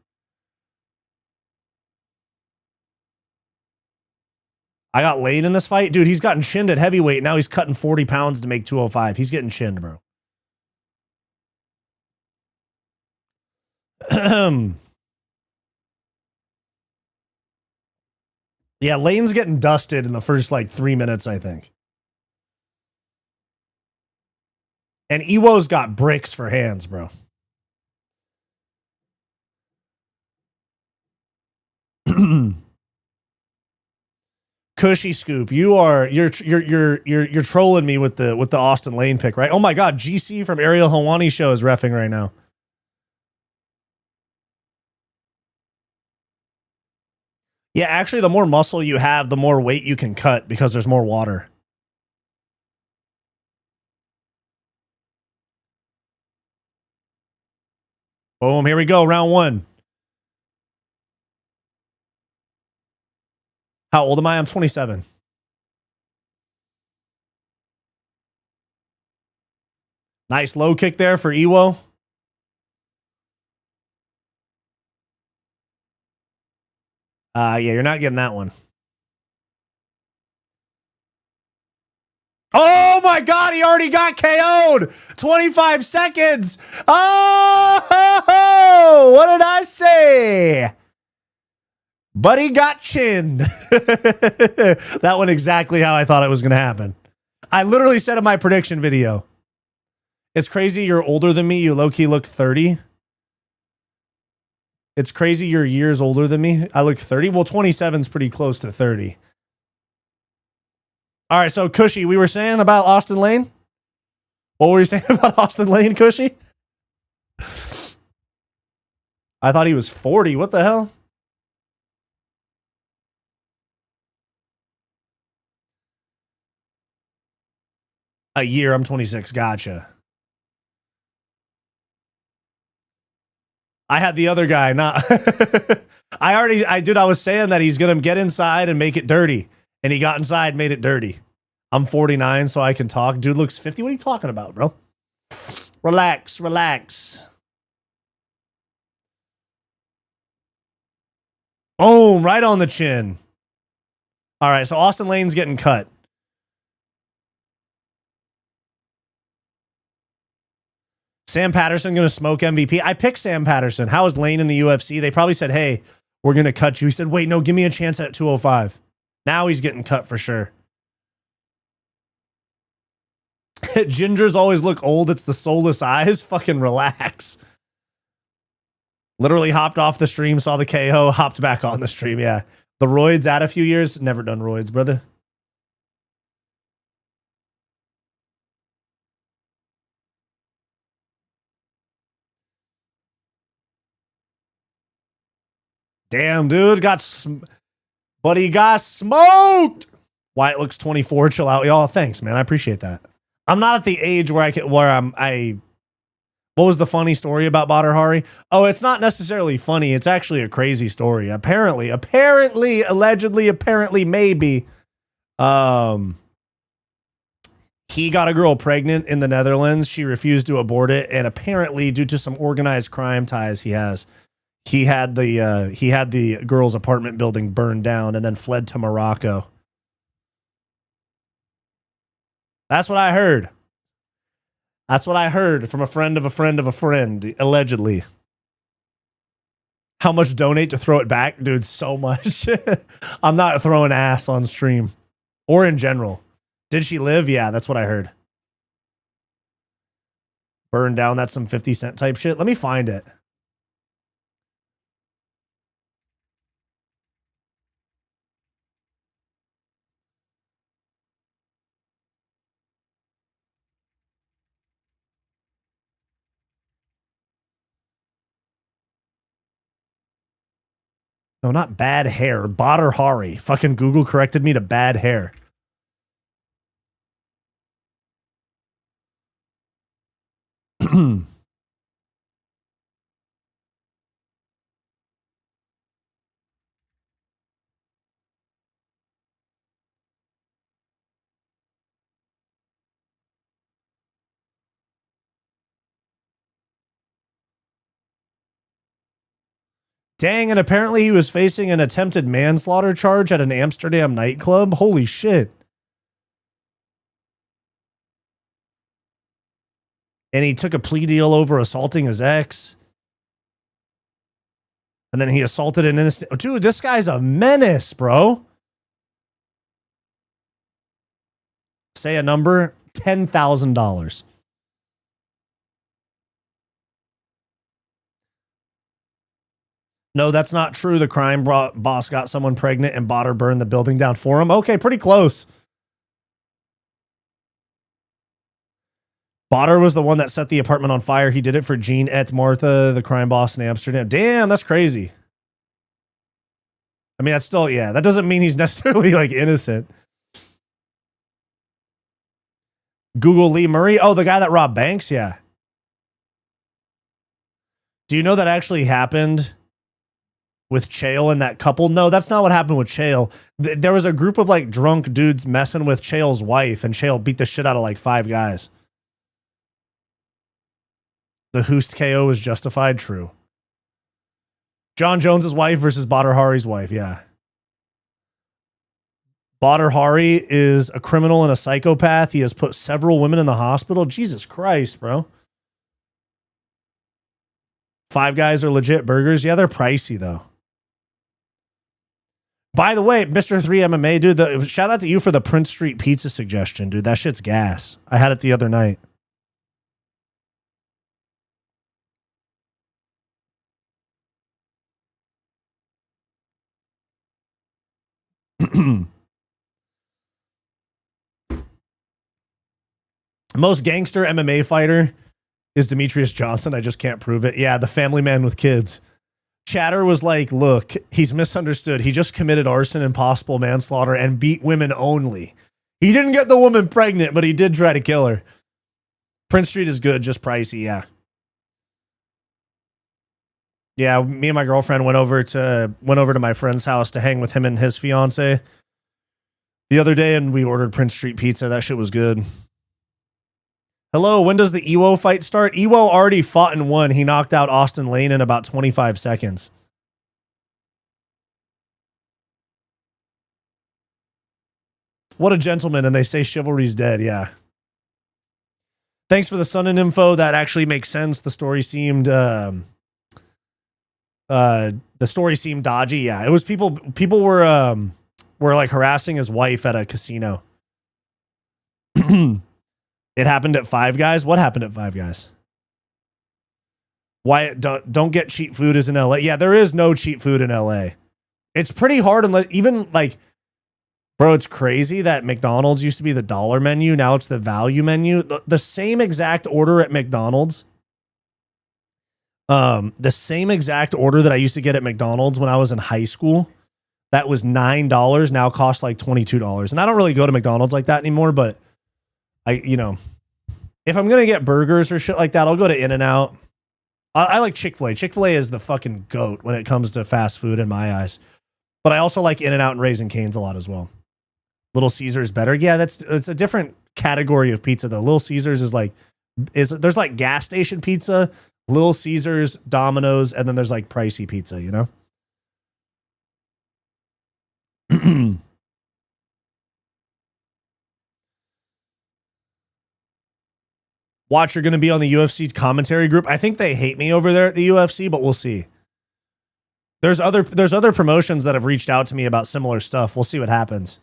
I got Lane in this fight. Dude, he's gotten chinned at heavyweight. Now he's cutting 40 pounds to make 205. He's getting chinned, bro. Yeah, Lane's getting dusted in the first, 3 minutes, I think. And Ewo's got bricks for hands, bro. Cushy Scoop, you're trolling me with the Austin Lane pick, right? Oh my god, GC from Ariel Helwani show is reffing right now. Yeah, actually, the more muscle you have, the more weight you can cut because there's more water. Boom, here we go, round 1. How old am I? I'm 27. Nice low kick there for Ewo. Yeah, you're not getting that one. Oh my god, he already got KO'd! 25 seconds! Oh, what did I say? But he got chinned. That went exactly how I thought it was going to happen. I literally said in my prediction video, it's crazy you're older than me. You low-key look 30. It's crazy you're years older than me. I look 30. Well, 27 is pretty close to 30. All right, so Cushy, we were saying about Austin Lane? What were you saying about Austin Lane, Cushy? I thought he was 40. What the hell? A year. I'm 26. Gotcha. I had the other guy. Not. I was saying that he's going to get inside and make it dirty. And he got inside, made it dirty. I'm 49, so I can talk. Dude looks 50. What are you talking about, bro? Relax, relax. Boom, right on the chin. All right, so Austin Lane's getting cut. Sam Patterson going to smoke MVP. I picked Sam Patterson. How is Lane in the UFC? They probably said, hey, we're going to cut you. He said, wait, no, give me a chance at 205. Now he's getting cut for sure. Gingers always look old. It's the soulless eyes. Fucking relax. Literally hopped off the stream, saw the KO, hopped back on the stream. Yeah. The roids add a few years. Never done roids, brother. Damn, dude. But he got smoked. Wyatt looks 24. Chill out, y'all. Thanks, man. I appreciate that. I'm not at the age where what was the funny story about Badr Hari? Oh, it's not necessarily funny. It's actually a crazy story. Apparently, allegedly, maybe. He got a girl pregnant in the Netherlands. She refused to abort it. And apparently, due to some organized crime ties he had the girl's apartment building burned down and then fled to Morocco. That's what I heard. That's what I heard from a friend of a friend of a friend, allegedly. How much donate to throw it back? Dude, so much. I'm not throwing ass on stream or in general. Did she live? Yeah, that's what I heard. Burned down, that's some 50 Cent type shit. Let me find it. No, not bad hair. Badr Hari. Fucking Google corrected me to bad hair. Dang, and apparently he was facing an attempted manslaughter charge at an Amsterdam nightclub. Holy shit. And he took a plea deal over assaulting his ex. And then he assaulted an innocent. Oh, dude, this guy's a menace, bro. Say a number, $10,000. No, that's not true. The crime boss got someone pregnant and Badr burned the building down for him. Okay, pretty close. Badr was the one that set the apartment on fire. He did it for Jean et Martha, the crime boss in Amsterdam. Damn, that's crazy. I mean, that's still, yeah, that doesn't mean he's necessarily like innocent. Google Lee Murray. Oh, the guy that robbed banks? Yeah. Do you know that actually happened with Chael and that couple? No, that's not what happened with Chael. There was a group of like drunk dudes messing with Chael's wife, and Chael beat the shit out of like 5 guys. The Hoost KO is justified. True. John Jones's wife versus Badr Hari's wife. Yeah. Badr Hari is a criminal and a psychopath. He has put several women in the hospital. Jesus Christ, bro. 5 Guys are legit burgers. Yeah, they're pricey though. By the way, Mr. 3 MMA, dude, shout out to you for the Prince Street pizza suggestion, dude. That shit's gas. I had it the other night. Most gangster MMA fighter is Demetrius Johnson. I just can't prove it. Yeah, the family man with kids. Chatter was like, look, he's misunderstood. He just committed arson and possible manslaughter and beat women only. He didn't get the woman pregnant, but he did try to kill her. Prince Street is good, just pricey, yeah. Yeah, me and my girlfriend went over to my friend's house to hang with him and his fiance the other day, and we ordered Prince Street pizza. That shit was good. Hello, when does the Ewo fight start? Ewo already fought and won. He knocked out Austin Lane in about 25 seconds. What a gentleman, and they say chivalry's dead, yeah. Thanks for the sun and info. That actually makes sense. The story seemed dodgy. Yeah, it was people were like harassing his wife at a casino. It happened at Five Guys. What happened at Five Guys? Wyatt, don't get cheap food is in LA. Yeah, there is no cheap food in LA. It's pretty hard unless even like, bro, it's crazy that McDonald's used to be the dollar menu. Now it's the value menu. The same exact order at McDonald's. The same exact order that I used to get at McDonald's when I was in high school. That was $9, now costs like $22. And I don't really go to McDonald's like that anymore, but if I'm going to get burgers or shit like that, I'll go to In-N-Out. I like Chick-fil-A. Chick-fil-A is the fucking GOAT when it comes to fast food in my eyes. But I also like In-N-Out and Raising Cane's a lot as well. Little Caesars better. Yeah, it's a different category of pizza though. Little Caesars is there's like gas station pizza, Little Caesars, Domino's, and then there's like pricey pizza, you know? Watch, you're going to be on the UFC commentary group. I think they hate me over there at the UFC, but we'll see. There's other promotions that have reached out to me about similar stuff. We'll see what happens.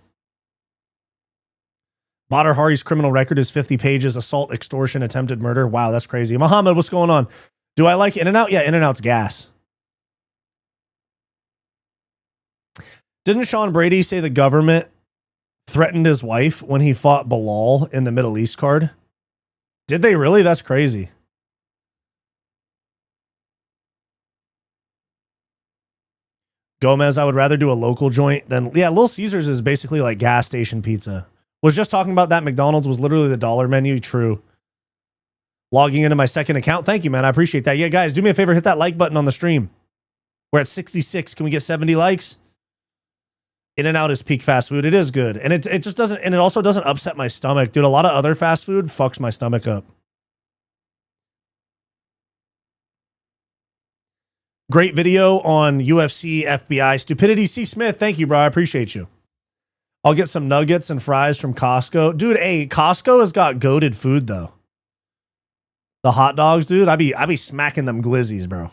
Badr Hari's criminal record is 50 pages, assault, extortion, attempted murder. Wow, that's crazy. Muhammad, what's going on? Do I like In-N-Out? Yeah, In-N-Out's gas. Didn't Sean Brady say the government threatened his wife when he fought Bilal in the Middle East card? Did they really? That's crazy. Gomez, I would rather do a local joint than... Yeah, Little Caesars is basically like gas station pizza. Was just talking about that. McDonald's was literally the dollar menu. True. Logging into my second account. Thank you, man. I appreciate that. Yeah, guys, do me a favor. Hit that like button on the stream. We're at 66. Can we get 70 likes? In-N-Out is peak fast food. It is good. And it just doesn't... And it also doesn't upset my stomach. Dude, a lot of other fast food fucks my stomach up. Great video on UFC FBI stupidity. C. Smith, thank you, bro. I appreciate you. I'll get some nuggets and fries from Costco. Dude, hey, Costco has got goated food, though. The hot dogs, dude, I be smacking them glizzies, bro.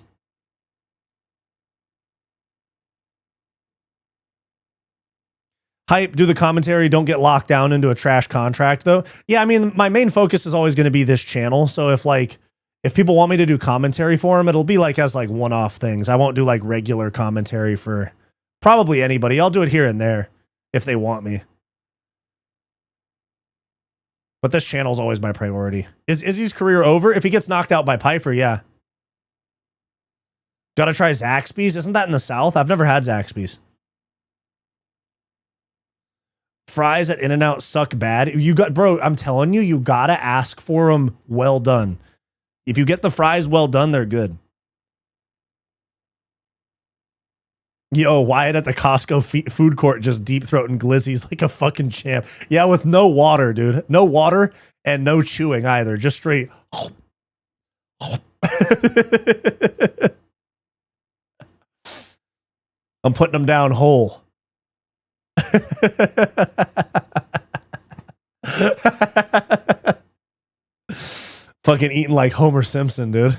Hype, do the commentary, don't get locked down into a trash contract, though. Yeah, I mean, my main focus is always going to be this channel, so if people want me to do commentary for them, it'll be like as like one-off things. I won't do like regular commentary for probably anybody. I'll do it here and there if they want me. But this channel's always my priority. Is Izzy's career over? If he gets knocked out by Piper, yeah. Gotta try Zaxby's. Isn't that in the South? I've never had Zaxby's. Fries at In-N-Out suck bad. Bro, I'm telling you, you gotta ask for them well done. If you get the fries well done, they're good. Yo, Wyatt at the Costco food court just deep throating glizzies like a fucking champ. Yeah, with no water, dude. No water and no chewing either. Just straight. I'm putting them down whole. Fucking eating like Homer Simpson, dude.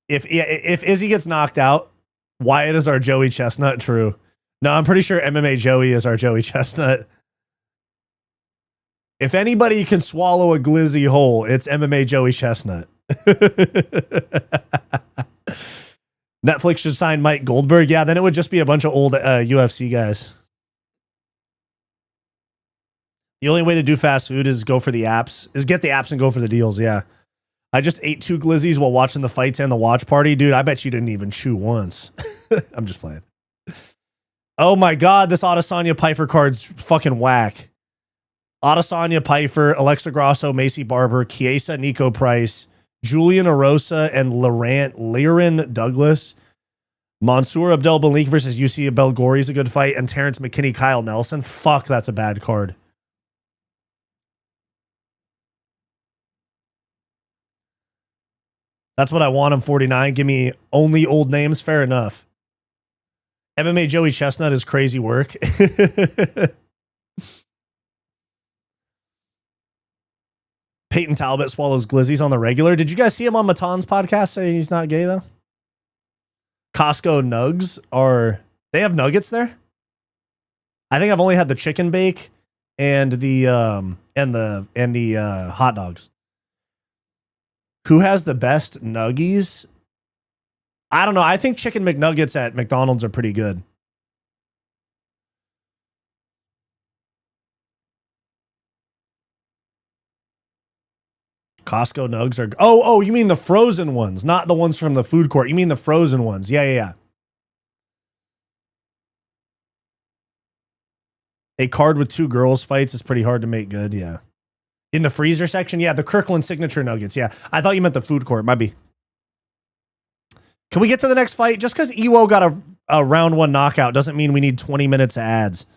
If Izzy gets knocked out, Wyatt is our Joey Chestnut. True. No, I'm pretty sure MMA Joey is our Joey Chestnut. If anybody can swallow a glizzy whole, it's MMA Joey Chestnut. Netflix should sign Mike Goldberg. Yeah, then it would just be a bunch of old UFC guys. The only way to do fast food is go for the apps, is get the apps and go for the deals. Yeah. I just ate 2 glizzies while watching the fights and the watch party. Dude, I bet you didn't even chew once. I'm just playing. Oh my God, this Adesanya Piper card's fucking whack. Adesanya Piper, Alexa Grasso, Macy Barber, Chiesa, Nico Price, Julian Erosa, and Lerone Douglas. Mansour Abdel Malik versus UC Belgori is a good fight. And Terrence McKinney, Kyle Nelson. Fuck, that's a bad card. That's what I want on 49. Give me only old names. Fair enough. MMA Joey Chestnut is crazy work. Peyton Talbot swallows glizzies on the regular. Did you guys see him on Maton's podcast saying he's not gay though? Costco Nugs they have nuggets there? I think I've only had the chicken bake and the hot dogs. Who has the best nuggies? I don't know. I think chicken McNuggets at McDonald's are pretty good. Costco nugs are... Oh, you mean the frozen ones, not the ones from the food court. You mean the frozen ones. Yeah. A card with 2 girls fights is pretty hard to make good, yeah. In the freezer section? Yeah, the Kirkland signature nuggets, yeah. I thought you meant the food court, might be. Can we get to the next fight? Just because Iwo got a round 1 knockout doesn't mean we need 20 minutes of ads.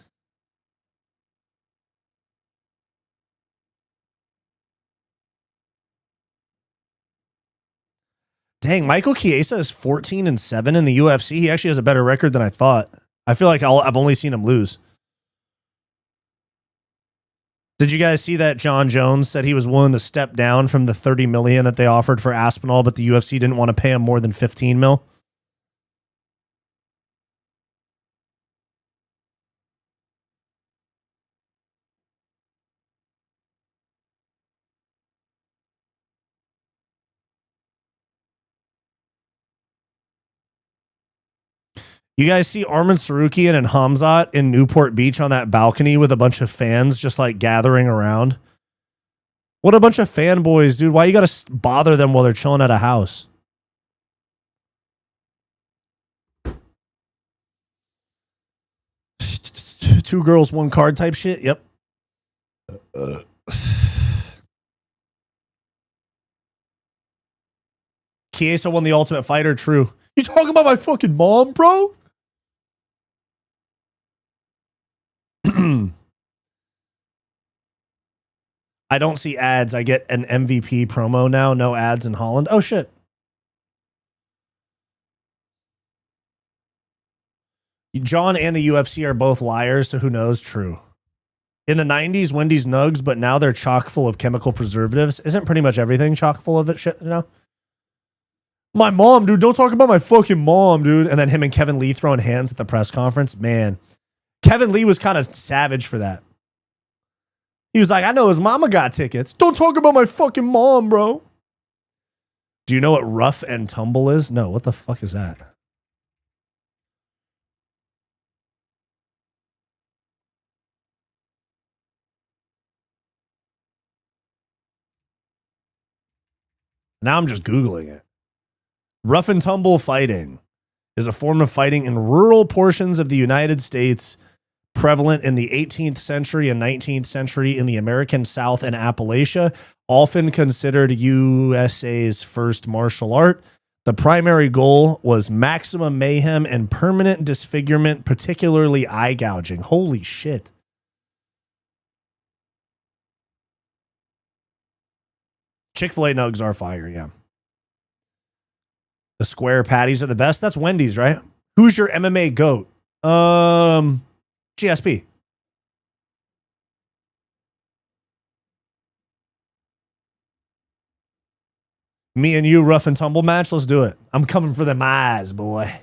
Dang, Michael Chiesa is 14-7 in the UFC. He actually has a better record than I thought. I feel like I've only seen him lose. Did you guys see that John Jones said he was willing to step down from the $30 million that they offered for Aspinall, but the UFC didn't want to pay him more than $15 million? You guys see Arman Sarukian and Hamzat in Newport Beach on that balcony with a bunch of fans just like gathering around? What a bunch of fanboys, dude. Why you got to bother them while they're chilling at a house? Two girls, 1 card type shit? Yep. Chiesa won the Ultimate Fighter? True. You talking about my fucking mom, bro? I don't see ads. I get an MVP promo now. No ads in Holland. Oh, shit. John and the UFC are both liars, so who knows? True. In the 90s, Wendy's nugs, but now they're chock full of chemical preservatives. Isn't pretty much everything chock full of it shit, you know? My mom, dude. Don't talk about my fucking mom, dude. And then him and Kevin Lee throwing hands at the press conference. Man, Kevin Lee was kind of savage for that. He was like, I know his mama got tickets. Don't talk about my fucking mom, bro. Do you know what rough and tumble is? No, what the fuck is that? Now I'm just Googling it. Rough and tumble fighting is a form of fighting in rural portions of the United States, prevalent in the 18th century and 19th century in the American South and Appalachia, often considered USA's first martial art. The primary goal was maximum mayhem and permanent disfigurement, particularly eye gouging. Holy shit. Chick-fil-A nugs are fire, yeah. The square patties are the best. That's Wendy's, right? Who's your MMA GOAT? GSP. Me and you, rough and tumble match. Let's do it. I'm coming for them eyes, boy.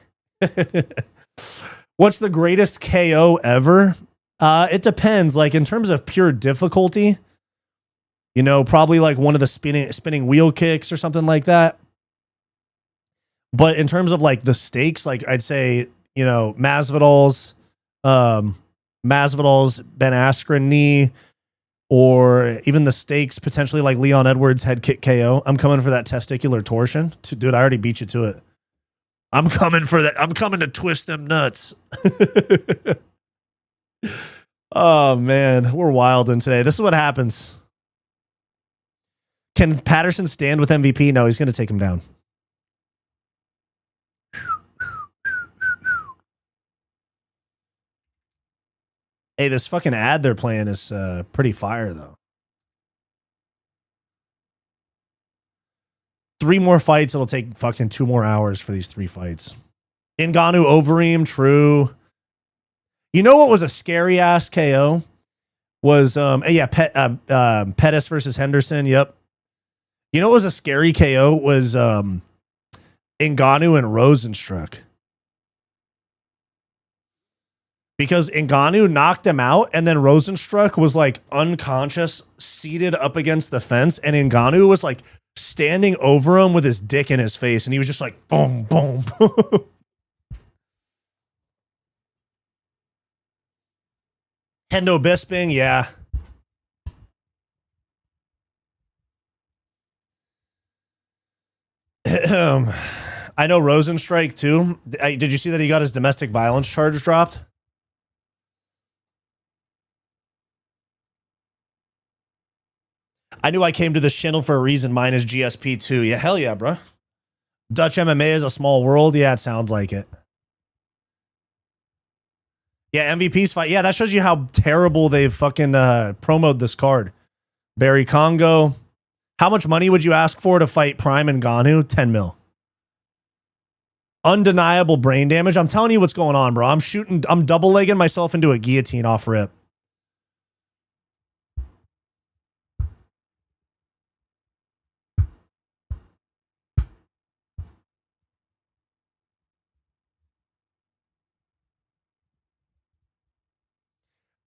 What's the greatest KO ever? It depends. Like in terms of pure difficulty, you know, probably like one of the spinning wheel kicks or something like that. But in terms of like the stakes, like I'd say, you know, Masvidal's Ben Askren knee, or even the stakes potentially like Leon Edwards head kick KO. I'm coming for that testicular torsion. Dude, I already beat you to it. I'm coming for that. I'm coming to twist them nuts. Oh man, we're wilding today. This is what happens. Can Patterson stand with MVP? No, he's going to take him down. Hey, this fucking ad they're playing is pretty fire, though. 3 more fights. It'll take fucking 2 more hours for these 3 fights. Ngannou, Overeem, true. You know what was a scary ass KO? Was Pettis versus Henderson. Yep. You know what was a scary KO? Was Ngannou and Rosenstruck. Because Ngannou knocked him out, and then Rosenstruck was like unconscious, seated up against the fence, and Ngannou was like standing over him with his dick in his face, and he was just like boom, boom, boom. Hendo Bisping, yeah. I know Rosenstrike too. Did you see that he got his domestic violence charge dropped? I knew I came to this channel for a reason. Mine is GSP too. Yeah, hell yeah, bro. Dutch MMA is a small world. Yeah, it sounds like it. Yeah, MVP's fight. Yeah, that shows you how terrible they've fucking promoted this card. Barry Congo. How much money would you ask for to fight Prime and Ngannou? 10 mil. Undeniable brain damage. I'm telling you what's going on, bro. I'm double legging myself into a guillotine off rip.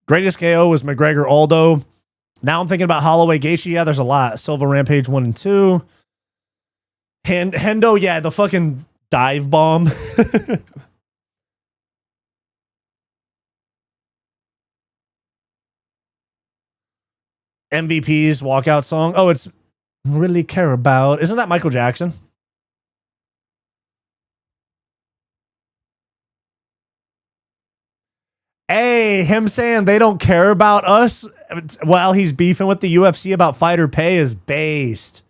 Greatest KO was McGregor Aldo. Now I'm thinking about Holloway Gaethje. Yeah, there's a lot. Silva Rampage 1 and 2. Hendo, yeah, the fucking dive bomb. MVP's walkout song. Oh, it's Really Care About. Isn't that Michael Jackson? Hey, him saying they don't care about us while he's beefing with the UFC about fighter pay is based.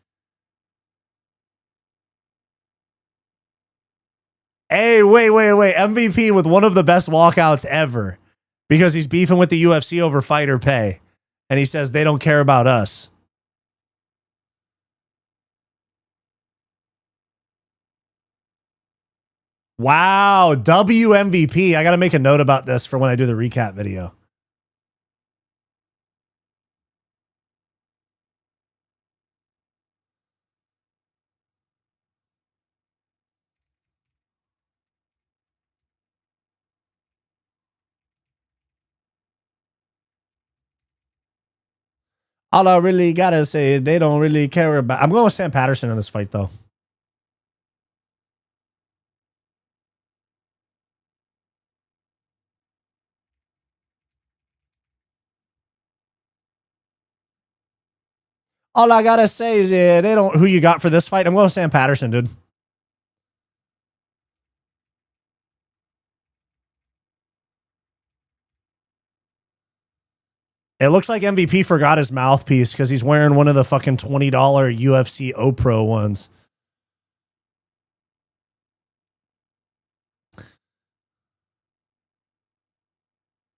Hey, wait. MVP with one of the best walkouts ever because he's beefing with the UFC over fighter pay. And he says they don't care about us. Wow, WMVP. I got to make a note about this for when I do the recap video. All I really got to say is they don't really care about... I'm going with Sam Patterson in this fight, though. All I gotta say is, yeah, they don't. Who you got for this fight? I'm going with Sam Patterson, dude. It looks like MVP forgot his mouthpiece because he's wearing one of the fucking $20 UFC O-Pro ones.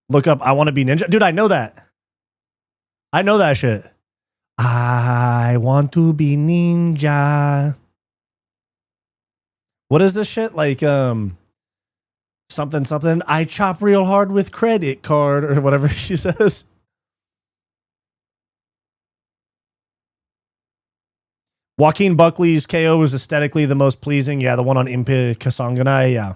Look up, I Want to Be Ninja. Dude, I know that. I know that shit. I want to be ninja. What is this shit? Like, something. I chop real hard with credit card or whatever she says. Joaquin Buckley's KO was aesthetically the most pleasing. Yeah, the one on Impe Kasangana. Yeah.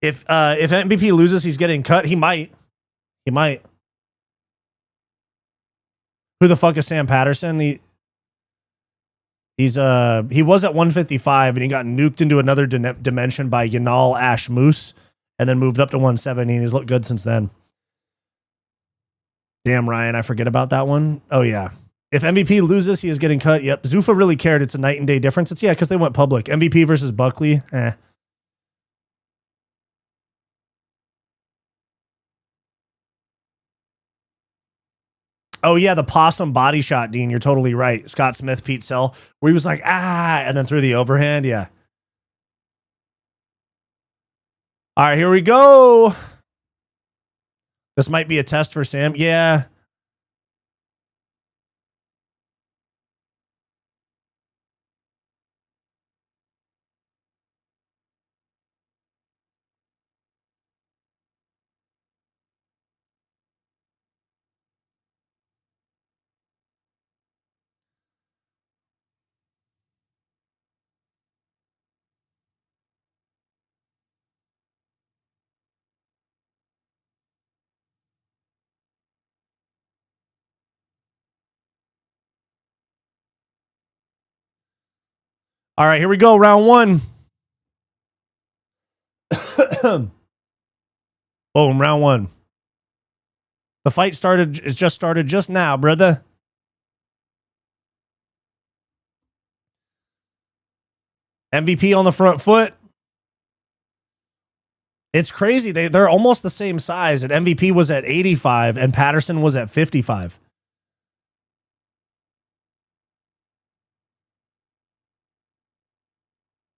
If MVP loses, he's getting cut. He might. He might. Who the fuck is Sam Patterson? He was at 155 and he got nuked into another dimension by Yanal Ash Moose and then moved up to 170 and he's looked good since then. Damn, Ryan, I forget about that one. Oh yeah. If MVP loses, he is getting cut. Yep. Zuffa really cared. It's a night and day difference. It's because they went public. MVP versus Buckley. Oh yeah, the possum body shot, Dean. You're totally right. Scott Smith, Pete Sell, where he was like, and then threw the overhand. Yeah. All right, here we go. This might be a test for Sam. Yeah. All right, here we go. Round one. Boom, round one. The fight just started just now, brother. MVP on the front foot. It's crazy. They're almost the same size. And MVP was at 85 and Patterson was at 55.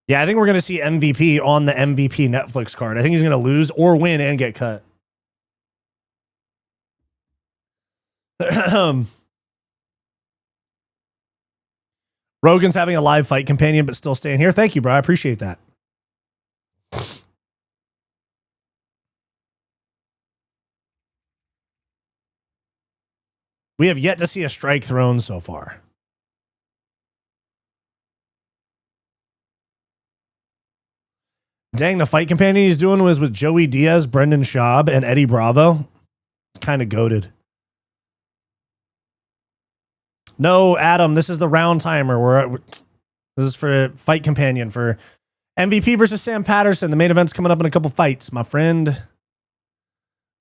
Yeah, I think we're going to see MVP on the MVP Netflix card. I think he's going to lose or win and get cut. Rogan's having a live fight companion, but still staying here. Thank you, bro. I appreciate that. We have yet to see a strike thrown so far. Dang, the fight companion he's doing was with Joey Diaz, Brendan Schaub, and Eddie Bravo. It's kind of goated. No, Adam, this is the round timer. This is for fight companion for MVP versus Sam Patterson. The main event's coming up in a couple fights, my friend.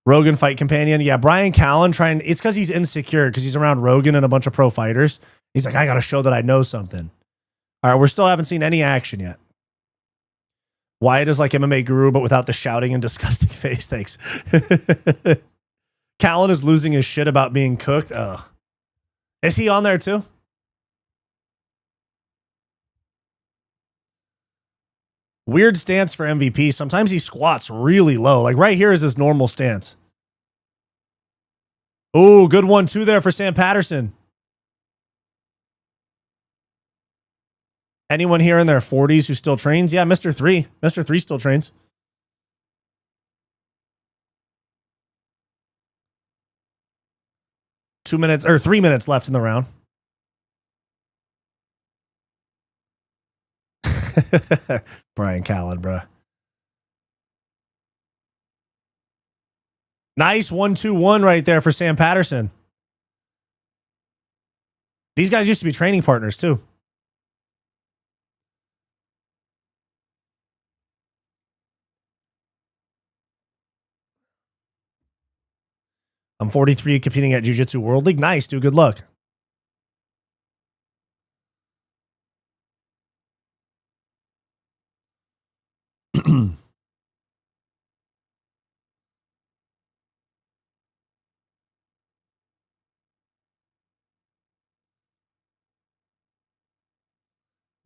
Rogan fight companion. Yeah, Brian Callen trying. It's because he's insecure because he's around Rogan and a bunch of pro fighters. He's like, I got to show that I know something. All right, we're still haven't seen any action yet. Wyatt is like MMA guru, but without the shouting and disgusting face. Thanks. Callen is losing his shit about being cooked. Oh. Is he on there too? Weird stance for MVP. Sometimes he squats really low. Like right here is his normal stance. Oh, good 1-2 there for Sam Patterson. Anyone here in their 40s who still trains? Yeah, Mr. 3. Mr. 3 still trains. Three minutes left in the round. Brian Callen, bro. Nice 1-2-1 right there for Sam Patterson. These guys used to be training partners too. I'm 43 competing at Jiu-Jitsu World League. Nice, dude. Good luck.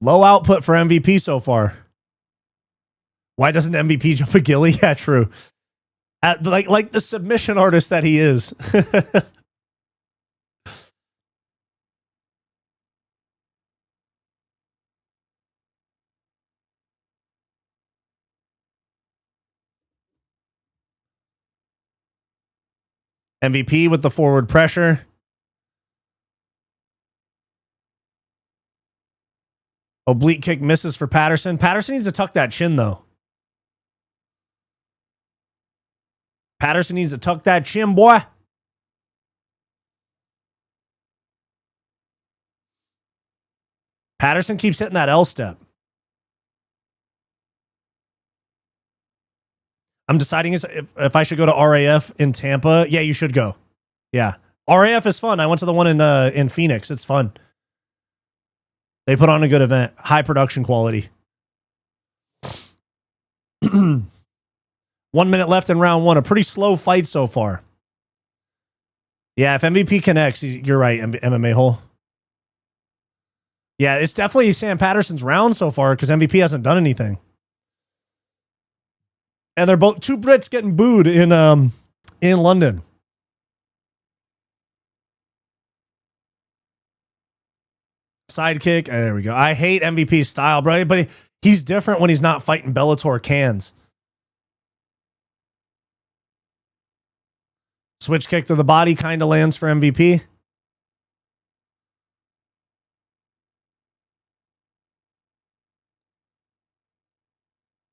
Low output for MVP so far. Why doesn't MVP jump a gilly? Yeah, true. Like the submission artist that he is. MVP with the forward pressure. Oblique kick misses for Patterson. Patterson needs to tuck that chin, though. Patterson needs to tuck that chin, boy. Patterson keeps hitting that L step. I'm deciding if I should go to RAF in Tampa. Yeah, you should go. Yeah. RAF is fun. I went to the one in Phoenix. It's fun. They put on a good event. High production quality. 1 minute left in round one. A pretty slow fight so far. Yeah, if MVP connects, you're right, MMA hole. Yeah, it's definitely Sam Patterson's round so far because MVP hasn't done anything. And they're both two Brits getting booed in London. Sidekick. There we go. I hate MVP's style, bro, but he's different when he's not fighting Bellator cans. Switch kick to the body kind of lands for MVP.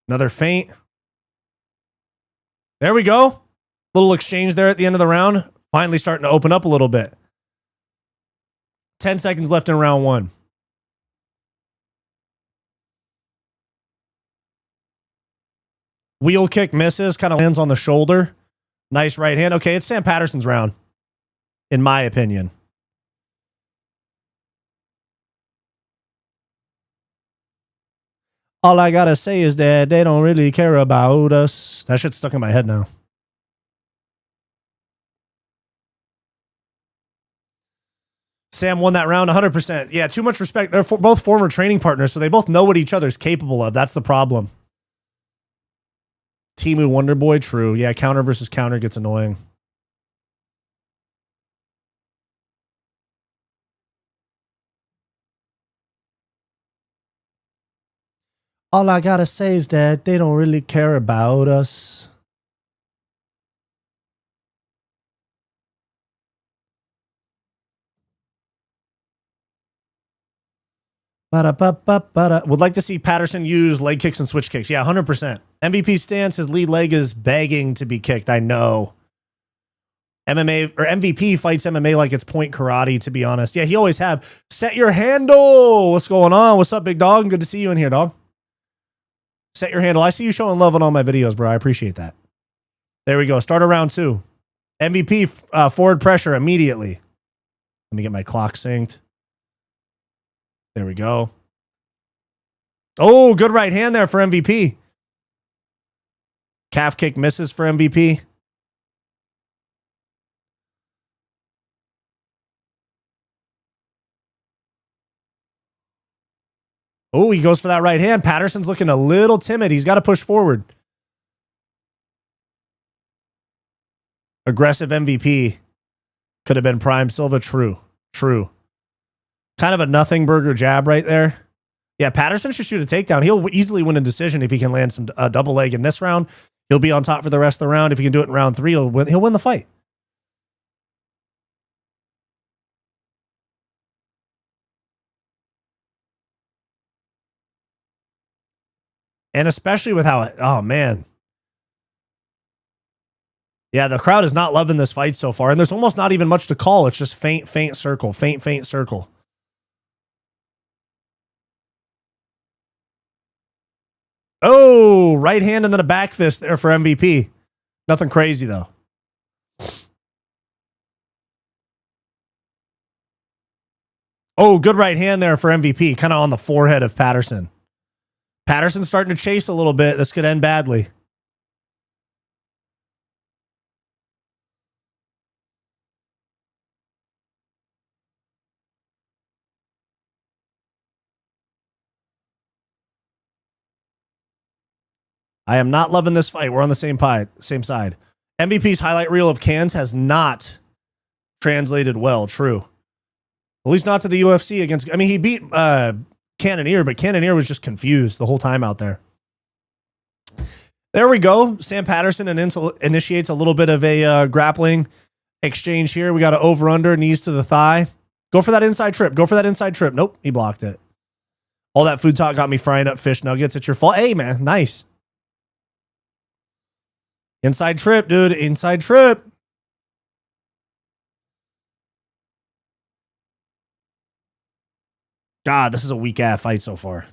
Another feint. There we go. Little exchange there at the end of the round. Finally starting to open up a little bit. 10 seconds left in round one. Wheel kick misses, kind of lands on the shoulder. Nice right hand. Okay, it's Sam Patterson's round, in my opinion. All I gotta say is that they don't really care about us. That shit's stuck in my head now. Sam won that round 100%. Yeah, too much respect. They're both former training partners, so they both know what each other's capable of. That's the problem. Timu Wonderboy, true. Yeah, counter versus counter gets annoying. All I gotta say is that they don't really care about us. Would like to see Patterson use leg kicks and switch kicks. Yeah, 100%. MVP stance, his lead leg is begging to be kicked. I know. MMA or MVP fights MMA like it's point karate, to be honest. Yeah, he always have. Set your handle. What's going on? What's up, big dog? Good to see you in here, dog. Set your handle. I see you showing love on all my videos, bro. I appreciate that. There we go. Start of round two. MVP forward pressure immediately. Let me get my clock synced. There we go. Oh, good right hand there for MVP. Calf kick misses for MVP. Oh, he goes for that right hand. Patterson's looking a little timid. He's got to push forward. Aggressive MVP. Could have been Prime Silva. True. True. Kind of a nothing burger jab right there. Yeah, Patterson should shoot a takedown. He'll easily win a decision if he can land some double leg in this round. He'll be on top for the rest of the round. If he can do it in round three, he'll win the fight. And especially with how oh man. Yeah, the crowd is not loving this fight so far. And there's almost not even much to call. It's just feint, feint, circle. Feint, feint, circle. Oh, right hand and then a back fist there for MVP. Nothing crazy, though. Oh, good right hand there for MVP. Kind of on the forehead of Patterson. Patterson's starting to chase a little bit. This could end badly. I am not loving this fight. We're on the same side. MVP's highlight reel of cans has not translated well. True. At least not to the UFC against. I mean, he beat Cannonier, but Cannonier was just confused the whole time out there. There we go. Sam Patterson initiates a little bit of a grappling exchange here. We got an over-under, knees to the thigh. Go for that inside trip. Go for that inside trip. Nope, he blocked it. All that food talk got me frying up fish nuggets. It's your fault. Hey, man. Nice. Inside trip, dude. Inside trip. God, this is a weak-ass fight so far.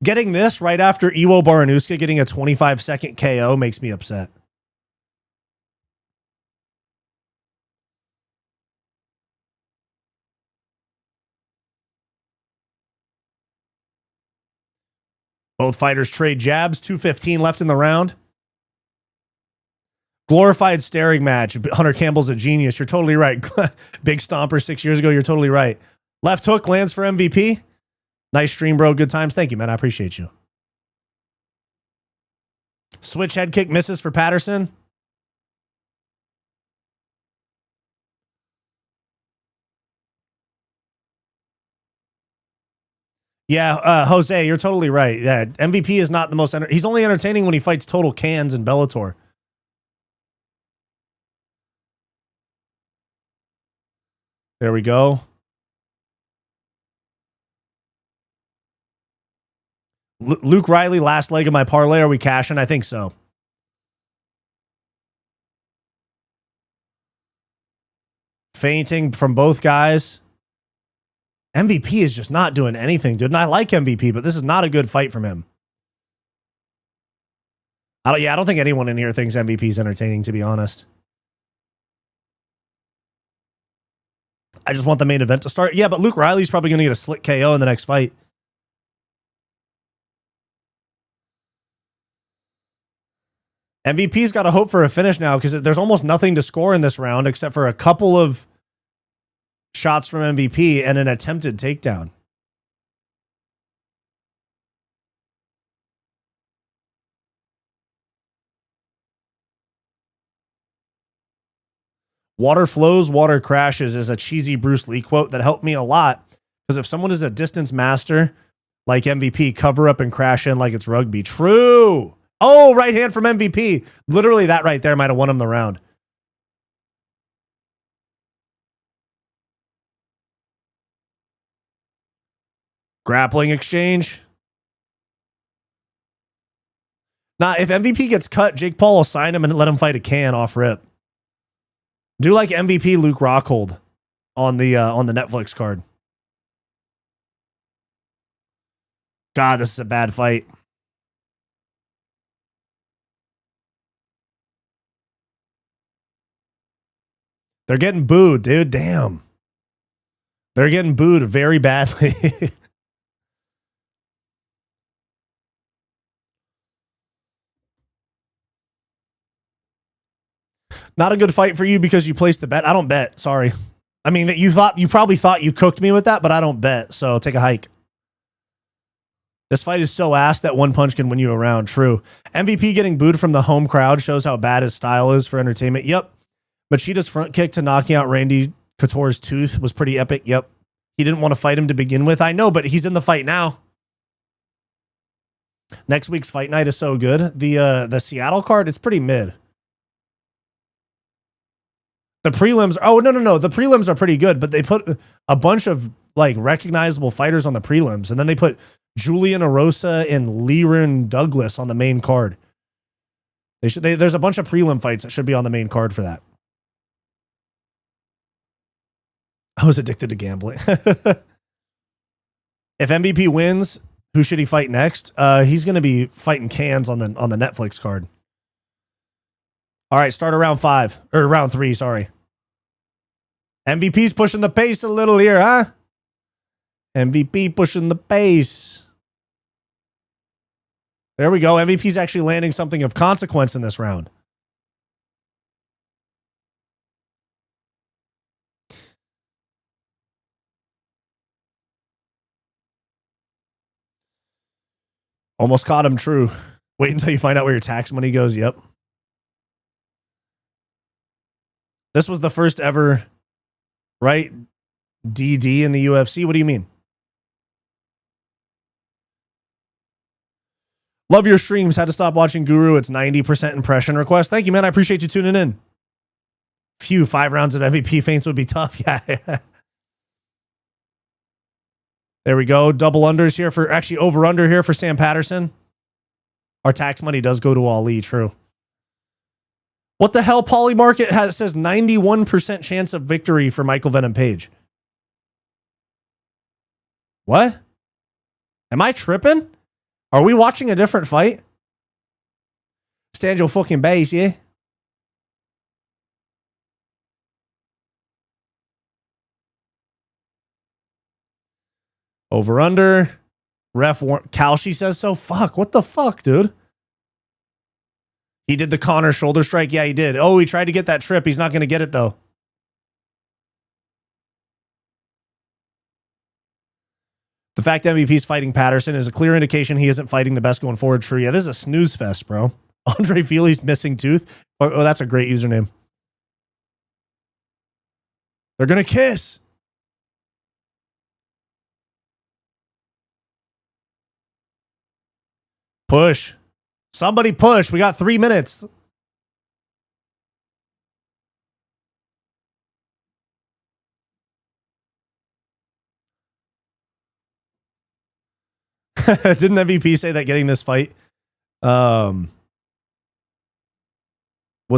Getting this right after Iwo Baranuska getting a 25-second KO makes me upset. Both fighters trade jabs. 2:15 left in the round. Glorified staring match. Hunter Campbell's a genius. You're totally right. Big Stomper 6 years ago. You're totally right. Left hook lands for MVP. Nice stream, bro. Good times. Thank you, man. I appreciate you. Switch head kick misses for Patterson. Yeah, Jose, you're totally right. Yeah, MVP is not the most... He's only entertaining when he fights total cans in Bellator. There we go. Luke Riley, last leg of my parlay. Are we cashing? I think so. Fainting from both guys. MVP is just not doing anything, dude. And I like MVP, but this is not a good fight from him. I don't think anyone in here thinks MVP is entertaining, to be honest. I just want the main event to start. Yeah, but Luke Riley's probably going to get a slick KO in the next fight. MVP's got to hope for a finish now because there's almost nothing to score in this round except for a couple of shots from MVP and an attempted takedown. Water flows, water crashes is a cheesy Bruce Lee quote that helped me a lot because if someone is a distance master like MVP, cover up and crash in like it's rugby. True. Oh, right hand from MVP. Literally that right there might have won him the round. Grappling exchange. Nah, if MVP gets cut, Jake Paul will sign him and let him fight a can off rip. Do like MVP Luke Rockhold on the Netflix card. God, this is a bad fight. They're getting booed, dude. Damn. They're getting booed very badly. Not a good fight for you because you placed the bet. I don't bet. Sorry. I mean, you probably thought you cooked me with that, but I don't bet. So take a hike. This fight is so ass that one punch can win you a round. True. MVP getting booed from the home crowd shows how bad his style is for entertainment. Yep. Machida's front kick to knocking out Randy Couture's tooth was pretty epic. Yep. He didn't want to fight him to begin with. I know, but he's in the fight now. Next week's fight night is so good. The Seattle card, it's pretty mid. The prelims, no. The prelims are pretty good, but they put a bunch of like recognizable fighters on the prelims, and then they put Julian Erosa and Lerone Douglas on the main card. There's a bunch of prelim fights that should be on the main card for that. I was addicted to gambling. If MVP wins, who should he fight next? He's going to be fighting cans on the Netflix card. All right, start round 3, sorry. MVP's pushing the pace a little here, huh? MVP pushing the pace. There we go. MVP's actually landing something of consequence in this round. Almost caught him, true. Wait until you find out where your tax money goes. Yep. This was the first ever, right? DD in the UFC. What do you mean? Love your streams. Had to stop watching Guru. It's 90% impression request. Thank you, man. I appreciate you tuning in. Phew, 5 rounds of MVP feints would be tough. Yeah. There we go. Double unders here for, actually over under here for Sam Patterson. Our tax money does go to Ali, true. What the hell? Polymarket says 91% chance of victory for Michael Venom Page. What? Am I tripping? Are we watching a different fight? Stand your fucking base, yeah? Over under. Ref Kalshi says so. Fuck. What the fuck, dude? He did the Connor shoulder strike. Yeah, he did. Oh, he tried to get that trip. He's not going to get it, though. The fact that MVP's fighting Patterson is a clear indication he isn't fighting the best going forward. True. Yeah, this is a snooze fest, bro. Andre Feely's missing tooth. Oh, that's a great username. They're going to kiss. Push. Somebody push. We got 3 minutes. Didn't MVP say that getting this fight was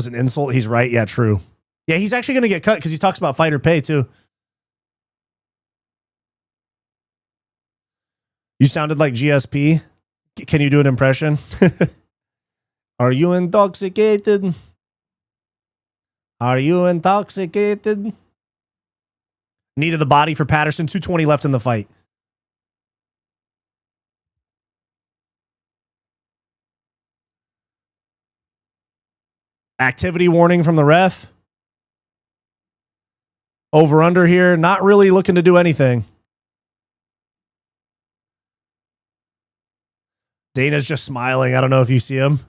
an insult? He's right. Yeah, true. Yeah, he's actually going to get cut because he talks about fighter pay too. You sounded like GSP. Can you do an impression? Are you intoxicated? Are you intoxicated? Knee to the body for Patterson. 220 left in the fight. Activity warning from the ref. Over under here. Not really looking to do anything. Dana's just smiling. I don't know if you see him.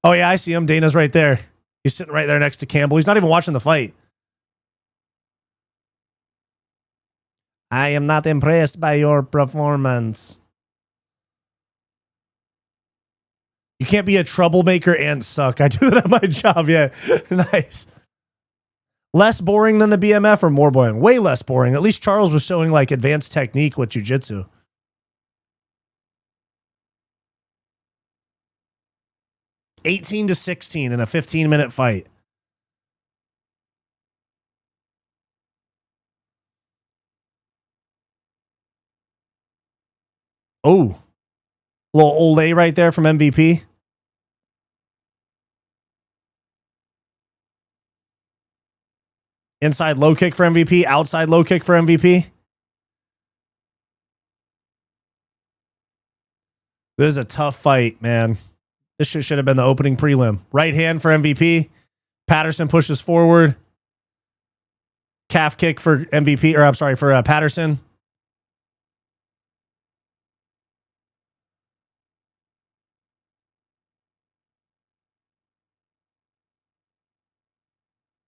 Oh, yeah, I see him. Dana's right there. He's sitting right there next to Campbell. He's not even watching the fight. I am not impressed by your performance. You can't be a troublemaker and suck. I do that at my job. Yeah. Nice. Less boring than the BMF or more boring? Way less boring. At least Charles was showing like advanced technique with jiu-jitsu. $18-16 in a 15-minute fight. Oh, little Olay right there from MVP. Inside low kick for MVP. Outside low kick for MVP. This is a tough fight, man. This shit should have been the opening prelim. Right hand for MVP. Patterson pushes forward. Calf kick for MVP, or I'm sorry, for Patterson.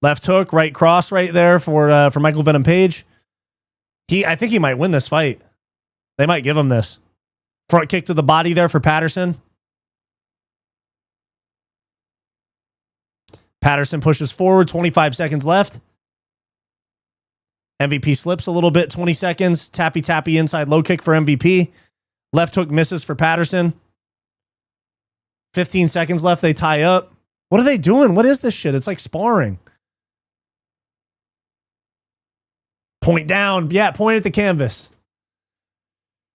Left hook, right cross right there for Michael Venom Page. I think he might win this fight. They might give him this. Front kick to the body there for Patterson. Patterson pushes forward, 25 seconds left. MVP slips a little bit, 20 seconds. Tappy inside low kick for MVP. Left hook misses for Patterson. 15 seconds left, they tie up. What are they doing? What is this shit? It's like sparring. Point down. Yeah, point at the canvas.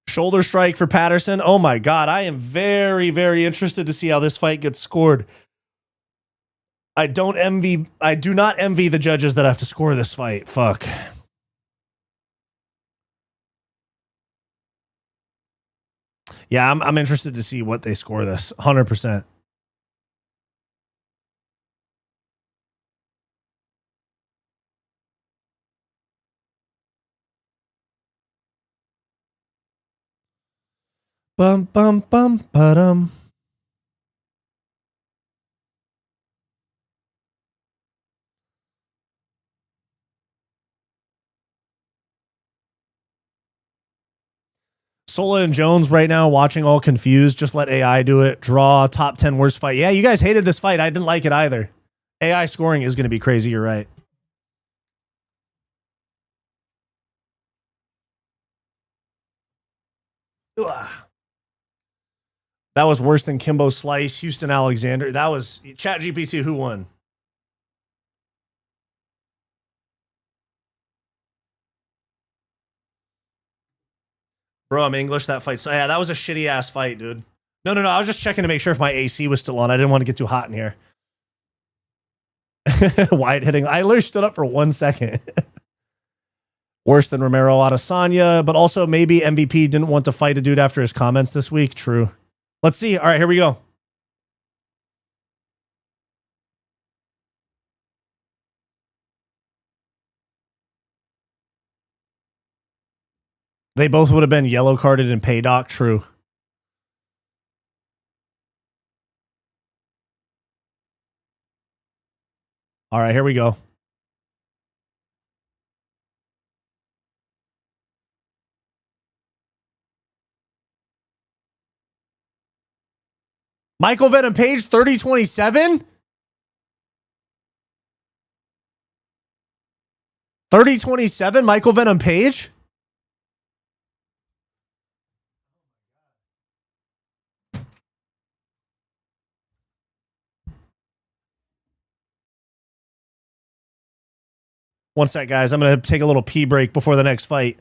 Shoulder strike for Patterson. Oh my God. I am very, very interested to see how this fight gets scored. I do not envy the judges that have to score this fight. Fuck. Yeah, I'm interested to see what they score this. 100%. Bum bum bum ba-dum. Sola and Jones right now watching all confused. Just let AI do it. Draw. Top 10 worst fight. Yeah, you guys hated this fight. I didn't like it either. AI scoring is going to be crazy. You're right. Ugh. That was worse than Kimbo Slice, Houston Alexander. That was Chat GPT. Who won? Bro, I'm English. That fight. So yeah, that was a shitty ass fight, dude. No. I was just checking to make sure if my AC was still on. I didn't want to get too hot in here. Wyatt hitting. I literally stood up for 1 second. Worse than Romero Adesanya, but also maybe MVP didn't want to fight a dude after his comments this week. True. Let's see. All right, here we go. They both would have been yellow carded in Paydock. True. All right, here we go. Michael Venom Page, 30-27? 30-27, Michael Venom Page? One sec, guys. I'm going to take a little pee break before the next fight.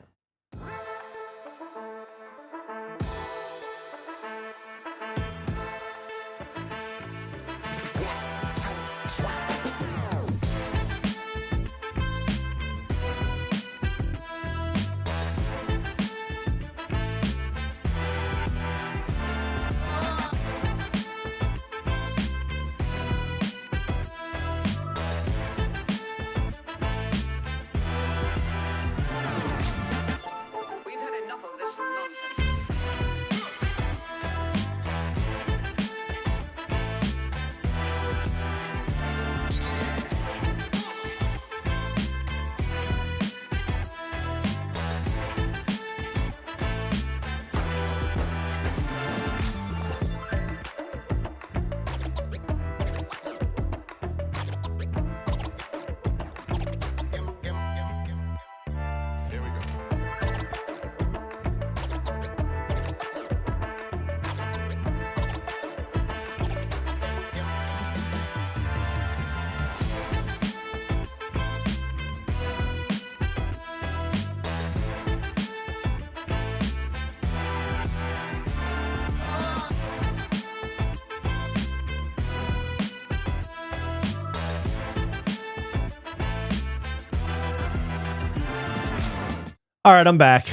All right, I'm back.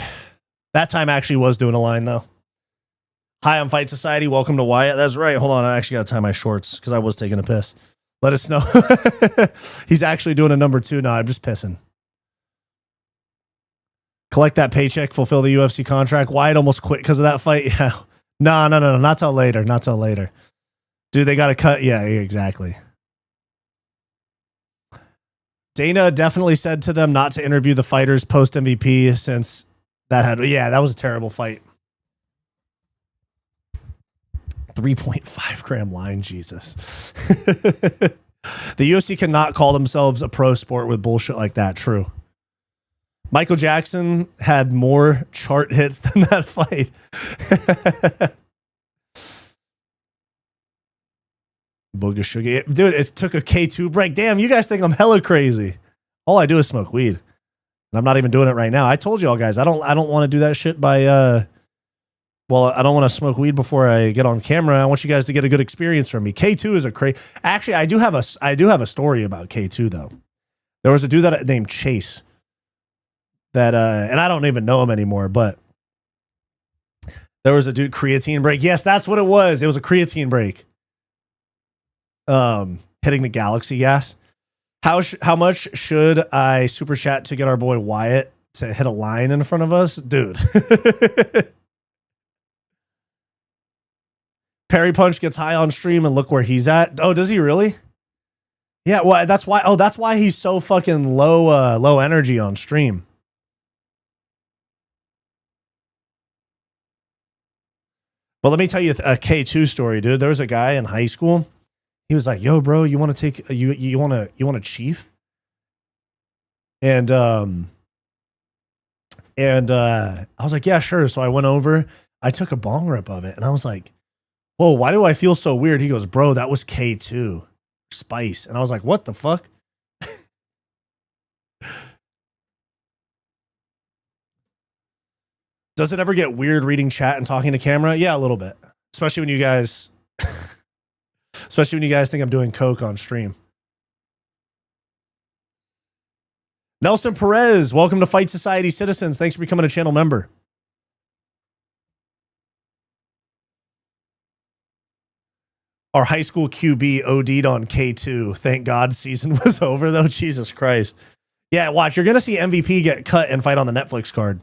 That time actually was doing a line, though. Hi, I'm Fight Society. Welcome to Wyatt. That's right. Hold on. I actually got to tie my shorts because I was taking a piss. Let us know. He's actually doing a number 2 now. I'm just pissing. Collect that paycheck, fulfill the UFC contract. Wyatt almost quit because of that fight. Yeah. No. Not till later. Not till later. Dude, they got to cut. Yeah, exactly. Dana definitely said to them not to interview the fighters post MVP since that was a terrible fight. 3.5 gram line, Jesus. The UFC cannot call themselves a pro sport with bullshit like that. True. Michael Jackson had more chart hits than that fight. Booga Sugar. Dude, it took a K2 break. Damn, you guys think I'm hella crazy. All I do is smoke weed. And I'm not even doing it right now. I told you all guys, I don't want to do that shit by I don't want to smoke weed before I get on camera. I want you guys to get a good experience from me. K2 is a crazy. Actually, I do have a story about K2 though. There was a dude named Chase that and I don't even know him anymore, but there was a dude creatine break. Yes, that's what it was. It was a creatine break. Hitting the galaxy gas. How much should I super chat to get our boy Wyatt to hit a line in front of us? Dude. Perry Punch gets high on stream and look where he's at. Oh, does he really? Yeah, well, that's why he's so fucking low energy on stream. But let me tell you a K2 story, dude. There was a guy in high school. He was like, "Yo, bro, you want to take you want a chief?" And I was like, "Yeah, sure." So I went over. I took a bong rip of it and I was like, whoa, why do I feel so weird? He goes, bro, that was K2 spice. And I was like, what the fuck? Does it ever get weird reading chat and talking to camera? Yeah, a little bit. Especially when you guys think I'm doing coke on stream. Nelson Perez, welcome to Fight Society Citizens. Thanks for becoming a channel member. Our high school QB OD'd on K2. Thank God season was over, though. Jesus Christ. Yeah, watch. You're going to see MVP get cut and fight on the Netflix card.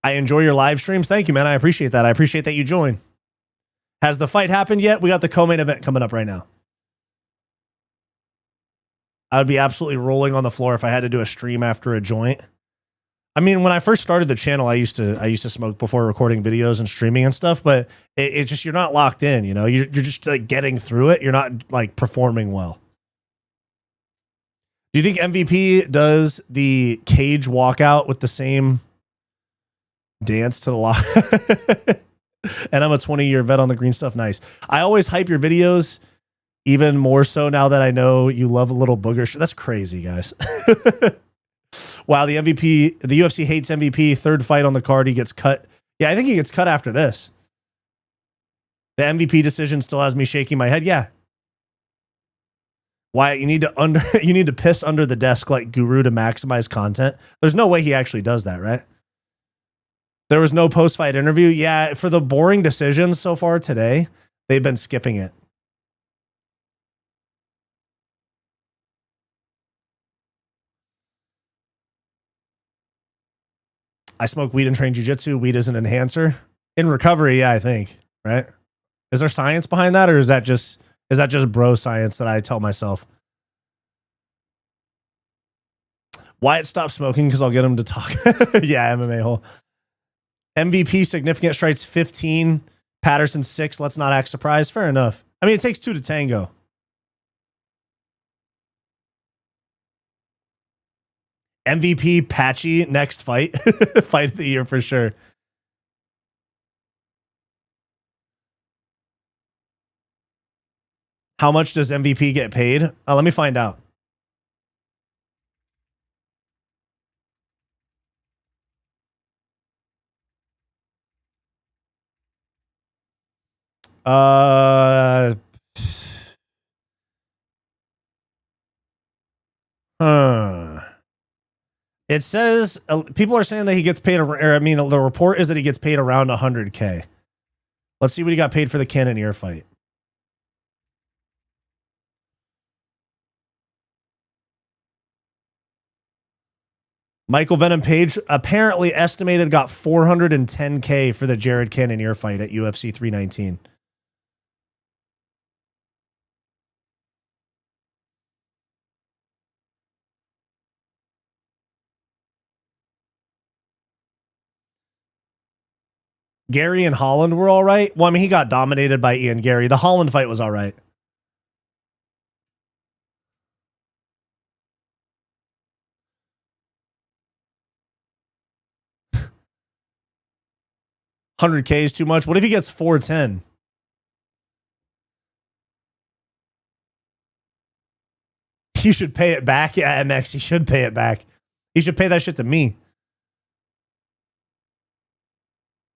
I enjoy your live streams. Thank you, man. I appreciate that. I appreciate that you join. Has the fight happened yet? We got the co-main event coming up right now. I would be absolutely rolling on the floor if I had to do a stream after a joint. I mean, when I first started the channel, I used to smoke before recording videos and streaming and stuff, but it just, you're not locked in, you know, you're just like getting through it. You're not like performing well. Do you think MVP does the cage walkout with the same dance to the lock? And I'm a 20-year vet on the green stuff. Nice. I always hype your videos even more so now that I know you love a little booger. That's crazy, guys. Wow, the UFC hates MVP. Third fight on the card, he gets cut. Yeah, I think he gets cut after this. The MVP decision still has me shaking my head. Yeah. Wyatt, you need to piss under the desk like Guru to maximize content. There's no way he actually does that, right? There was no post-fight interview. Yeah, for the boring decisions so far today, they've been skipping it. I smoke weed and train jiu-jitsu. Weed is an enhancer. In recovery, yeah, I think, right? Is there science behind that, or is that just bro science that I tell myself? Wyatt stopped smoking because I'll get him to talk. Yeah, MMA hole. MVP significant strikes 15, Patterson 6. Let's not act surprised. Fair enough. I mean, it takes 2 to tango. MVP Patchy next fight. Fight of the year for sure. How much does MVP get paid? Let me find out. It says people are saying that he gets paid, or I mean, the report is that he gets paid around 100K. Let's see what he got paid for the Cannonier fight. Michael Venom Page apparently estimated got 410K for the Jared Cannonier fight at UFC 319. Gary and Holland were all right. Well, I mean, he got dominated by Ian Gary. The Holland fight was all right. $100K is too much. What if he gets 410? You should pay it back. Yeah, MX, he should pay it back. He should pay that shit to me.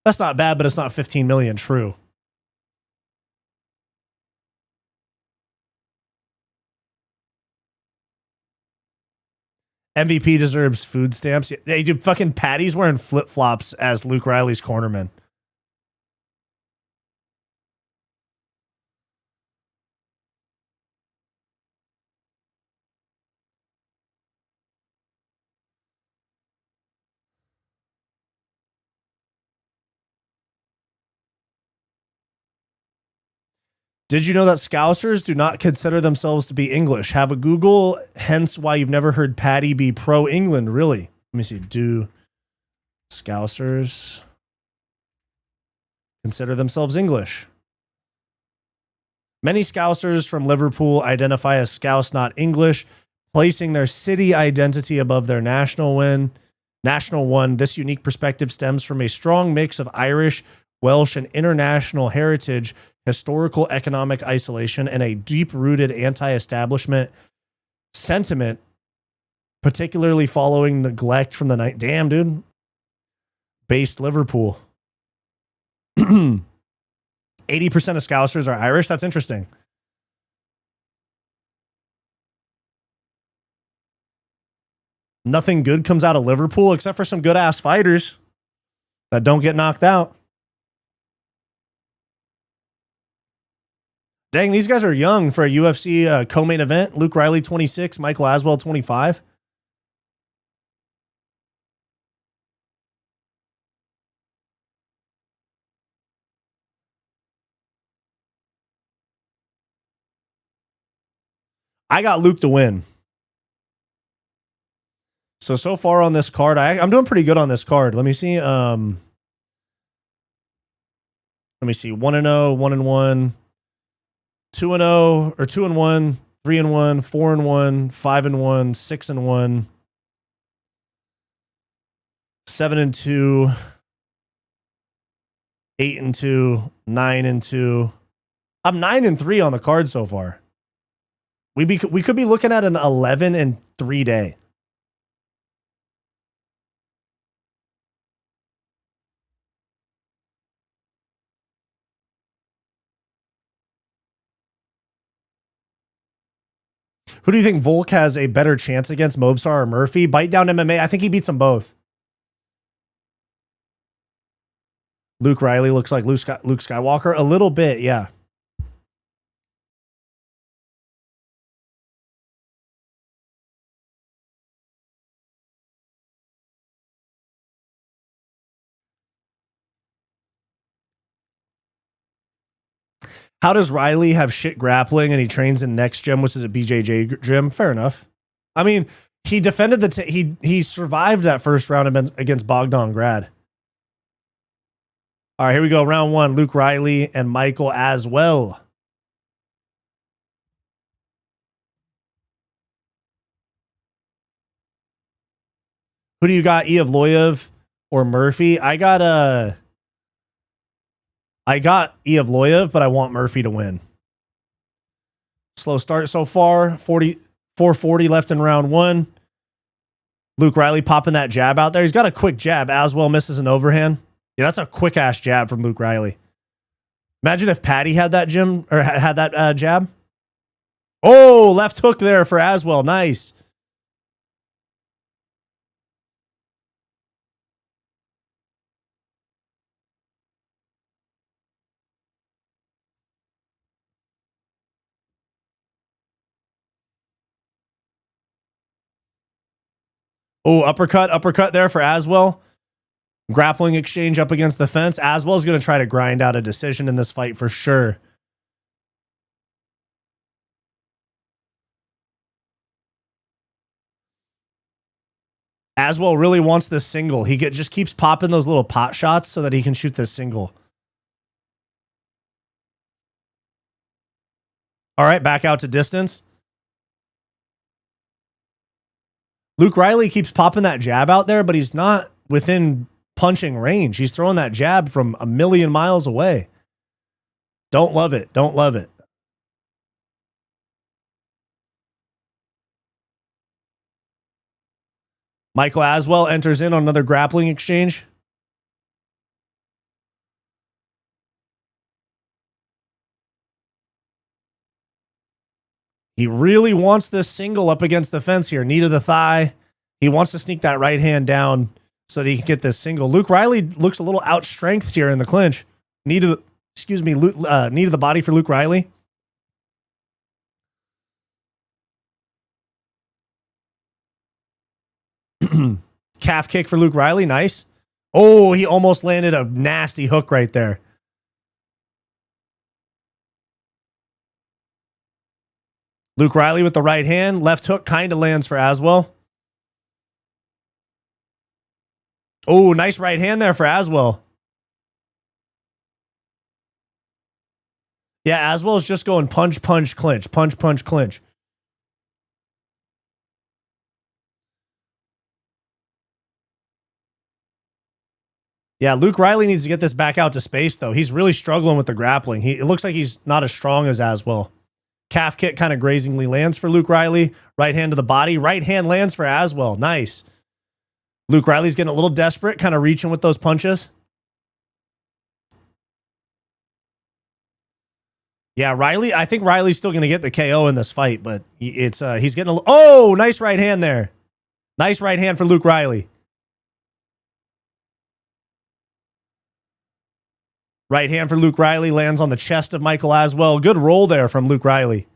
That's not bad, but it's not 15 million. True. MVP deserves food stamps. Hey, dude, fucking Patty's wearing flip-flops as Luke Riley's cornerman. Did you know that Scousers do not consider themselves to be English? Have a Google, hence why you've never heard Patty be pro-England, really. Let me see. Do Scousers consider themselves English? Many Scousers from Liverpool identify as Scouse, not English, placing their city identity above their national one. This unique perspective stems from a strong mix of Irish, Welsh, and international heritage, historical economic isolation, and a deep-rooted anti-establishment sentiment, particularly following neglect from the night. Damn, dude. Based Liverpool. 80% of Scousers are Irish. That's interesting. Nothing good comes out of Liverpool except for some good ass fighters that don't get knocked out. Dang, these guys are young for a UFC co-main event. Luke Riley, 26. Michael Aswell, 25. I got Luke to win. So far on this card, I'm doing pretty good on this card. Let me see. 1-0, 1-1, 2-0, or 2-1, 3-1, 4-1, 5-1, 6-1, 7-2, 8-2, 9-2. I'm 9-3 on the card so far. We could be looking at an 11-3 day. Who do you think Volk has a better chance against, Movsar or Murphy? Bite down MMA. I think he beats them both. Luke Riley looks like Luke Skywalker. A little bit, yeah. How does Riley have shit grappling and he trains in Next Gym, which is a BJJ gym? Fair enough. I mean, he defended he survived that first round against Bogdan Grad. All right, here we go. Round 1, Luke Riley and Michael Aswell. Who do you got, Evloev or Murphy? I got Evloev, but I want Murphy to win. Slow start so far. 440 left in round 1. Luke Riley popping that jab out there. He's got a quick jab. Aswell misses an overhand. Yeah, that's a quick ass jab from Luke Riley. Imagine if Patty had that jab. Oh, left hook there for Aswell. Nice. Oh, uppercut there for Aswell. Grappling exchange up against the fence. Aswell's going to try to grind out a decision in this fight for sure. Aswell really wants this single. He just keeps popping those little pot shots so that he can shoot this single. All right, back out to distance. Luke Riley keeps popping that jab out there, but he's not within punching range. He's throwing that jab from a million miles away. Don't love it. Don't love it. Michael Aswell enters in on another grappling exchange. He really wants this single up against the fence here. Knee to the thigh. He wants to sneak that right hand down so that he can get this single. Luke Riley looks a little outstrengthed here in the clinch. Knee to the body for Luke Riley. Calf kick for Luke Riley. Nice. Oh, he almost landed a nasty hook right there. Luke Riley with the right hand. Left hook kind of lands for Aswell. Oh, nice right hand there for Aswell. Yeah, as well as just going punch, punch, clinch, punch, punch, clinch. Yeah, Luke Riley needs to get this back out to space, though. He's really struggling with the grappling. It looks like he's not as strong as Aswell. Calf kick kind of grazingly lands for Luke Riley. Right hand to the body. Right hand lands for Aswell. Nice. Luke Riley's getting a little desperate, kind of reaching with those punches. Yeah, Riley. I think Riley's still going to get the KO in this fight, but he's getting a... Oh, nice right hand there. Nice right hand for Luke Riley. Right hand for Luke Riley lands on the chest of Michael Aswell. Good roll there from Luke Riley.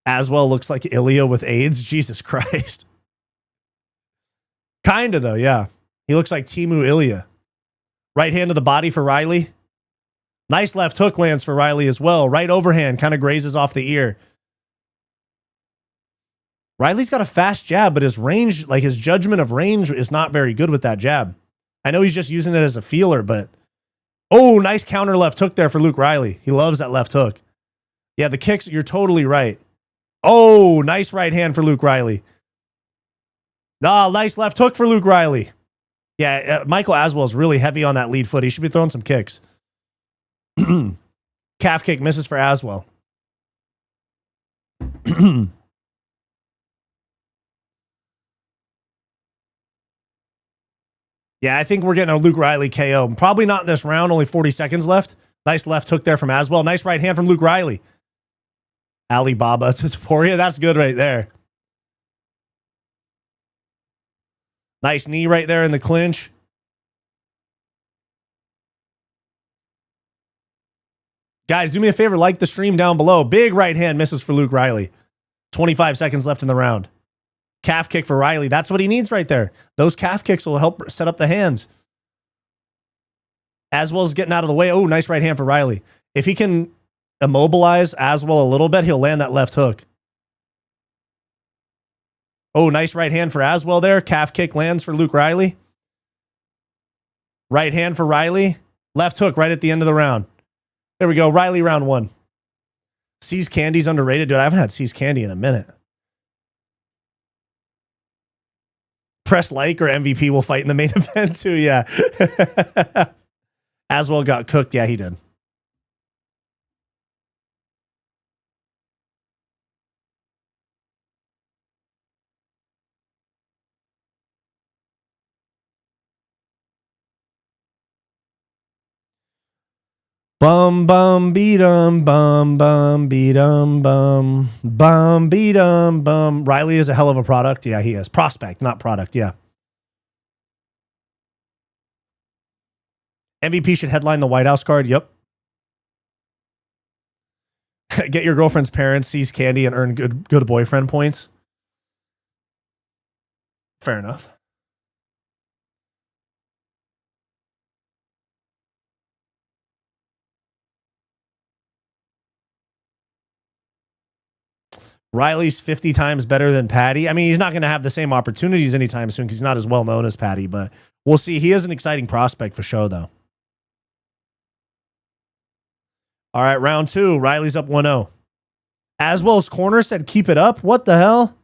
Aswell looks like Ilya with AIDS. Jesus Christ. Kinda though, yeah. He looks like Timu Ilya. Right hand to the body for Riley. Nice left hook lands for Riley as well. Right overhand kind of grazes off the ear. Riley's got a fast jab, but his range, like his judgment of range is not very good with that jab. I know he's just using it as a feeler, but... Oh, nice counter left hook there for Luke Riley. He loves that left hook. Yeah, the kicks, you're totally right. Oh, nice right hand for Luke Riley. Ah, nice left hook for Luke Riley. Yeah, Michael Aswell's really heavy on that lead foot. He should be throwing some kicks. Calf kick misses for Aswell. Yeah, I think we're getting a Luke Riley KO. Probably not in this round. Only 40 seconds left. Nice left hook there from Aswell. Nice right hand from Luke Riley. Alibaba to Taporia. That's good right there. Nice knee right there in the clinch. Guys, do me a favor. Like the stream down below. Big right hand misses for Luke Riley. 25 seconds left in the round. Calf kick for Riley. That's what he needs right there. Those calf kicks will help set up the hands. Aswell's getting out of the way. Oh, nice right hand for Riley. If he can immobilize Aswell a little bit, he'll land that left hook. Oh, nice right hand for Aswell there. Calf kick lands for Luke Riley. Right hand for Riley. Left hook right at the end of the round. There we go. Riley round one. C's Candy's underrated. Dude, I haven't had C's Candy in a minute. Press like or MVP will fight in the main event too. Yeah. Aswell got cooked. Yeah, he did. Bum bum beat-um bum beat-um bum beat-um bum. Riley is a hell of a product. Yeah, he is. Prospect, not product. Yeah. MVP should headline the White House card. Yep. Get your girlfriend's parents, seize candy, and earn good boyfriend points. Fair enough. Riley's 50 times better than Patty. I mean, he's not going to have the same opportunities anytime soon because he's not as well known as Patty, but we'll see. He is an exciting prospect for sure, though. All right, round two. Riley's up 1-0. Aswell's corner said keep it up. What the hell?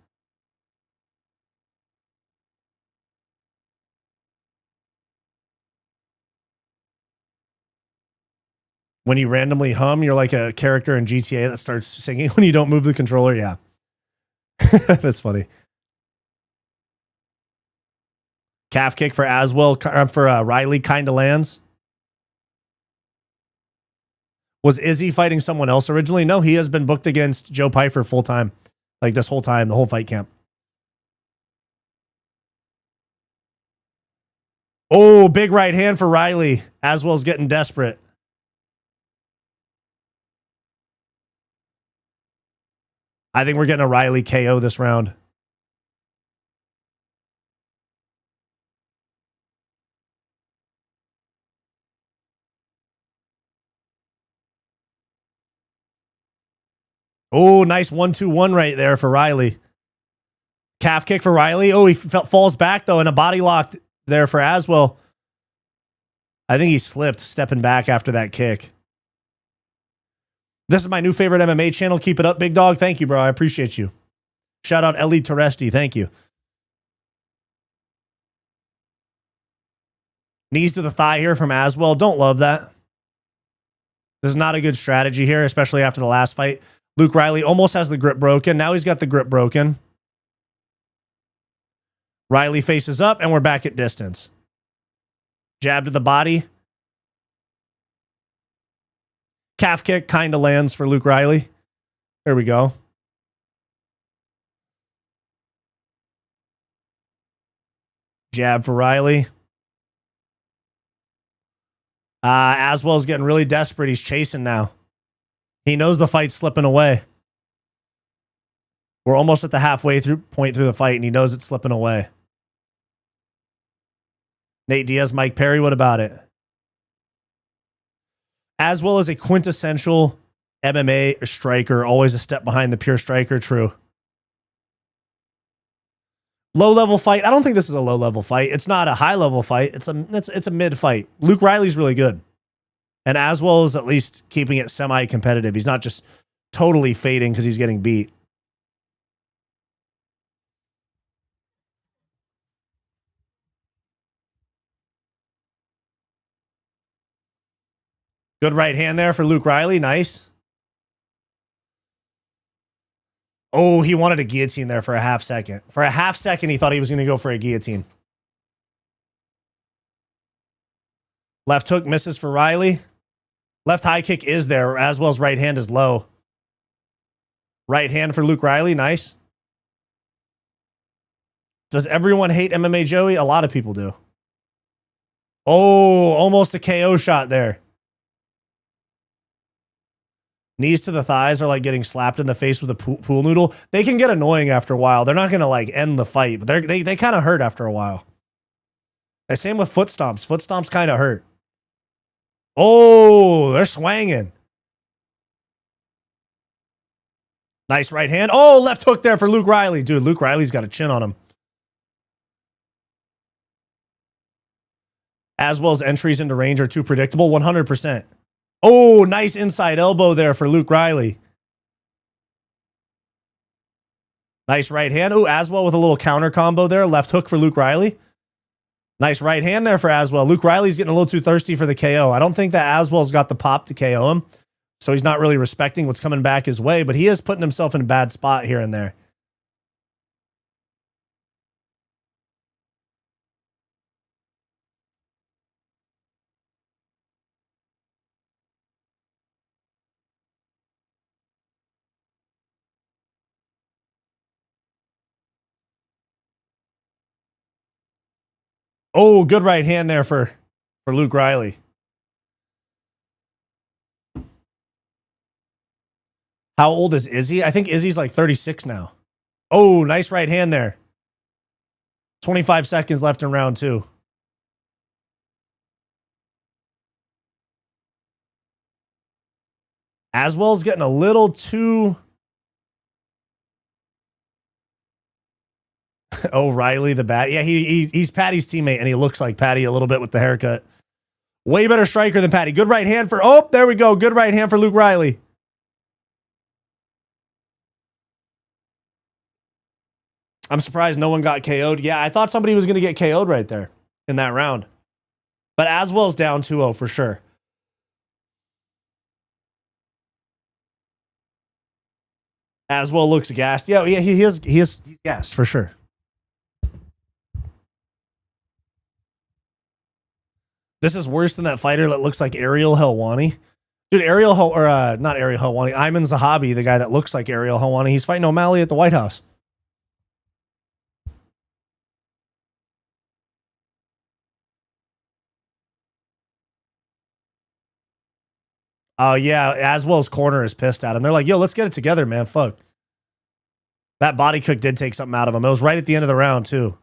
When you randomly hum, you're like a character in GTA that starts singing when you don't move the controller. Yeah. That's funny. Calf kick for Aswell, for Riley kind of lands. Was Izzy fighting someone else originally? No, he has been booked against Joe Pyfer full time. Like this whole time, the whole fight camp. Oh, big right hand for Riley. Aswell's getting desperate. I think we're getting a Riley KO this round. Oh, nice 1-2-1 right there for Riley. Calf kick for Riley. Oh, he falls back, though, and a body lock there for Aswell. I think he slipped stepping back after that kick. This is my new favorite MMA channel. Keep it up, big dog. Thank you, bro. I appreciate you. Shout out Ellie Teresti. Thank you. Knees to the thigh here from Aswell. Don't love that. This is not a good strategy here, especially after the last fight. Luke Riley almost has the grip broken. Now he's got the grip broken. Riley faces up, and we're back at distance. Jab to the body. Calf kick kind of lands for Luke Riley. There we go. Jab for Riley. Aswell's getting really desperate. He's chasing now. He knows the fight's slipping away. We're almost at the halfway point through the fight, and he knows it's slipping away. Nate Diaz, Mike Perry, what about it? Aswell is a quintessential MMA striker, always a step behind the pure striker, true. Low-level fight. I don't think this is a low-level fight. It's not a high-level fight. It's a mid-fight. Luke Riley's really good. And Aswell is at least keeping it semi-competitive. He's not just totally fading because he's getting beat. Good right hand there for Luke Riley. Nice. Oh, he wanted a guillotine there for a half second. For a half second, he thought he was going to go for a guillotine. Left hook misses for Riley. Left high kick is there. Aswell's right hand is low. Right hand for Luke Riley. Nice. Does everyone hate MMA Joey? A lot of people do. Oh, almost a KO shot there. Knees to the thighs are like getting slapped in the face with a pool noodle. They can get annoying after a while. They're not going to like end the fight, but they kind of hurt after a while. And same with foot stomps. Foot stomps kind of hurt. Oh, they're swanging. Nice right hand. Oh, left hook there for Luke Riley. Dude, Luke Riley's got a chin on him. Aswell's entries into range are too predictable. 100%. Oh, nice inside elbow there for Luke Riley. Nice right hand. Oh, Aswell with a little counter combo there. Left hook for Luke Riley. Nice right hand there for Aswell. Luke Riley's getting a little too thirsty for the KO. I don't think that Aswell's got the pop to KO him, so he's not really respecting what's coming back his way, but he is putting himself in a bad spot here and there. Oh, good right hand there for Luke Riley. How old is Izzy? I think Izzy's like 36 now. Oh, nice right hand there. 25 seconds left in round 2. Aswell's getting a little too... Oh, Riley the bat. Yeah, he's Patty's teammate, and he looks like Patty a little bit with the haircut. Way better striker than Patty. Good right hand for... Oh, there we go. Good right hand for Luke Riley. I'm surprised no one got KO'd. Yeah, I thought somebody was going to get KO'd right there in that round. But Aswell's down 2-0 for sure. Aswell looks gassed. Yeah, he's gassed for sure. This is worse than that fighter that looks like Ariel Helwani. Dude, not Ariel Helwani. Ayman Zahabi, the guy that looks like Ariel Helwani. He's fighting O'Malley at the White House. Oh, yeah. Aswell's corner is pissed at him. They're like, yo, let's get it together, man. Fuck. That body kick did take something out of him. It was right at the end of the round, too.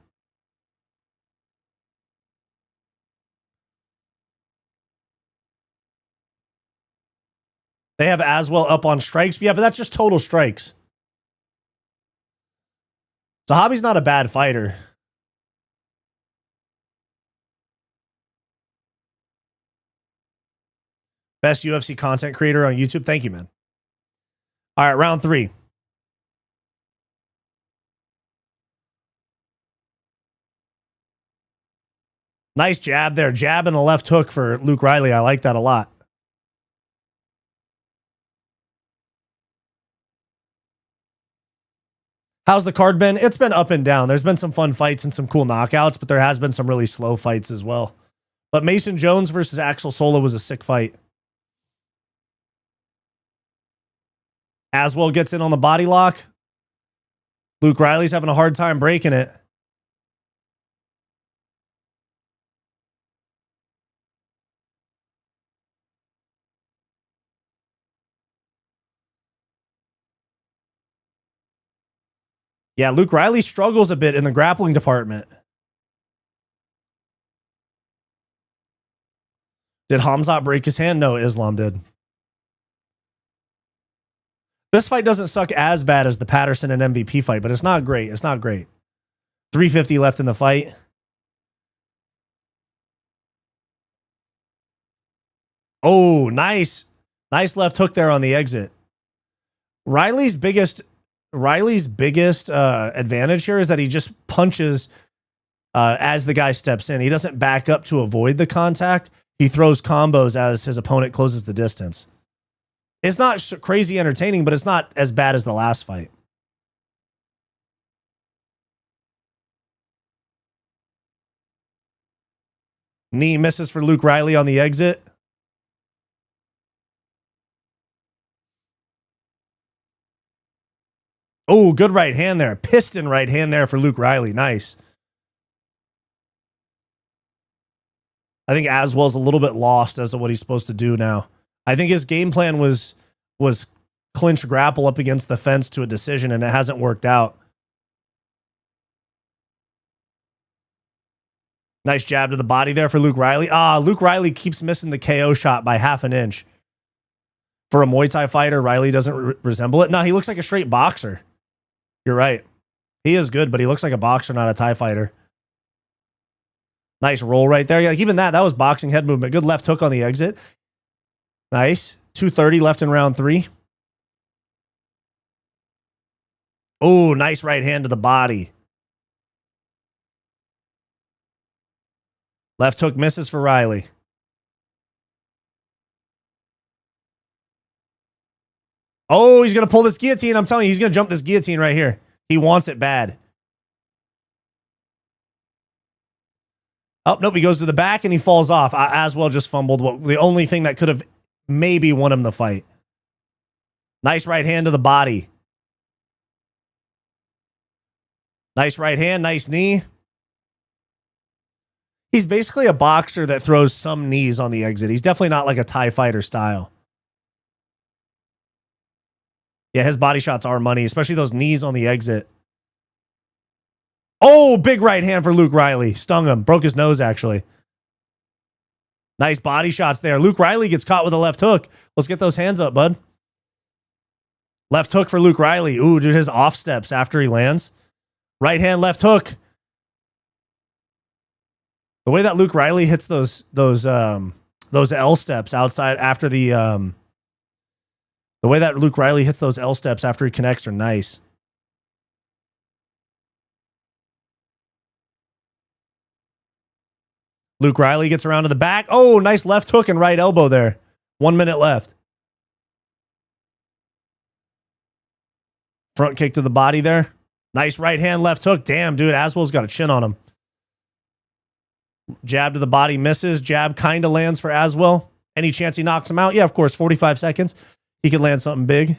They have Aswell up on strikes. Yeah, but that's just total strikes. Zahabi's not a bad fighter. Best UFC content creator on YouTube. Thank you, man. All right, round 3. Nice jab there. Jab and a left hook for Luke Riley. I like that a lot. How's the card been? It's been up and down. There's been some fun fights and some cool knockouts, but there has been some really slow fights as well. But Mason Jones versus Axel Sola was a sick fight. Aswell gets in on the body lock. Luke Riley's having a hard time breaking it. Yeah, Luke Riley struggles a bit in the grappling department. Did Hamzat break his hand? No, Islam did. This fight doesn't suck as bad as the Patterson and MVP fight, but it's not great. It's not great. 350 left in the fight. Oh, nice. Nice left hook there on the exit. Riley's biggest advantage here is that he just punches as the guy steps in. He doesn't back up to avoid the contact. He throws combos as his opponent closes the distance. It's not crazy entertaining, but it's not as bad as the last fight. Knee misses for Luke Riley on the exit. Oh, good right hand there. Piston right hand there for Luke Riley. Nice. I think Aswell's a little bit lost as to what he's supposed to do now. I think his game plan was clinch grapple up against the fence to a decision, and it hasn't worked out. Nice jab to the body there for Luke Riley. Luke Riley keeps missing the KO shot by half an inch. For a Muay Thai fighter, Riley doesn't resemble it. No, he looks like a straight boxer. You're right. He is good, but he looks like a boxer, not a Thai fighter. Nice roll right there. Like even that was boxing head movement. Good left hook on the exit. Nice. 2:30 left in round 3. Oh, nice right hand to the body. Left hook misses for Riley. Oh, he's going to pull this guillotine. I'm telling you, he's going to jump this guillotine right here. He wants it bad. Oh, nope. He goes to the back and he falls off. Aswell just fumbled. The only thing that could have maybe won him the fight. Nice right hand to the body. Nice right hand. Nice knee. He's basically a boxer that throws some knees on the exit. He's definitely not like a Thai fighter style. Yeah, his body shots are money, especially those knees on the exit. Oh, big right hand for Luke Riley. Stung him. Broke his nose, actually. Nice body shots there. Luke Riley gets caught with a left hook. Let's get those hands up, bud. Left hook for Luke Riley. Ooh, dude, his off steps after he lands. Right hand, left hook. The way that Luke Riley hits those L steps outside after the way that Luke Riley hits those L steps after he connects are nice. Luke Riley gets around to the back. Oh, nice left hook and right elbow there. 1 minute left. Front kick to the body there. Nice right hand, left hook. Damn, dude, Aswell's got a chin on him. Jab to the body misses. Jab kind of lands for Aswell. Any chance he knocks him out? Yeah, of course, 45 seconds. He could land something big.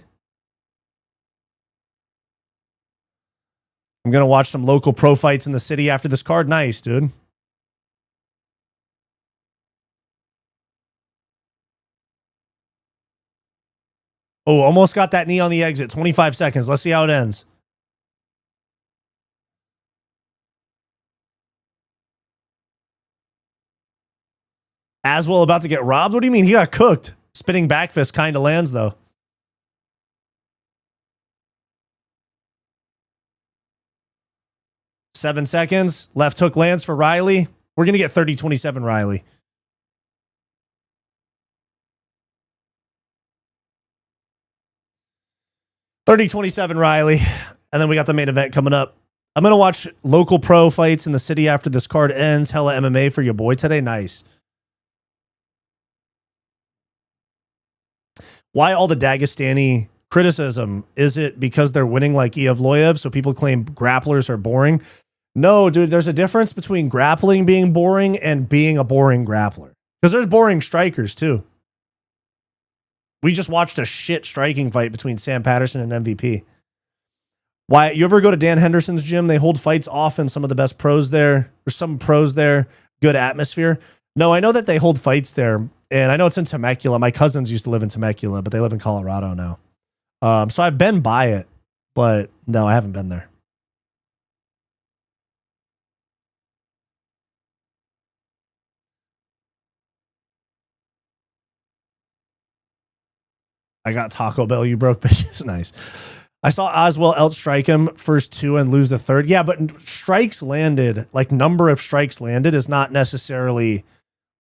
I'm going to watch some local pro fights in the city after this card. Nice, dude. Oh, almost got that knee on the exit. 25 seconds. Let's see how it ends. Aswell about to get robbed? What do you mean? He got cooked. Spinning back fist kind of lands, though. Seven seconds. Left hook lands for Riley. We're going to get 30-27 Riley. 30-27 Riley. And then we got the main event coming up. I'm going to watch local pro fights in the city after this card ends. Hella MMA for your boy today. Nice. Why all the Dagestani criticism? Is it because they're winning like Evloev, so people claim grapplers are boring? No, dude, there's a difference between grappling being boring and being a boring grappler. Because there's boring strikers, too. We just watched a shit striking fight between Sam Patterson and MVP. Why, you ever go to Dan Henderson's gym? They hold fights often. Some of the best pros there. There's some pros there. Good atmosphere. No, I know that they hold fights there. And I know it's in Temecula. My cousins used to live in Temecula, but they live in Colorado now. So I've been by it, but no, I haven't been there. I got Taco Bell, you broke bitches. Nice. I saw Oswell outstrike him first two and lose the third. Yeah, but strikes landed, like number of strikes landed is not necessarily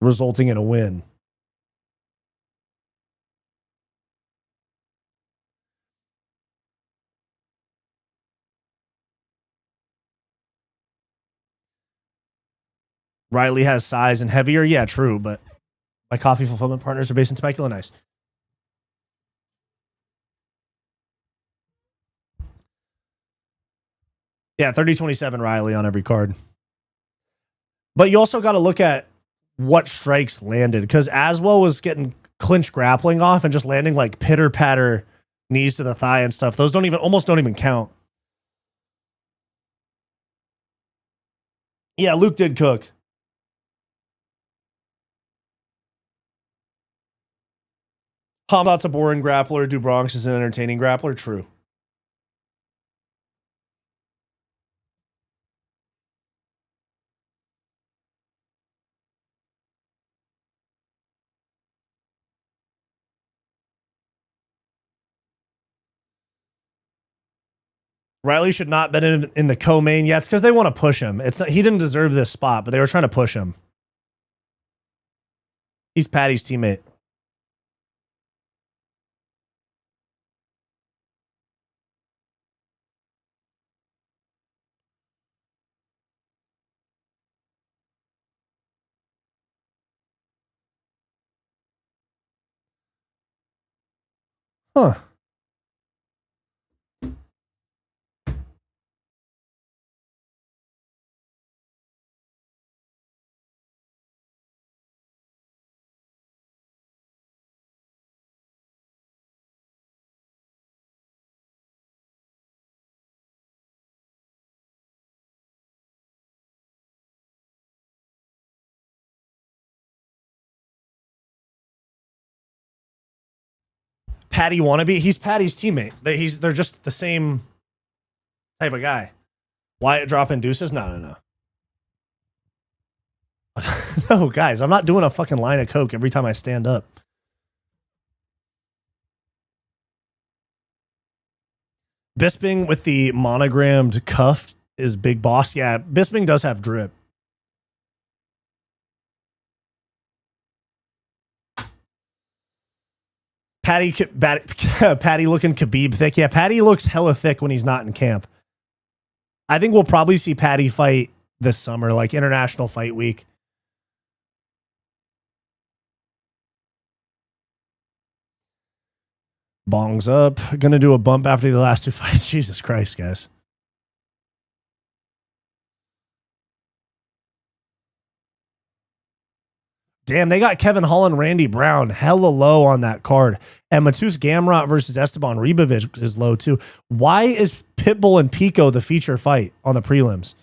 resulting in a win. Riley has size and heavier. Yeah, true, but my coffee fulfillment partners are based in Temecula. Nice. Yeah, 30-27 Riley on every card. But you also got to look at what strikes landed, because Aswell was getting clinch grappling off and just landing like pitter patter knees to the thigh and stuff. Those almost don't even count. Yeah, Luke did cook. Hamzat's a boring grappler. Dubronx is an entertaining grappler. True. Riley should not have been in the co-main. Yeah, it's because they want to push him. It's not, he didn't deserve this spot, but they were trying to push him. He's Patty's teammate. Huh. Patty wannabe. He's Patty's teammate. They're just the same type of guy. Wyatt dropping deuces? No. No, guys, I'm not doing a fucking line of coke every time I stand up. Bisping with the monogrammed cuff is Big Boss. Yeah, Bisping does have drip. Patty looking Khabib thick. Yeah, Patty looks hella thick when he's not in camp. I think we'll probably see Patty fight this summer, like International Fight Week. Bongs up. Gonna do a bump after the last two fights. Jesus Christ, guys. Damn, they got Kevin Holland, Randy Brown, hella low on that card. And Matus Gamrot versus Esteban Ribovic is low too. Why is Pitbull and Pico the feature fight on the prelims?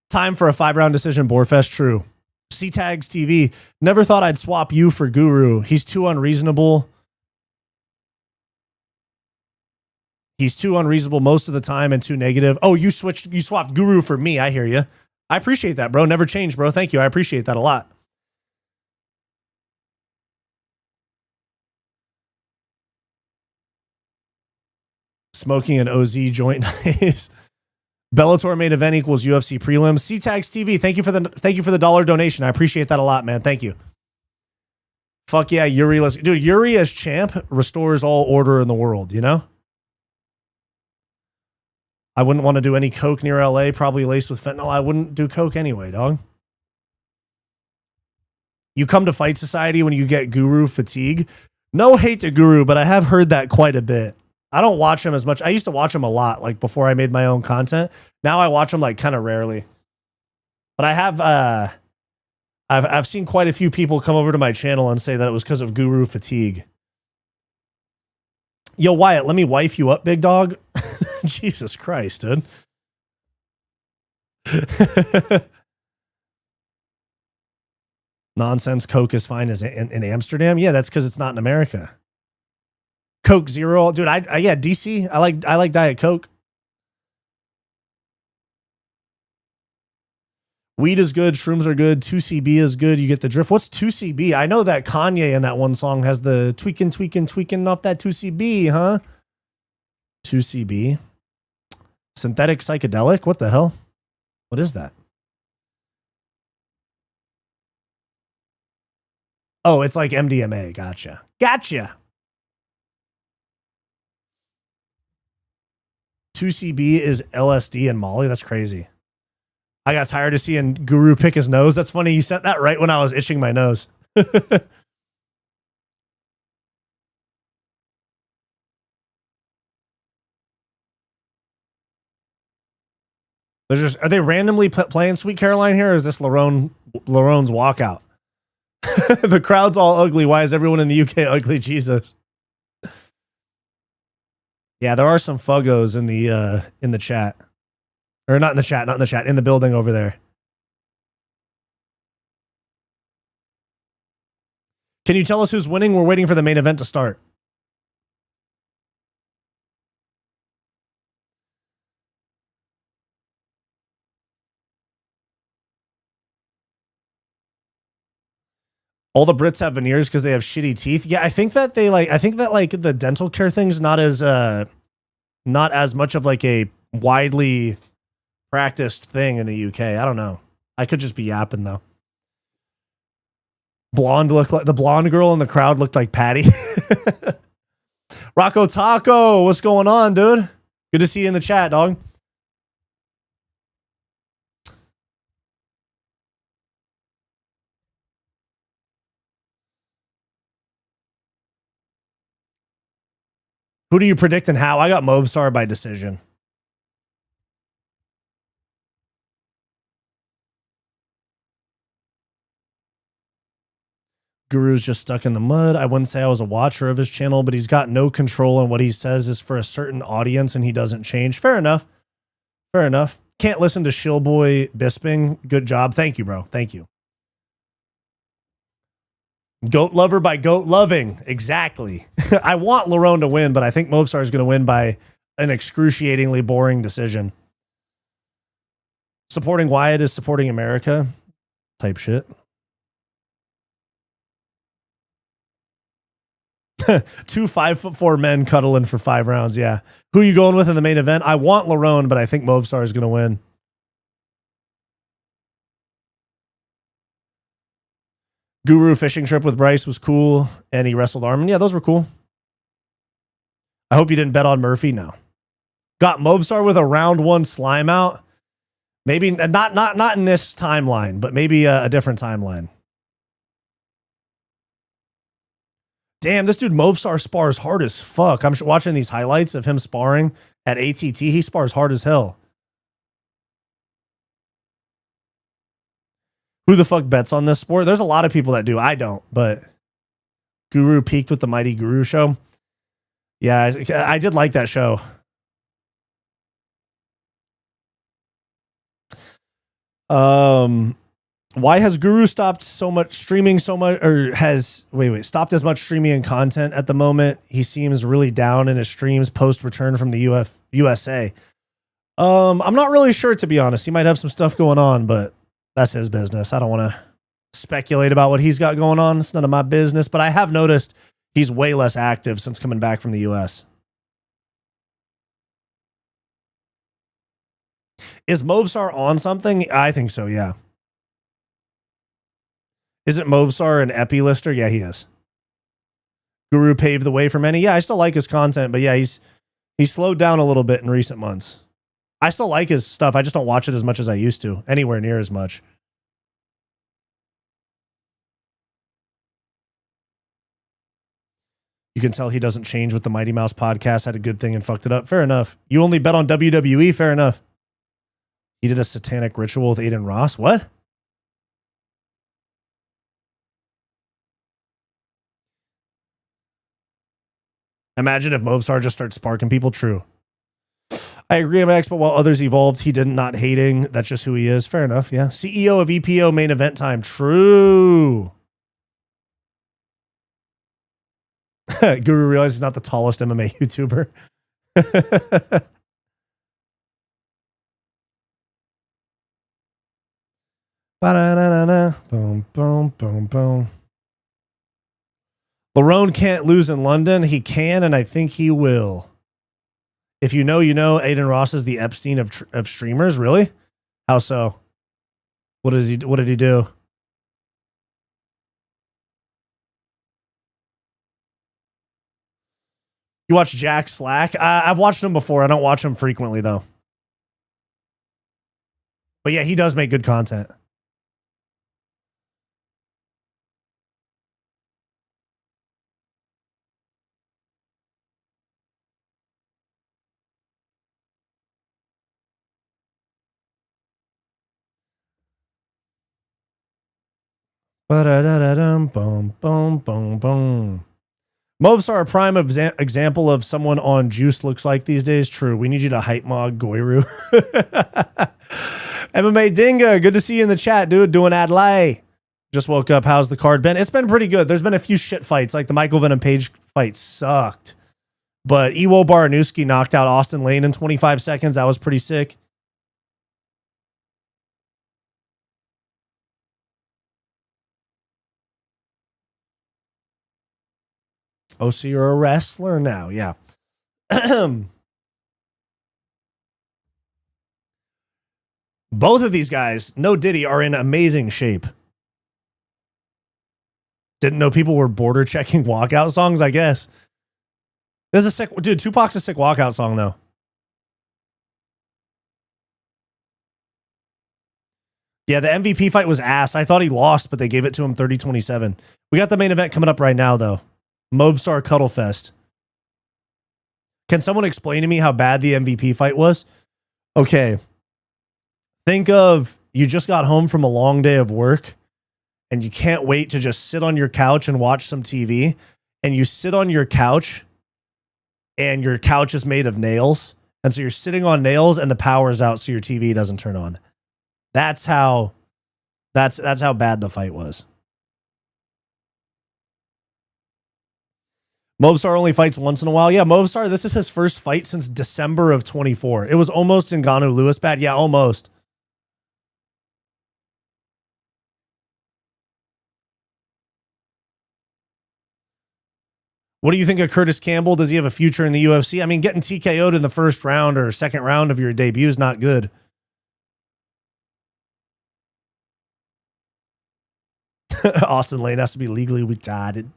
Time for a 5-round decision, Boarfest. True. C-Tags TV. Never thought I'd swap you for Guru. He's too unreasonable. He's too unreasonable most of the time and too negative. Oh, you swapped Guru for me. I hear you. I appreciate that, bro. Never change, bro. Thank you. I appreciate that a lot. Smoking an OZ joint. Nice. Bellator main event equals UFC prelims. C-Tags TV. Thank you for the $1 donation. I appreciate that a lot, man. Thank you. Fuck yeah, Yuri. Dude, Yuri as champ restores all order in the world, you know? I wouldn't want to do any coke near LA, probably laced with fentanyl. I wouldn't do coke anyway, dog. You come to Fight Society when you get guru fatigue. No hate to Guru, but I have heard that quite a bit. I don't watch him as much. I used to watch him a lot, like before I made my own content. Now I watch him like kind of rarely. But I have I've seen quite a few people come over to my channel and say that it was because of Guru fatigue. Yo, Wyatt, let me wife you up, big dog. Jesus Christ, dude. Nonsense Coke is fine as in Amsterdam. Yeah, that's because it's not in America. Coke Zero, dude. Yeah, DC. I like Diet Coke. Weed is good. Shrooms are good. 2CB is good. You get the drift. What's 2CB? I know that Kanye in that one song has the tweaking off that 2CB, huh? 2CB. Synthetic psychedelic? What the hell? What is that? Oh, it's like MDMA. Gotcha. 2CB is LSD and Molly. That's crazy. I got tired of seeing Guru pick his nose. That's funny. You sent that right when I was itching my nose. Are they randomly playing Sweet Caroline here, or is this Lerone's walkout? The crowd's all ugly. Why is everyone in the UK ugly? Jesus. Yeah, there are some fuggos in the chat. Or not in the chat, in the building over there. Can you tell us who's winning? We're waiting for the main event to start. All the Brits have veneers because they have shitty teeth. Yeah, I think that the dental care thing's not as much of like a widely practiced thing in the UK. I don't know. I could just be yapping though. The blonde girl in the crowd looked like Patty. Rocco Taco, what's going on, dude? Good to see you in the chat, dog. Who do you predict and how? I got Movsar by decision. Guru's just stuck in the mud. I wouldn't say I was a watcher of his channel, but he's got no control on what he says is for a certain audience and he doesn't change. Fair enough. Can't listen to Shillboy Bisping. Good job. Thank you, bro. Thank you. Goat lover by goat loving. Exactly. I want Lerone to win, but I think Movsar is going to win by an excruciatingly boring decision. Supporting Wyatt is supporting America type shit. Two 5'4" men cuddling for 5 rounds. Yeah. Who are you going with in the main event? I want Lerone, but I think Movsar is going to win. Guru fishing trip with Bryce was cool, and he wrestled Armin. Yeah, those were cool. I hope you didn't bet on Murphy. No. Got Movsar with a round 1 slime out. Maybe not in this timeline, but maybe a different timeline. Damn, this dude Movsar spars hard as fuck. I'm watching these highlights of him sparring at ATT. He spars hard as hell. Who the fuck bets on this sport? There's a lot of people that do. I don't, but Guru peaked with the Mighty Guru show. Yeah, I did like that show. Why has Guru stopped streaming so much, or stopped as much streaming and content at the moment? He seems really down in his streams post return from the USA. I'm not really sure, to be honest. He might have some stuff going on, but that's his business. I don't want to speculate about what he's got going on. It's none of my business, but I have noticed he's way less active since coming back from the US. Is Movsar on something? I think so, yeah. Isn't Movsar an epi lister? Yeah, he is. Guru paved the way for many. Yeah, I still like his content, but yeah, he's slowed down a little bit in recent months. I still like his stuff. I just don't watch it as much as I used to, anywhere near as much. You can tell he doesn't change with the Mighty Mouse podcast. Had a good thing and fucked it up. Fair enough. You only bet on WWE. Fair enough. He did a satanic ritual with Aiden Ross. What? Imagine if Movsar just starts sparking people. True. I agree, Max, but while others evolved, he didn't. Not hating. That's just who he is. Fair enough. Yeah. CEO of EPO main event time. True. Guru realizes he's not the tallest MMA YouTuber. Boom, boom, boom, boom. Lerone can't lose in London. He can, and I think he will. If you know, you know. Aiden Ross is the Epstein of streamers. Really? How so? What did he do? You watch Jack Slack? I've watched him before. I don't watch him frequently though. But yeah, he does make good content. Boom, boom, boom, boom. Movsar, a prime example of someone on juice looks like these days. True. We need you to hype mod Goiru. MMA Dinga, good to see you in the chat, dude. Doing ad lay. Just woke up. How's the card been? It's been pretty good. There's been a few shit fights, like the Michael Venom Page fight sucked. But Iwo Baranuski knocked out Austin Lane in 25 seconds. That was pretty sick. Oh, so you're a wrestler now. Yeah. Both of these guys, no Diddy, are in amazing shape. Didn't know people were border checking walkout songs, I guess. There's a sick dude, Tupac's a sick walkout song though. Yeah, the MVP fight was ass. I thought he lost, but they gave it to him 30-27. We got the main event coming up right now though. Movsar Cuddlefest. Can someone explain to me how bad the MVP fight was? Okay. Think of you just got home from a long day of work and you can't wait to just sit on your couch and watch some TV. And you sit on your couch and your couch is made of nails. And so you're sitting on nails and the power's out so your TV doesn't turn on. That's how bad the fight was. Movsar only fights once in a while. Yeah, Movsar, this is his first fight since December of 24. It was almost Ngannou Lewis bad. Yeah, almost. What do you think of Curtis Campbell? Does he have a future in the UFC? I mean, getting TKO'd in the first round or second round of your debut is not good. Austin Lane has to be legally retarded.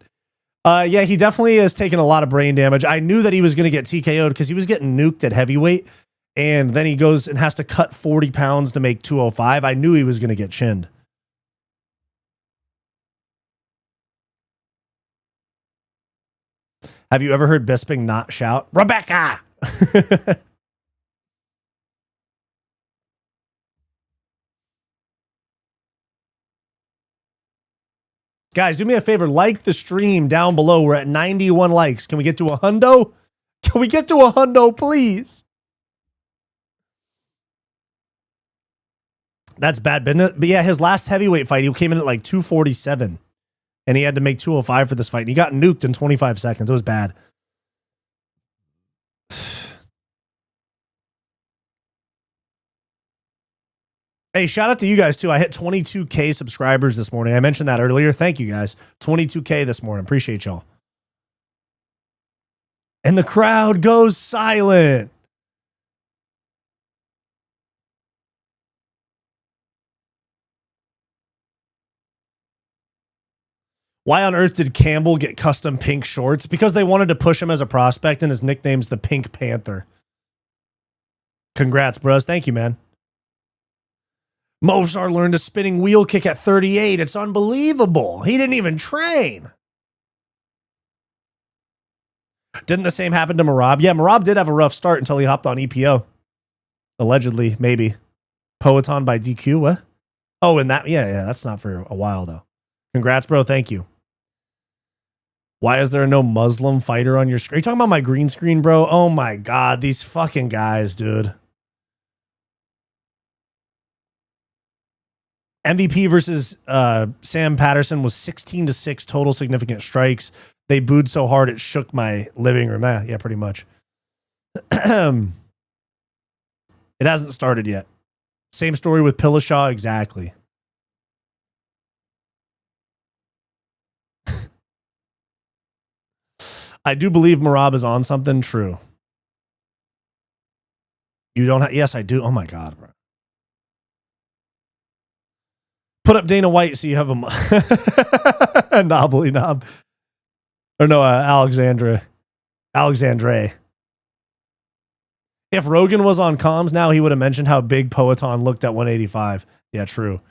Yeah, he definitely has taken a lot of brain damage. I knew that he was going to get TKO'd because he was getting nuked at heavyweight. And then he goes and has to cut 40 pounds to make 205. I knew he was going to get chinned. Have you ever heard Bisping not shout, Rebecca? Guys, do me a favor. Like the stream down below. We're at 91 likes. Can we get to a hundo? Can we get to a hundo, please? That's bad business. But yeah, his last heavyweight fight, he came in at like 247. And he had to make 205 for this fight. And he got nuked in 25 seconds. It was bad. Hey, shout out to you guys too. I hit 22K subscribers this morning. I mentioned that earlier. Thank you guys. 22K this morning. Appreciate y'all. And the crowd goes silent. Why on earth did Campbell get custom pink shorts? Because they wanted to push him as a prospect, and his nickname's the Pink Panther. Congrats, bros. Thank you, man. Movsar learned a spinning wheel kick at 38. It's unbelievable. He didn't even train. Didn't the same happen to Merab? Yeah, Merab did have a rough start until he hopped on EPO. Allegedly, maybe. Poeton by DQ, what? Oh, and that, yeah, that's not for a while, though. Congrats, bro. Thank you. Why is there no Muslim fighter on your screen? Are you talking about my green screen, bro? Oh, my God. These fucking guys, dude. MVP versus Sam Patterson was 16-6 total significant strikes. They booed so hard it shook my living room. Yeah, pretty much. It hasn't started yet. Same story with Pillashaw, exactly. I do believe Merab is on something true. You don't have, yes, I do. Oh my God, bro. Put up Dana White so you have a knobbly knob. Or no, Alexandre. If Rogan was on comms now, he would have mentioned how big Poeton looked at 185. Yeah, true.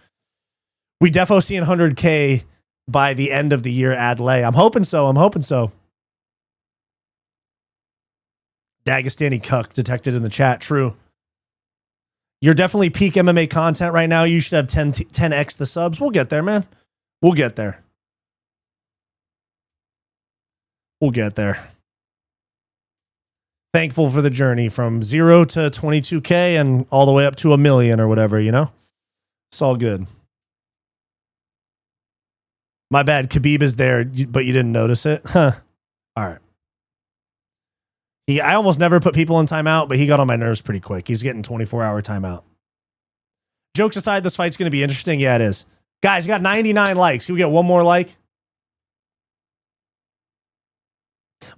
We defo seeing 100K by the end of the year ad lay. I'm hoping so. Dagestani cuck detected in the chat. True. You're definitely peak MMA content right now. You should have 10x the subs. We'll get there, man. We'll get there. Thankful for the journey from 0 to 22K and all the way up to 1 million or whatever, you know? It's all good. My bad. Khabib is there, but you didn't notice it? Huh. All right. I almost never put people in timeout, but he got on my nerves pretty quick. He's getting 24-hour timeout. Jokes aside, this fight's going to be interesting. Yeah, it is. Guys, you got 99 likes. Can we get one more like?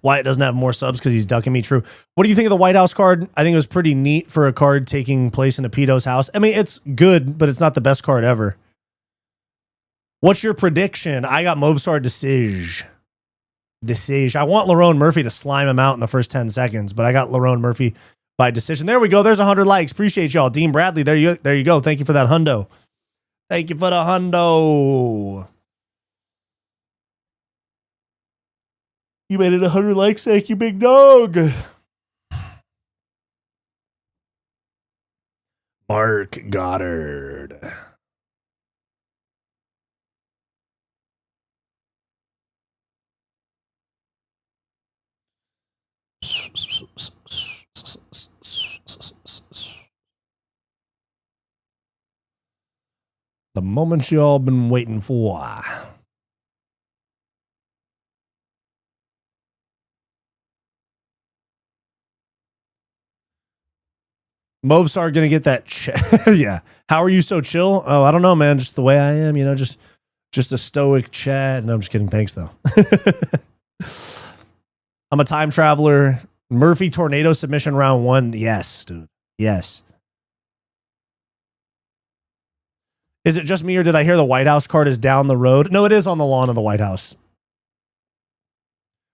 Wyatt doesn't have more subs because he's ducking me. True. What do you think of the White House card? I think it was pretty neat for a card taking place in a pedo's house. I mean, it's good, but it's not the best card ever. What's your prediction? I got Movsar Decision. I want Lerone Murphy to slime him out in the first 10 seconds, but I got Lerone Murphy by decision. There we go. There's 100 likes. Appreciate y'all. Dean Bradley, there you go. Thank you for that hundo. Thank you for the hundo. You made it 100 likes. Thank you, big dog. Mark Goddard. The moment y'all been waiting for. Movsar gonna get that yeah. How are you so chill? Oh, I don't know, man. Just the way I am, you know, just a stoic chat. No, I'm just kidding. Thanks, though. I'm a time traveler. Murphy tornado submission round 1. Yes, dude. Yes. Is it just me or did I hear the White House card is down the road? No, it is on the lawn of the White House.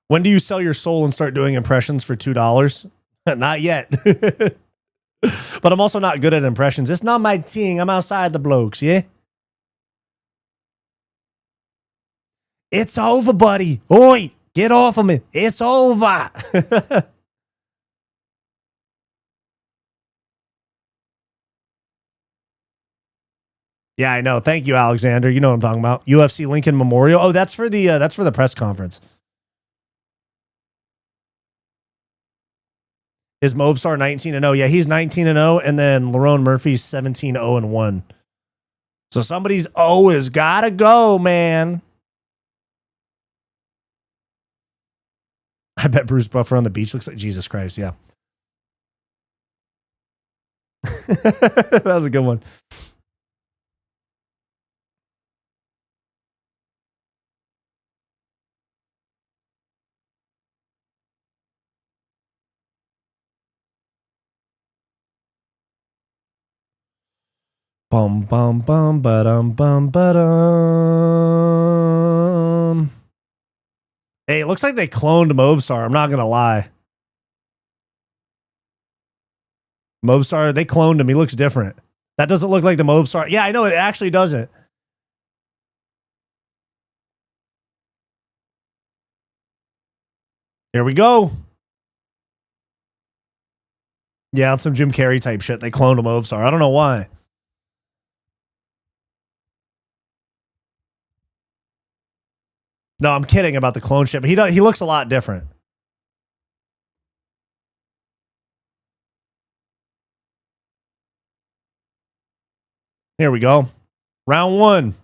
When do you sell your soul and start doing impressions for $2? Not yet. But I'm also not good at impressions. It's not my thing. I'm outside the blokes, yeah? It's over, buddy. Oi, get off of me. It's over. Yeah, I know. Thank you, Alexander. You know what I'm talking about. UFC Lincoln Memorial. Oh, that's for the press conference. Is Movsar 19-0? Yeah, he's 19-0, and then Lerone Murphy's 17-0-1. So somebody's O has gotta go, man. I bet Bruce Buffer on the beach looks like Jesus Christ. Yeah, that was a good one. Bum bum bum ba-dum bum ba-dum. Hey, it looks like they cloned Movsar. I'm not going to lie. Movsar, they cloned him. He looks different. That doesn't look like the Movsar. Yeah, I know. It actually doesn't. Here we go. Yeah, it's some Jim Carrey type shit. They cloned a Movsar. I don't know why. No, I'm kidding about the clone shit. But he looks a lot different. Here we go. Round 1.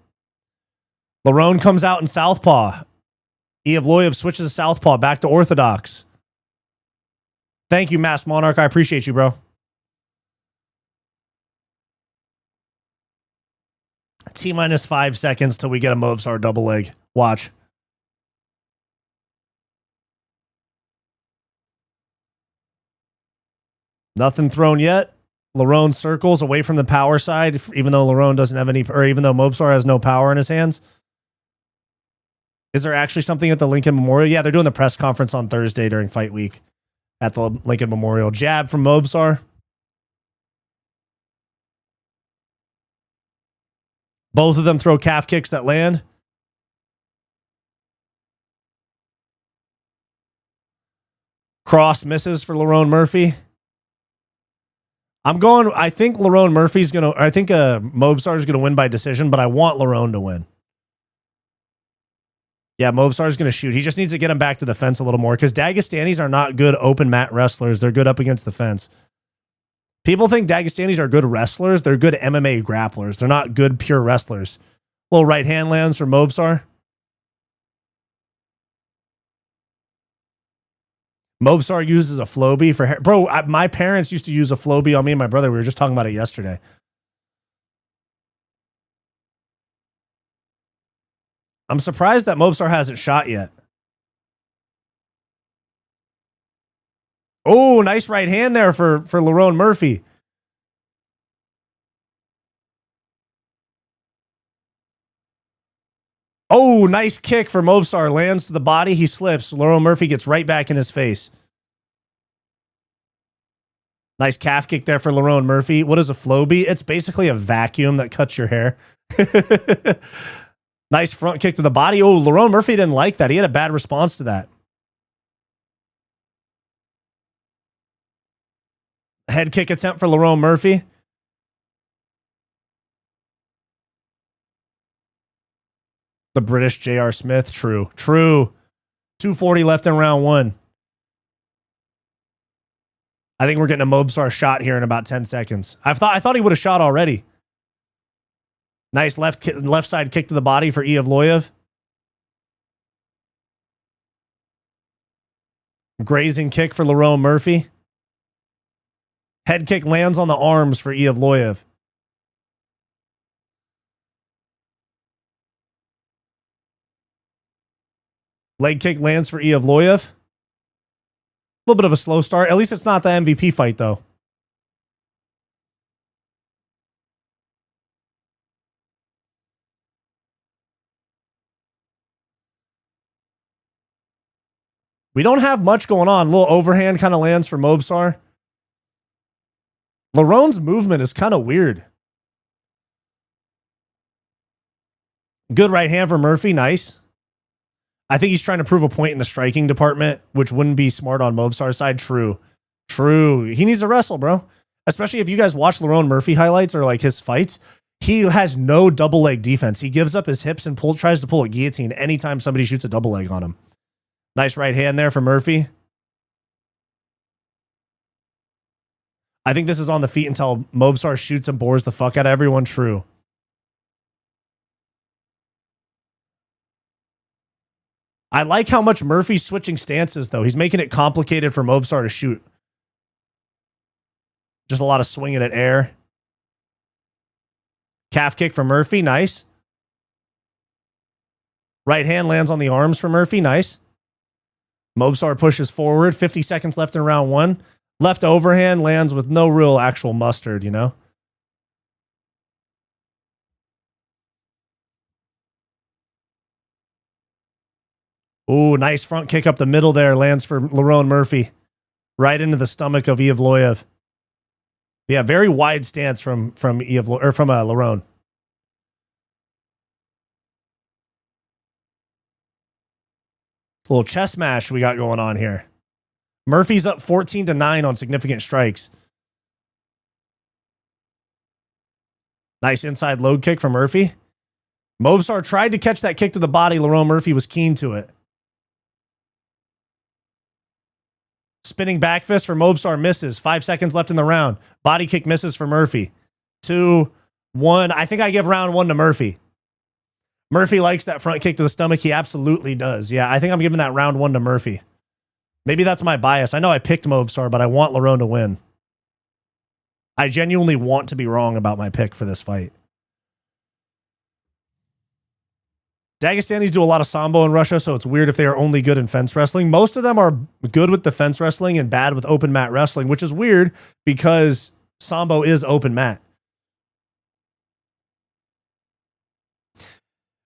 Lerone comes out in southpaw. Evloev switches to southpaw back to orthodox. Thank you, Mass Monarch. I appreciate you, bro. T-minus 5 seconds till we get a Movsar double leg. Watch. Nothing thrown yet. Lerone circles away from the power side, even though Lerone doesn't have any, or even though Movsar has no power in his hands. Is there actually something at the Lincoln Memorial? Yeah, they're doing the press conference on Thursday during fight week at the Lincoln Memorial. Jab from Movsar. Both of them throw calf kicks that land. Cross misses for Lerone Murphy. I think Lerone Murphy's going to, I think Movsar is going to win by decision, but I want Lerone to win. Yeah, Movsar is going to shoot. He just needs to get him back to the fence a little more because Dagestanis are not good open mat wrestlers. They're good up against the fence. People think Dagestanis are good wrestlers. They're good MMA grapplers. They're not good pure wrestlers. Little right hand lands for Movsar. Movsar uses a Floby for hair. Bro, my parents used to use a Floby on me and my brother. We were just talking about it yesterday. I'm surprised that Movsar hasn't shot yet. Oh, nice right hand there for Lerone Murphy. Oh, nice kick for Movsar. Lands to the body. He slips. Lerone Murphy gets right back in his face. Nice calf kick there for Lerone Murphy. What is a Floby? It's basically a vacuum that cuts your hair. Nice front kick to the body. Oh, Lerone Murphy didn't like that. He had a bad response to that. Head kick attempt for Lerone Murphy. The British J.R. Smith. True. 240 left in round 1. I think we're getting a Movsar shot here in about 10 seconds. I thought he would have shot already. Nice left side kick to the body for Evloev. Grazing kick for Lerone Murphy. Head kick lands on the arms for Evloev. Leg kick lands for Evloev. A little bit of a slow start. At least it's not the MVP fight, though. We don't have much going on. A little overhand kind of lands for Movsar. Lerone's movement is kind of weird. Good right hand for Murphy. Nice. I think he's trying to prove a point in the striking department, which wouldn't be smart on Movsar's side. True. He needs to wrestle, bro. Especially if you guys watch Lerone Murphy highlights or like his fights. He has no double leg defense. He gives up his hips and tries to pull a guillotine anytime somebody shoots a double leg on him. Nice right hand there for Murphy. I think this is on the feet until Movsar shoots and bores the fuck out of everyone. True. I like how much Murphy's switching stances, though. He's making it complicated for Movsar to shoot. Just a lot of swinging at air. Calf kick for Murphy. Nice. Right hand lands on the arms for Murphy. Nice. Movsar pushes forward. 50 seconds left in round 1. Left overhand lands with no real actual mustard, you know? Ooh, nice front kick up the middle there. Lands for Lerone Murphy. Right into the stomach of Evloev. Yeah, very wide stance from Lerone. Little chest smash we got going on here. Murphy's up 14-9 on significant strikes. Nice inside load kick from Murphy. Movsar tried to catch that kick to the body. Lerone Murphy was keen to it. Spinning back fist for Movsar misses. 5 seconds left in the round. Body kick misses for Murphy. 2, 1. I think I give round 1 to Murphy. Murphy likes that front kick to the stomach. He absolutely does. Yeah, I think I'm giving that round 1 to Murphy. Maybe that's my bias. I know I picked Movsar, but I want Lerone to win. I genuinely want to be wrong about my pick for this fight. Dagestanis do a lot of Sambo in Russia, so it's weird if they are only good in fence wrestling. Most of them are good with the fence wrestling and bad with open mat wrestling, which is weird because Sambo is open mat.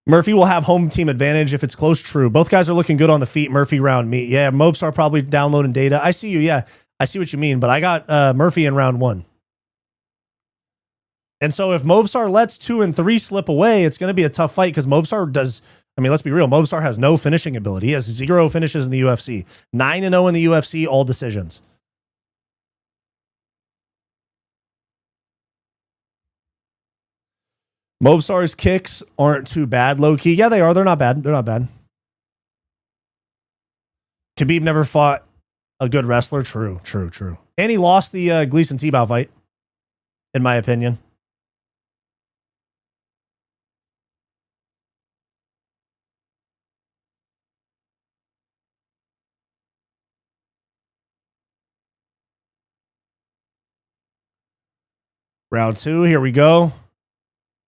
Murphy will have home team advantage if it's close. True. Both guys are looking good on the feet. Murphy round meat. Yeah, Movsar probably downloading data. I see you. Yeah, I see what you mean, but I got Murphy in round 1. And so if Movsar lets 2 and 3 slip away, it's going to be a tough fight because Movsar does, I mean, let's be real. Movsar has no finishing ability. He has 0 finishes in the UFC. 9-0 in the UFC, all decisions. Movsar's kicks aren't too bad, low-key. Yeah, they are. They're not bad. They're not bad. Khabib never fought a good wrestler. True. And he lost the Gleason-Tebow fight, in my opinion. Round 2, here we go.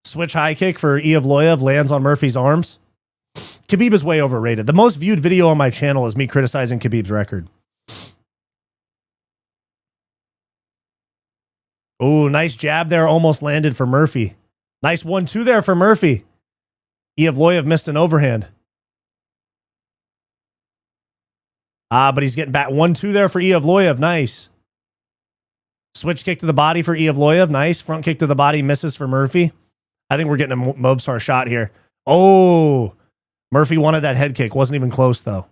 Switch high kick for Evloev lands on Murphy's arms. Khabib is way overrated. The most viewed video on my channel is me criticizing Khabib's record. Ooh, nice jab there. Almost landed for Murphy. Nice 1-2 there for Murphy. Evloev missed an overhand. But he's getting back. 1-2 there for Evloev. Nice. Switch kick to the body for Evloev. Nice. Front kick to the body. Misses for Murphy. I think we're getting a Movsar shot here. Oh, Murphy wanted that head kick. Wasn't even close, though.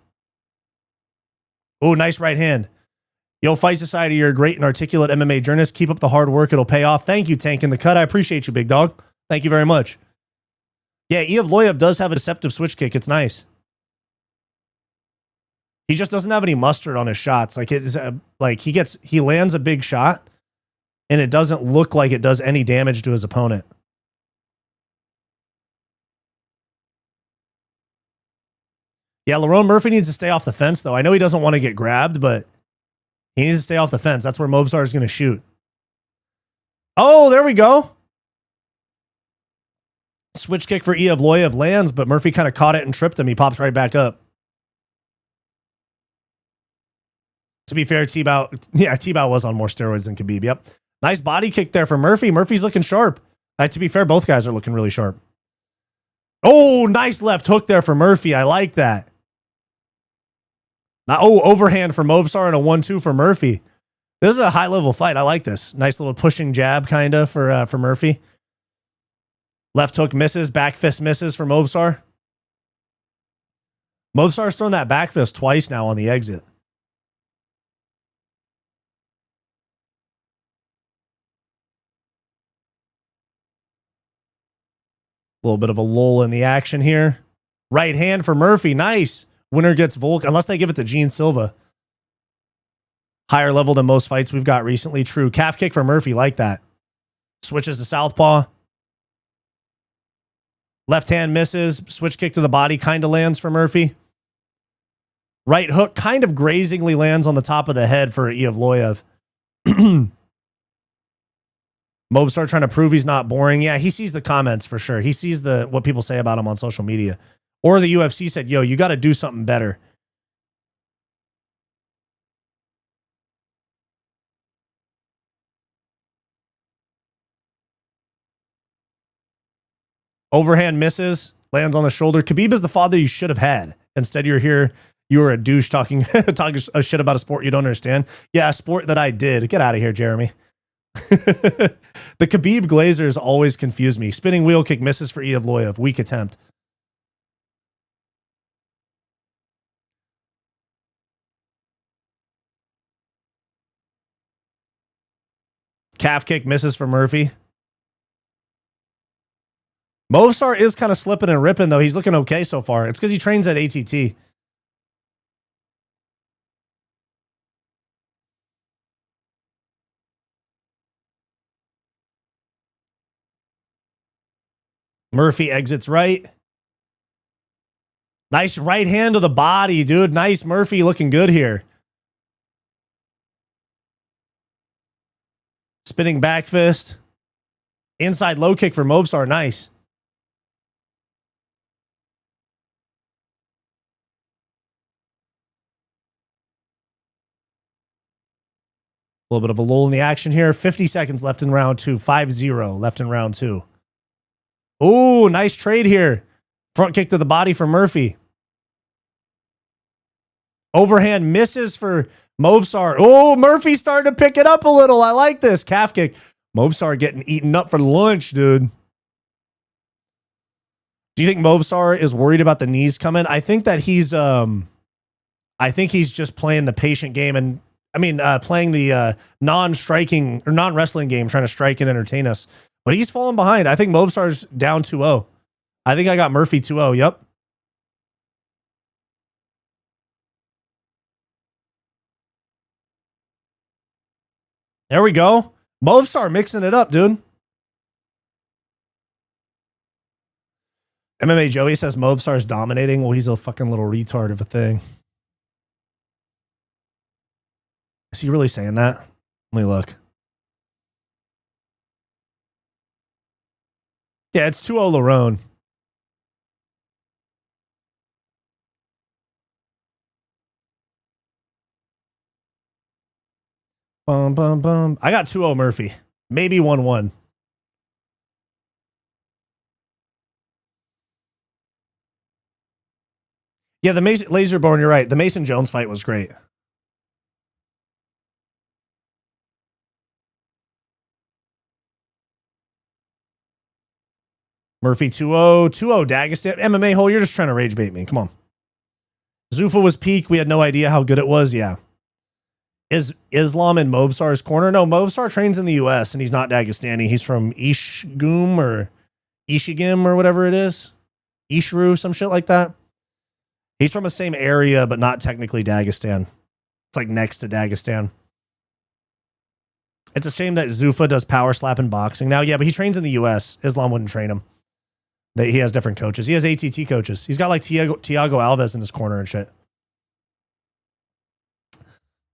Oh, nice right hand. Yo, Fight Society, you're a great and articulate MMA journalist. Keep up the hard work. It'll pay off. Thank you, Tank in the Cut. I appreciate you, big dog. Thank you very much. Yeah, Evloev does have a deceptive switch kick. It's nice. He just doesn't have any mustard on his shots. Like it's like he lands a big shot, and it doesn't look like it does any damage to his opponent. Yeah, Lerone Murphy needs to stay off the fence, though. I know he doesn't want to get grabbed, but he needs to stay off the fence. That's where Movsar is going to shoot. Oh, there we go. Switch kick for Evloev lands, but Murphy kind of caught it and tripped him. He pops right back up. To be fair, Tebow was on more steroids than Khabib. Yep. Nice body kick there for Murphy. Murphy's looking sharp. To be fair, both guys are looking really sharp. Oh, nice left hook there for Murphy. I like that. Now, overhand for Movsar and a 1-2 for Murphy. This is a high-level fight. I like this. Nice little pushing jab, kind of, for Murphy. Left hook misses. Back fist misses for Movsar. Movsar's thrown that back fist twice now on the exit. A little bit of a lull in the action here. Right hand for Murphy. Nice. Winner gets Volk, unless they give it to Gene Silva. Higher level than most fights we've got recently. True. Calf kick for Murphy. Like that. Switches to southpaw. Left hand misses. Switch kick to the body kind of lands for Murphy. Right hook kind of grazingly lands on the top of the head for Evloev. Movsar trying to prove he's not boring. Yeah, he sees the comments for sure. He sees what people say about him on social media. Or the UFC said, yo, you got to do something better. Overhand misses. Lands on the shoulder. Khabib is the father you should have had. Instead, you're here. You were a douche talking a shit about a sport you don't understand. Yeah, a sport that I did. Get out of here, Jeremy. The Khabib Glazers always confuse me. Spinning wheel kick misses for Evloev. Weak attempt. Calf kick misses for Murphy. Movsar is kind of slipping and ripping, though. He's looking okay so far. It's because he trains at ATT. Murphy exits right. Nice right hand to the body, dude. Nice Murphy looking good here. Spinning back fist. Inside low kick for Movsar. Nice. A little bit of a lull in the action here. 50 seconds left in round 2. 5-0 left in round 2. Ooh, nice trade here. Front kick to the body for Murphy. Overhand misses for Movsar. Oh, Murphy's starting to pick it up a little. I like this. Calf kick. Movsar getting eaten up for lunch, dude. Do you think Movsar is worried about the knees coming? I think that he's just playing the patient game and playing the non-striking or non-wrestling game, trying to strike and entertain us. But he's falling behind. I think Movsar's down 2-0. I think I got Murphy 2-0. Yep. There we go. Movsar mixing it up, dude. MMA Joey says Movsar's dominating. Well, he's a fucking little retard of a thing. Is he really saying that? Let me look. Yeah, it's 2-0 Lerone. Bum, bum, bum. I got 2-0 Murphy. Maybe 1-1. Yeah, the Mason Laserborn, you're right. The Mason Jones fight was great. Murphy 2-0. 2-0 Dagestan. MMA hole, you're just trying to rage bait me. Come on. Zuffa was peak. We had no idea how good it was. Yeah. Is Islam in Movsar's corner? No, Movsar trains in the U.S. and he's not Dagestani. He's from Ishgum or Ishigim or whatever it is. Ishru, some shit like that. He's from the same area, but not technically Dagestan. It's like next to Dagestan. It's a shame that Zuffa does power slap and boxing now. Yeah, but he trains in the U.S. Islam wouldn't train him. He has different coaches. He has ATT coaches. He's got like Thiago Alves in his corner and shit.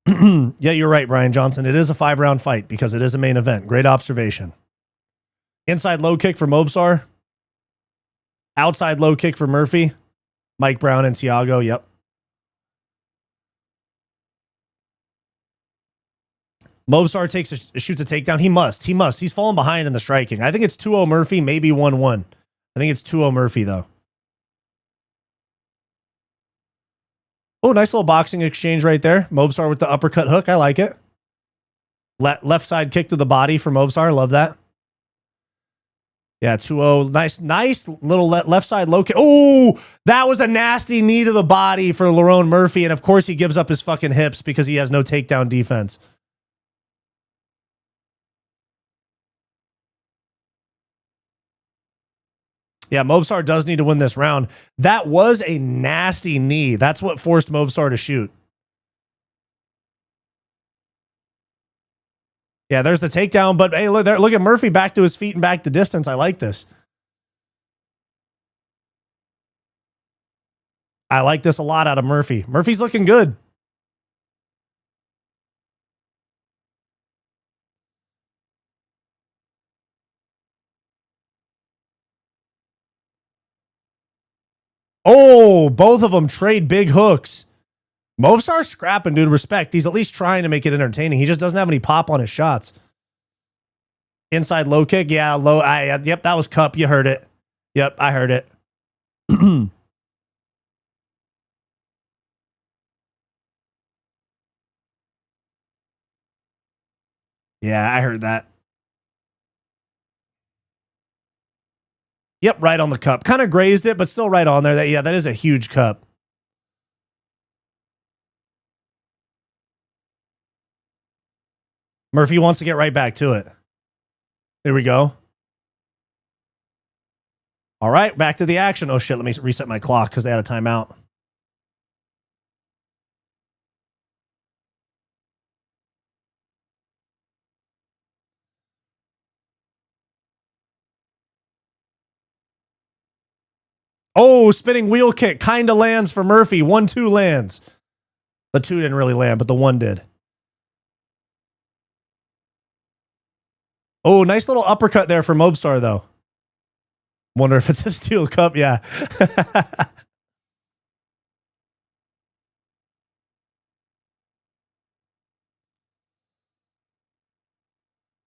Yeah, you're right, Brian Johnson. It is a 5-round fight because it is a main event. Great observation. Inside low kick for Movsar. Outside low kick for Murphy. Mike Brown and Thiago. Yep. Movsar shoots a takedown. He must. He's falling behind in the striking. I think it's 2-0 Murphy, maybe 1-1. I think it's 2-0 Murphy, though. Oh, nice little boxing exchange right there. Movsar with the uppercut hook. I like it. Left side kick to the body for Movsar. Love that. Yeah, 2-0. Nice little left side low kick. Oh, that was a nasty knee to the body for Lerone Murphy. And of course, he gives up his fucking hips because he has no takedown defense. Yeah, Movsar does need to win this round. That was a nasty knee. That's what forced Movsar to shoot. Yeah, there's the takedown. But hey, look at Murphy back to his feet and back to distance. I like this. I like this a lot out of Murphy. Murphy's looking good. Oh, both of them trade big hooks. Movsar's scrapping, dude. Respect. He's at least trying to make it entertaining. He just doesn't have any pop on his shots. Inside low kick. Yeah, low. Yep, that was cup. You heard it. Yep, I heard it. Yeah, I heard that. Yep, right on the cup. Kind of grazed it, but still right on there. That is a huge cup. Murphy wants to get right back to it. Here we go. All right, back to the action. Oh, shit, let me reset my clock because they had a timeout. Oh, spinning wheel kick. Kind of lands for Murphy. 1-2 lands. The 2 didn't really land, but the 1 did. Oh, nice little uppercut there for Movsar, though. Wonder if it's a steel cup. Yeah.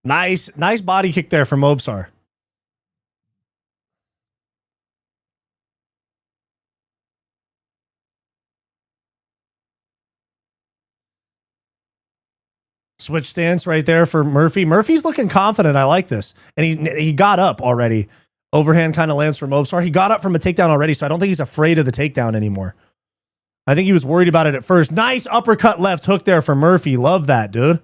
Nice body kick there for Movsar. Switch stance right there for Murphy. Murphy's looking confident. I like this. And he got up already. Overhand kind of lands for Movsar. He got up from a takedown already, so I don't think he's afraid of the takedown anymore. I think he was worried about it at first. Nice uppercut left hook there for Murphy. Love that, dude.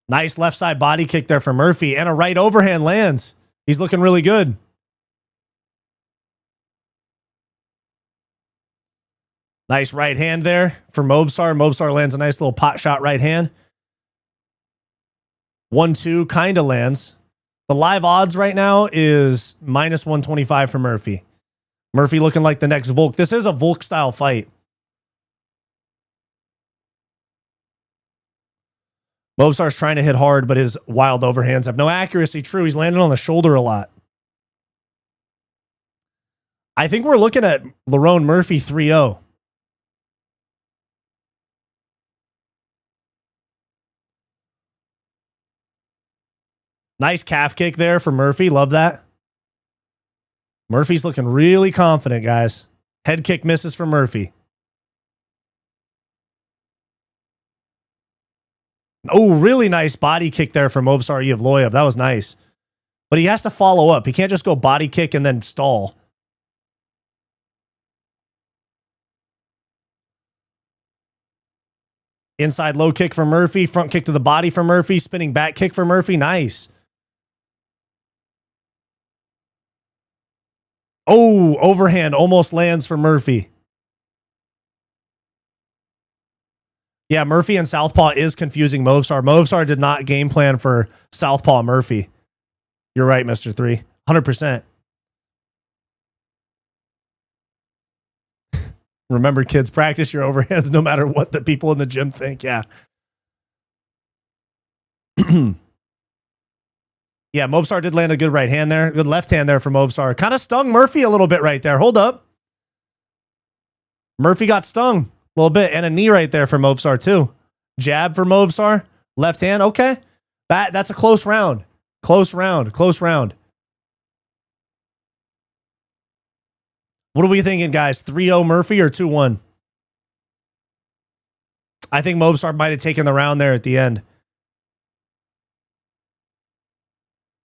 Nice left side body kick there for Murphy. And a right overhand lands. He's looking really good. Nice right hand there for Movsar. Movsar lands a nice little pot shot right hand. 1-2 kind of lands. The live odds right now is -125 for Murphy. Murphy looking like the next Volk. This is a Volk style fight. Movsar's trying to hit hard, but his wild overhands have no accuracy. True, he's landing on the shoulder a lot. I think we're looking at Lerone Murphy 3-0. Nice calf kick there for Murphy. Love that. Murphy's looking really confident, guys. Head kick misses for Murphy. Oh, really nice body kick there for Movsar Evloev. That was nice. But he has to follow up. He can't just go body kick and then stall. Inside low kick for Murphy. Front kick to the body for Murphy. Spinning back kick for Murphy. Nice. Oh, overhand almost lands for Murphy. Yeah, Murphy and Southpaw is confusing Movsar. Movsar did not game plan for Southpaw Murphy. You're right, Mr. 3. 100%. Remember, kids, practice your overhands no matter what the people in the gym think. Yeah. Yeah, Movsar did land a good right hand there. Good left hand there for Movsar. Kind of stung Murphy a little bit right there. Hold up. Murphy got stung a little bit. And a knee right there for Movsar too. Jab for Movsar. Left hand. Okay. That's a close round. Close round. Close round. What are we thinking, guys? 3-0 Murphy or 2-1? I think Movsar might have taken the round there at the end.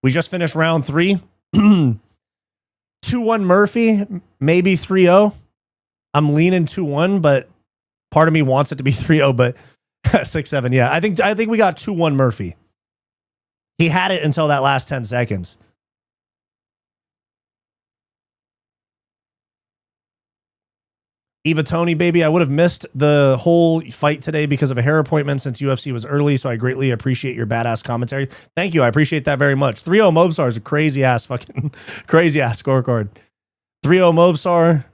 We just finished round 3. 2-1 Murphy, maybe 3-0. I'm leaning 2-1, but part of me wants it to be 3-0, but 6-7. Yeah, I think we got 2-1 Murphy. He had it until that last 10 seconds. Eva Tony, baby, I would have missed the whole fight today because of a hair appointment since UFC was early, so I greatly appreciate your badass commentary. Thank you. I appreciate that very much. 3-0 Movsar is a crazy-ass fucking crazy-ass scorecard. 3-0 Movsar.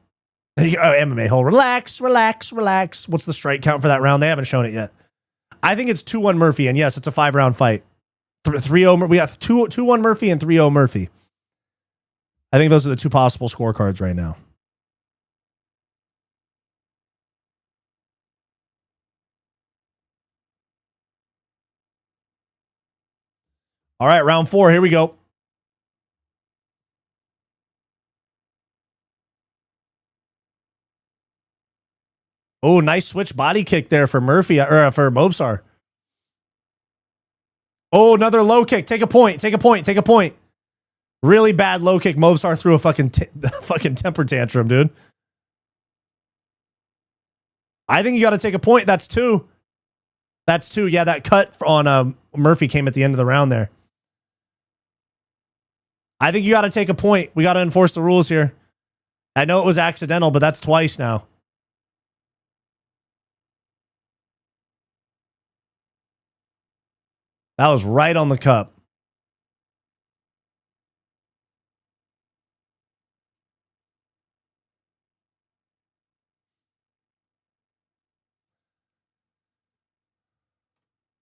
MMA hole. Relax, relax, relax. What's the strike count for that round? They haven't shown it yet. I think it's 2-1 Murphy, and yes, it's a 5-round fight. 3-0. We got 2-1 Murphy and 3-0 Murphy. I think those are the two possible scorecards right now. All right, round 4. Here we go. Oh, nice switch body kick there for Murphy, or for Movsar. Oh, another low kick. Take a point. Take a point. Take a point. Really bad low kick. Movsar threw a fucking temper tantrum, dude. I think you got to take a point. That's 2. That's 2. Yeah, that cut on Murphy came at the end of the round there. I think you got to take a point. We got to enforce the rules here. I know it was accidental, but that's twice now. That was right on the cup.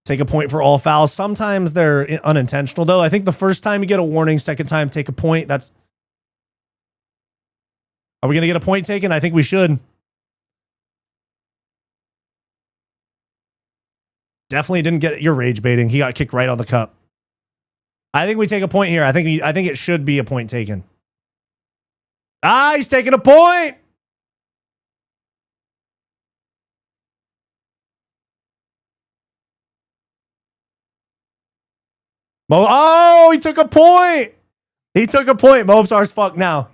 Take a point for all fouls. Sometimes they're unintentional, though. I think the first time you get a warning, second time take a point. Are we going to get a point taken? I think we should. Definitely didn't get it. You're rage baiting. He got kicked right on the cup. I think we take a point here. I think it should be a point taken. Ah, he's taking a point. Oh, he took a point. He took a point. Movsar's fucked now.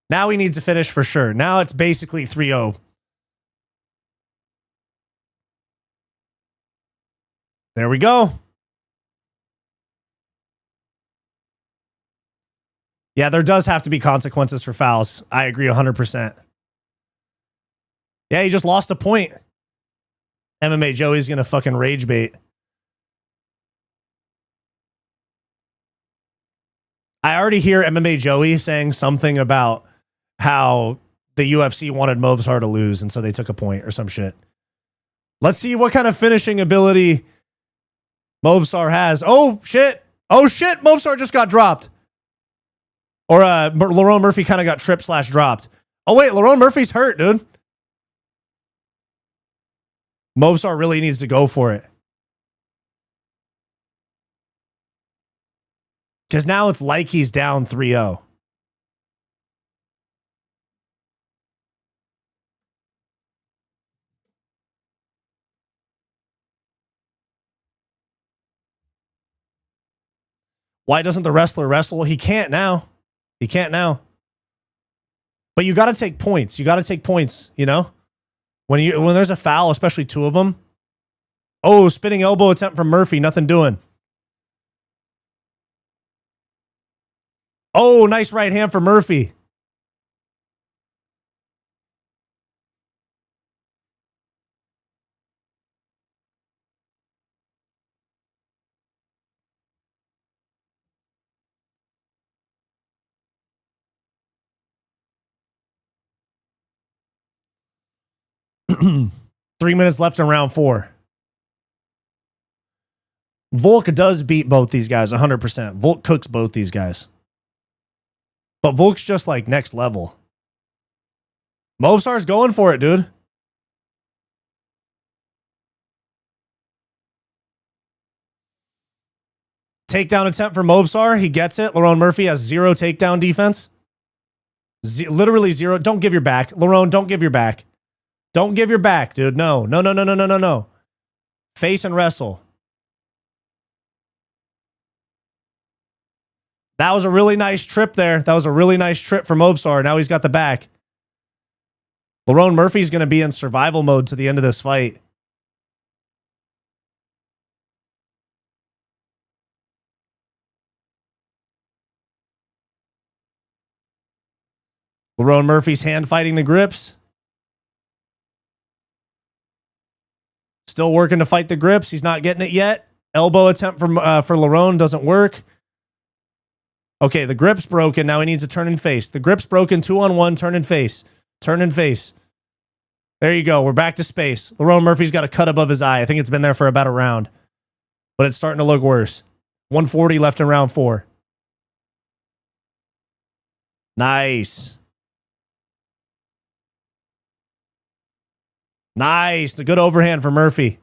Now he needs to finish for sure. Now it's basically 3-0. There we go. Yeah, there does have to be consequences for fouls. I agree 100%. Yeah, he just lost a point. MMA Joey's going to fucking rage bait. I already hear MMA Joey saying something about how the UFC wanted Movsar to lose, and so they took a point or some shit. Let's see what kind of finishing ability Movsar has. Oh, shit. Oh, shit. Movsar just got dropped. Or Lerone Murphy kind of got tripped/dropped. Oh, wait. Lerone Murphy's hurt, dude. Movsar really needs to go for it. Because now it's like he's down 3-0. Why doesn't the wrestler wrestle? He can't now. He can't now. But you got to take points. You got to take points, you know? When there's a foul, especially 2 of them. Oh, spinning elbow attempt from Murphy. Nothing doing. Oh, nice right hand for Murphy. Three minutes left in round 4. Volk does beat both these guys 100%. Volk cooks both these guys. But Volk's just like next level. Movsar's going for it, dude. Takedown attempt for Movsar. He gets it. Lerone Murphy has 0 takedown defense. Literally 0. Don't give your back. Lerone, don't give your back. Don't give your back, dude. No. No, no, no, no, no, no, no. Face and wrestle. That was a really nice trip there. That was a really nice trip for Movsar. Now he's got the back. Lerone Murphy's going to be in survival mode to the end of this fight. Lerone Murphy's hand fighting the grips. Still working to fight the grips. He's not getting it yet. Elbow attempt for Lerone doesn't work. Okay, the grip's broken. Now he needs to turn and face. The grip's broken. 2-on-1. Turn and face. Turn and face. There you go. We're back to space. Lerone Murphy's got a cut above his eye. I think it's been there for about a round. But it's starting to look worse. 140 left in round 4. Nice. Nice. The good overhand for Murphy.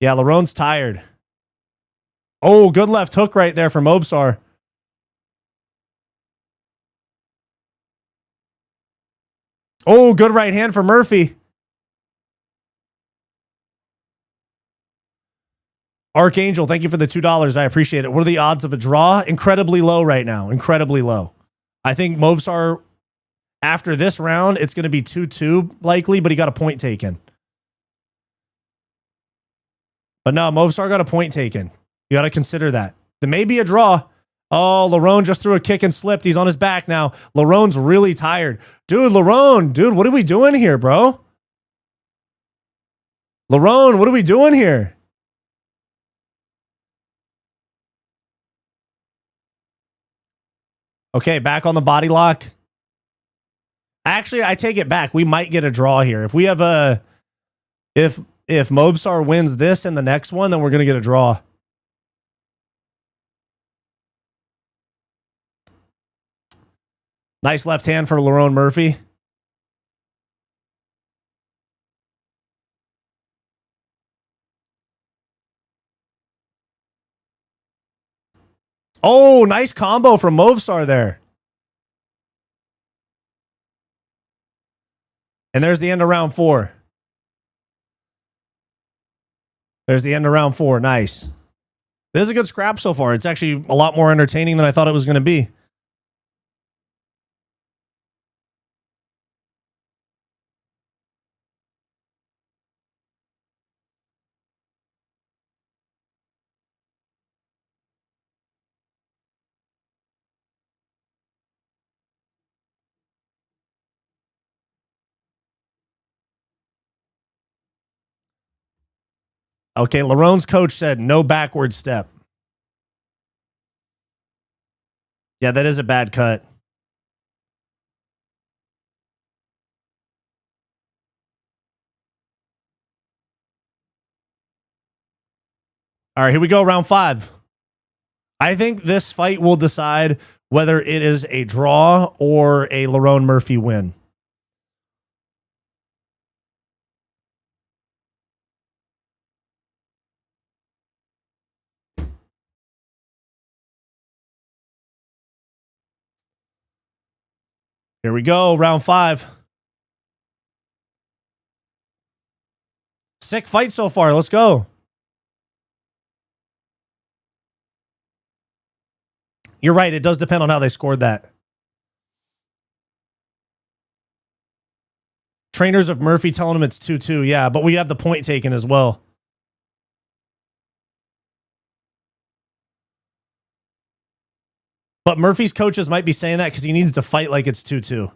Yeah, Lerone's tired. Oh, good left hook right there from Movsar. Oh, good right hand for Murphy. Archangel, thank you for the $2. I appreciate it. What are the odds of a draw? Incredibly low right now. Incredibly low. I think Movsar, after this round, it's going to be 2-2 likely, but he got a point taken. But no, Movsar got a point taken. You got to consider that. There may be a draw. Oh, Lerone just threw a kick and slipped. He's on his back now. Lerone's really tired. Dude, Lerone, dude, what are we doing here, bro? Lerone, what are we doing here? Okay, back on the body lock. Actually, I take it back. We might get a draw here. If we have a... If Movsar wins this and the next one, then we're going to get a draw. Nice left hand for Lerone Murphy. Oh, nice combo from Movsar there. And there's the end of round 4. There's the end of round 4. Nice. This is a good scrap so far. It's actually a lot more entertaining than I thought it was going to be. Okay, Lerone's coach said no backward step. Yeah, that is a bad cut. All right, here we go, round 5. I think this fight will decide whether it is a draw or a Lerone Murphy win. Here we go, round 5. Sick fight so far. Let's go. You're right. It does depend on how they scored that. Trainers of Murphy telling him it's 2-2. Yeah, but we have the point taken as well. But Murphy's coaches might be saying that because he needs to fight like it's 2-2.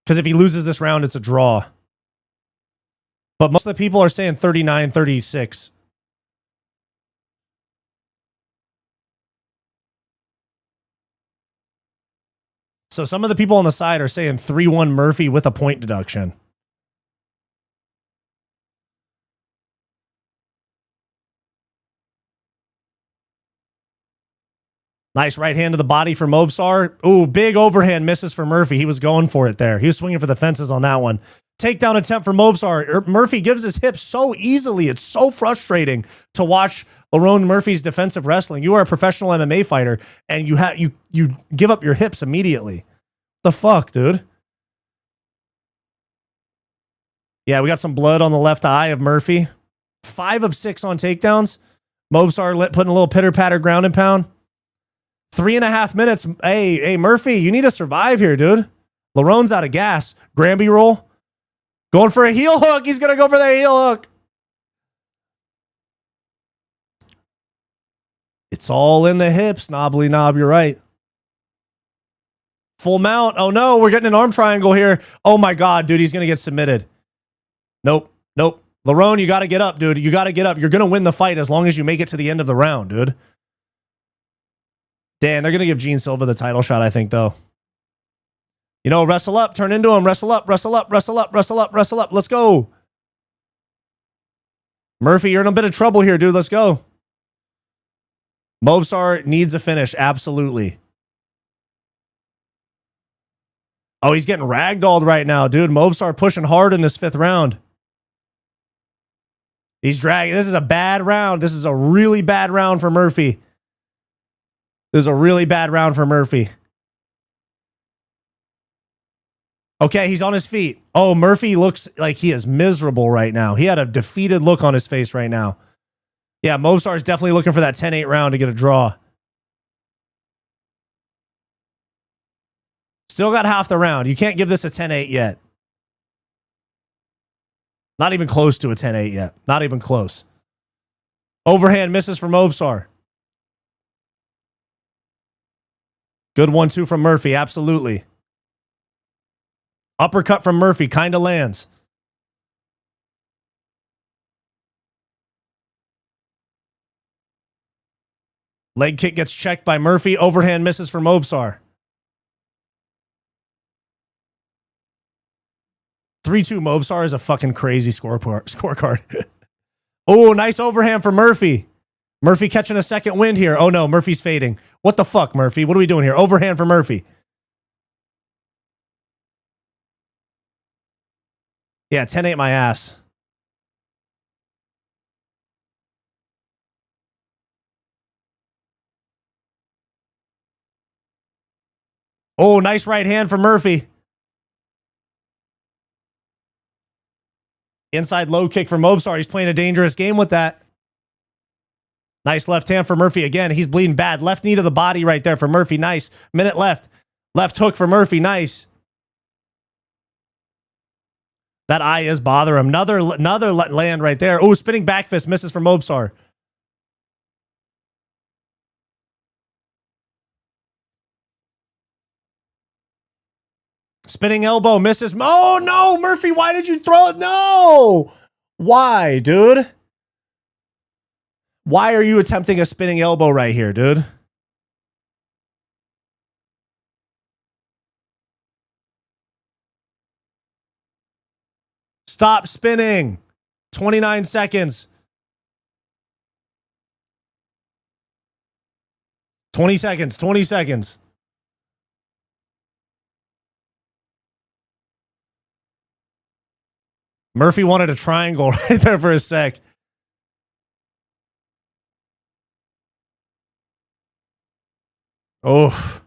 Because if he loses this round, it's a draw. But most of the people are saying 39-36. So some of the people on the side are saying 3-1 Murphy with a point deduction. Nice right hand to the body for Movsar. Ooh, big overhand misses for Murphy. He was going for it there. He was swinging for the fences on that one. Takedown attempt for Movsar. Murphy gives his hips so easily. It's so frustrating to watch Lerone Murphy's defensive wrestling. You are a professional MMA fighter, and you give up your hips immediately. The fuck, dude? Yeah, we got some blood on the left eye of Murphy. 5 of 6 on takedowns. Movsar putting a little pitter-patter ground and pound. 3.5 minutes. Hey, Murphy, you need to survive here, dude. Lerone's out of gas. Granby roll. Going for a heel hook. He's going to go for the heel hook. It's all in the hips, knobbly knob. You're right. Full mount. Oh, no. We're getting an arm triangle here. Oh, my God, dude. He's going to get submitted. Nope. Lerone, you got to get up, dude. You got to get up. You're going to win the fight as long as you make it to the end of the round, dude. Dan, they're going to give Gene Silva the title shot, I think, though. You know, wrestle up, turn into him, wrestle up, wrestle up, wrestle up, wrestle up, wrestle up. Let's go. Murphy, you're in a bit of trouble here, dude. Let's go. Movsar needs a finish, absolutely. Oh, he's getting ragdolled right now, dude. Movsar pushing hard in this 5th round. He's dragging. This is a bad round. This is a really bad round for Murphy. This is a really bad round for Murphy. Okay, he's on his feet. Oh, Murphy looks like he is miserable right now. He had a defeated look on his face right now. Yeah, Movsar is definitely looking for that 10-8 round to get a draw. Still got half the round. You can't give this a 10-8 yet. Not even close to a 10-8 yet. Not even close. Overhand misses from Movsar. Good 1-2 from Murphy, absolutely. Uppercut from Murphy, kind of lands. Leg kick gets checked by Murphy. Overhand misses from Movsar. 3-2 Movsar is a fucking crazy scorecard. Oh, nice overhand for Murphy. Murphy catching a second wind here. Oh no, Murphy's fading. What the fuck, Murphy? What are we doing here? Overhand for Murphy. Yeah, 10-8 my ass. Oh, nice right hand for Murphy. Inside low kick for Movsar. He's playing a dangerous game with that. Nice left hand for Murphy. Again, he's bleeding bad. Left knee to the body right there for Murphy. Nice. Minute left. Left hook for Murphy. Nice. That eye is bothering him. Another land right there. Oh, spinning back fist misses for Movsar. Spinning elbow misses. Oh, no, Murphy, why did you throw it? No. Why, dude? Why are you attempting a spinning elbow right here, dude? Stop spinning. 29 seconds. 20 seconds. 20 seconds. Murphy wanted a triangle right there for a sec. Oh.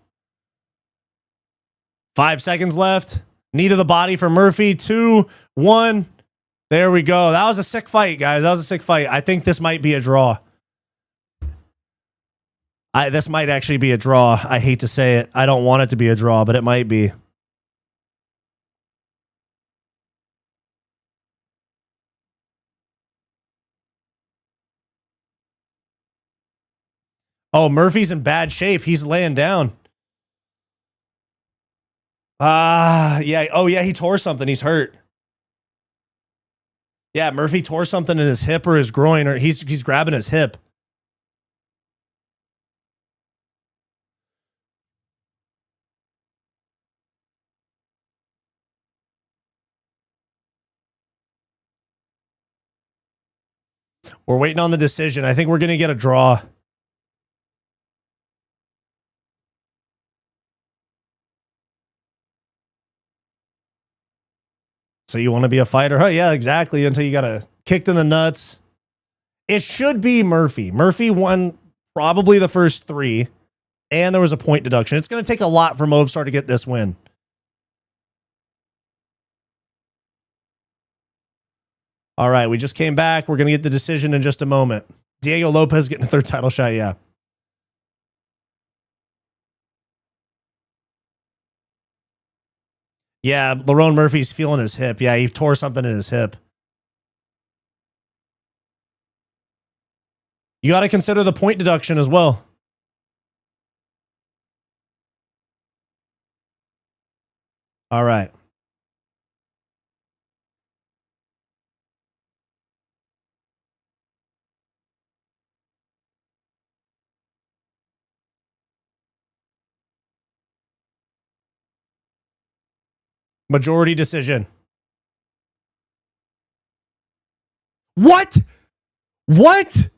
5 seconds left. Knee to the body for Murphy. 2, 1. There we go. That was a sick fight, guys. That was a sick fight. I think this might be a draw. This might actually be a draw. I hate to say it. I don't want it to be a draw, but it might be. Oh, Murphy's in bad shape. He's laying down. Yeah. Oh, yeah, he tore something. He's hurt. Yeah, Murphy tore something in his hip or his groin, or he's grabbing his hip. We're waiting on the decision. I think we're going to get a draw. So you want to be a fighter? Oh, yeah, exactly. Until you got a kicked in the nuts. It should be Murphy. Murphy won probably the first 3, and there was a point deduction. It's going to take a lot for Movsar to get this win. All right, we just came back. We're going to get the decision in just a moment. Diego Lopez getting a 3rd title shot, yeah. Yeah, Lerone Murphy's feeling his hip. Yeah, he tore something in his hip. You got to consider the point deduction as well. All right. Majority decision. What? What?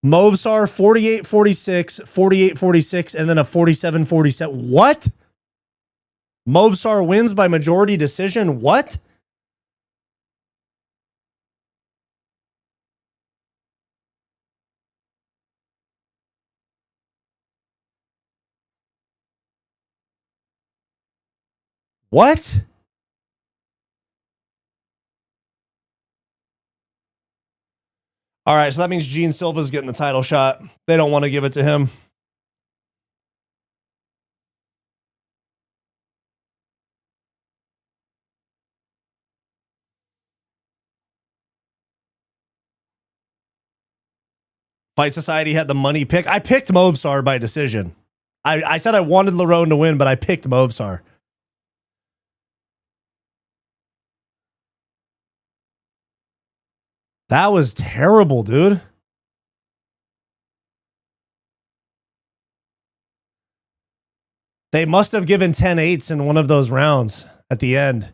Movsar 48-46, 48-46, and then a 47-47. What? Movsar wins by majority decision. What? What? All right, so that means Gene Silva's getting the title shot. They don't want to give it to him. Fight Society had the money pick. I picked Movsar by decision. I said I wanted Lerone to win, but I picked Movsar. That was terrible, dude. They must have given 10-8s in one of those rounds at the end.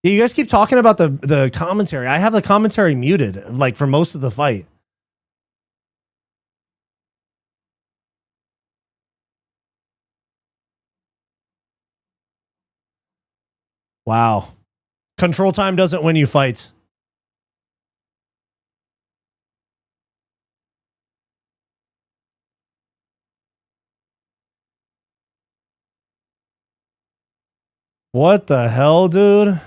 Yeah, you guys keep talking about the commentary. I have the commentary muted, like, for most of the fight. Wow. Control time doesn't win you fights. What the hell, dude?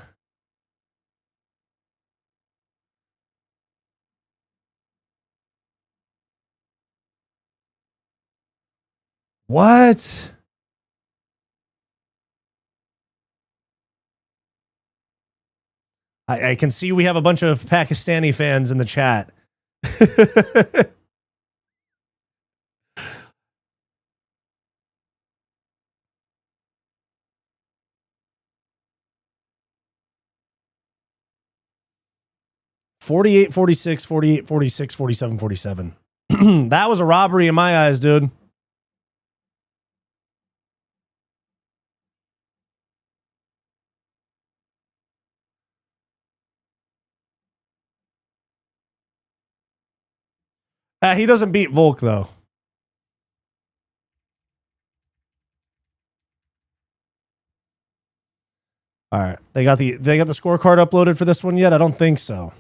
What? I can see we have a bunch of Pakistani fans in the chat. 48, 46, 48, 46, 47, 47. That was a robbery in my eyes, dude. He doesn't beat Volk, though. All right. They got the scorecard uploaded for this one yet? I don't think so.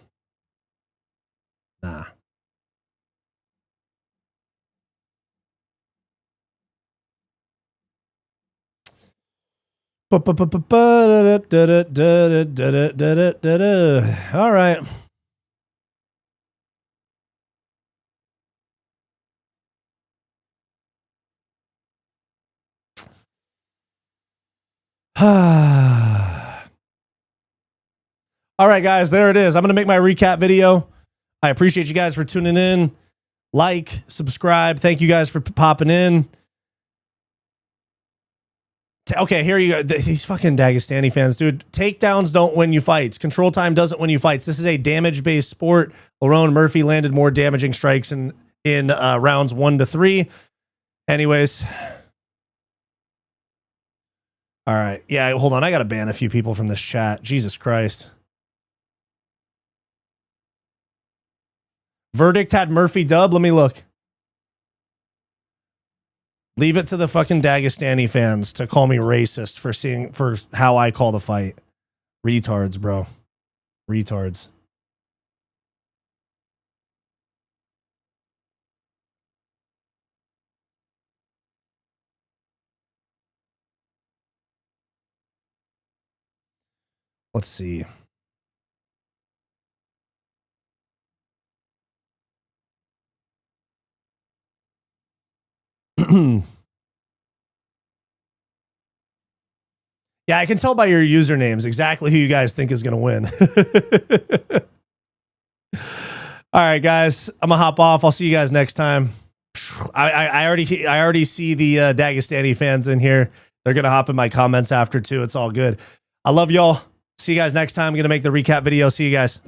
Nah. All right. All right, guys, there it is. I'm going to make my recap video. I appreciate you guys for tuning in. Like, subscribe. Thank you guys for popping in. Okay, here you go. These fucking Dagestani fans, dude. Takedowns don't win you fights. Control time doesn't win you fights. This is a damage-based sport. Lerone Murphy landed more damaging strikes in rounds 1 to 3. Anyways. All right. Yeah, hold on. I got to ban a few people from this chat. Jesus Christ. Verdict had Murphy dub. Let me look. Leave it to the fucking Dagestani fans to call me racist for how I call the fight. Retards, bro. Retards. Let's see. Yeah, I can tell by your usernames exactly who you guys think is going to win. All right, guys, I'm gonna hop off. I'll see you guys next time. I already see the Dagestani fans in here. They're gonna hop in my comments after too. It's all good. I love y'all. See you guys next time. I'm gonna make the recap video. See you guys.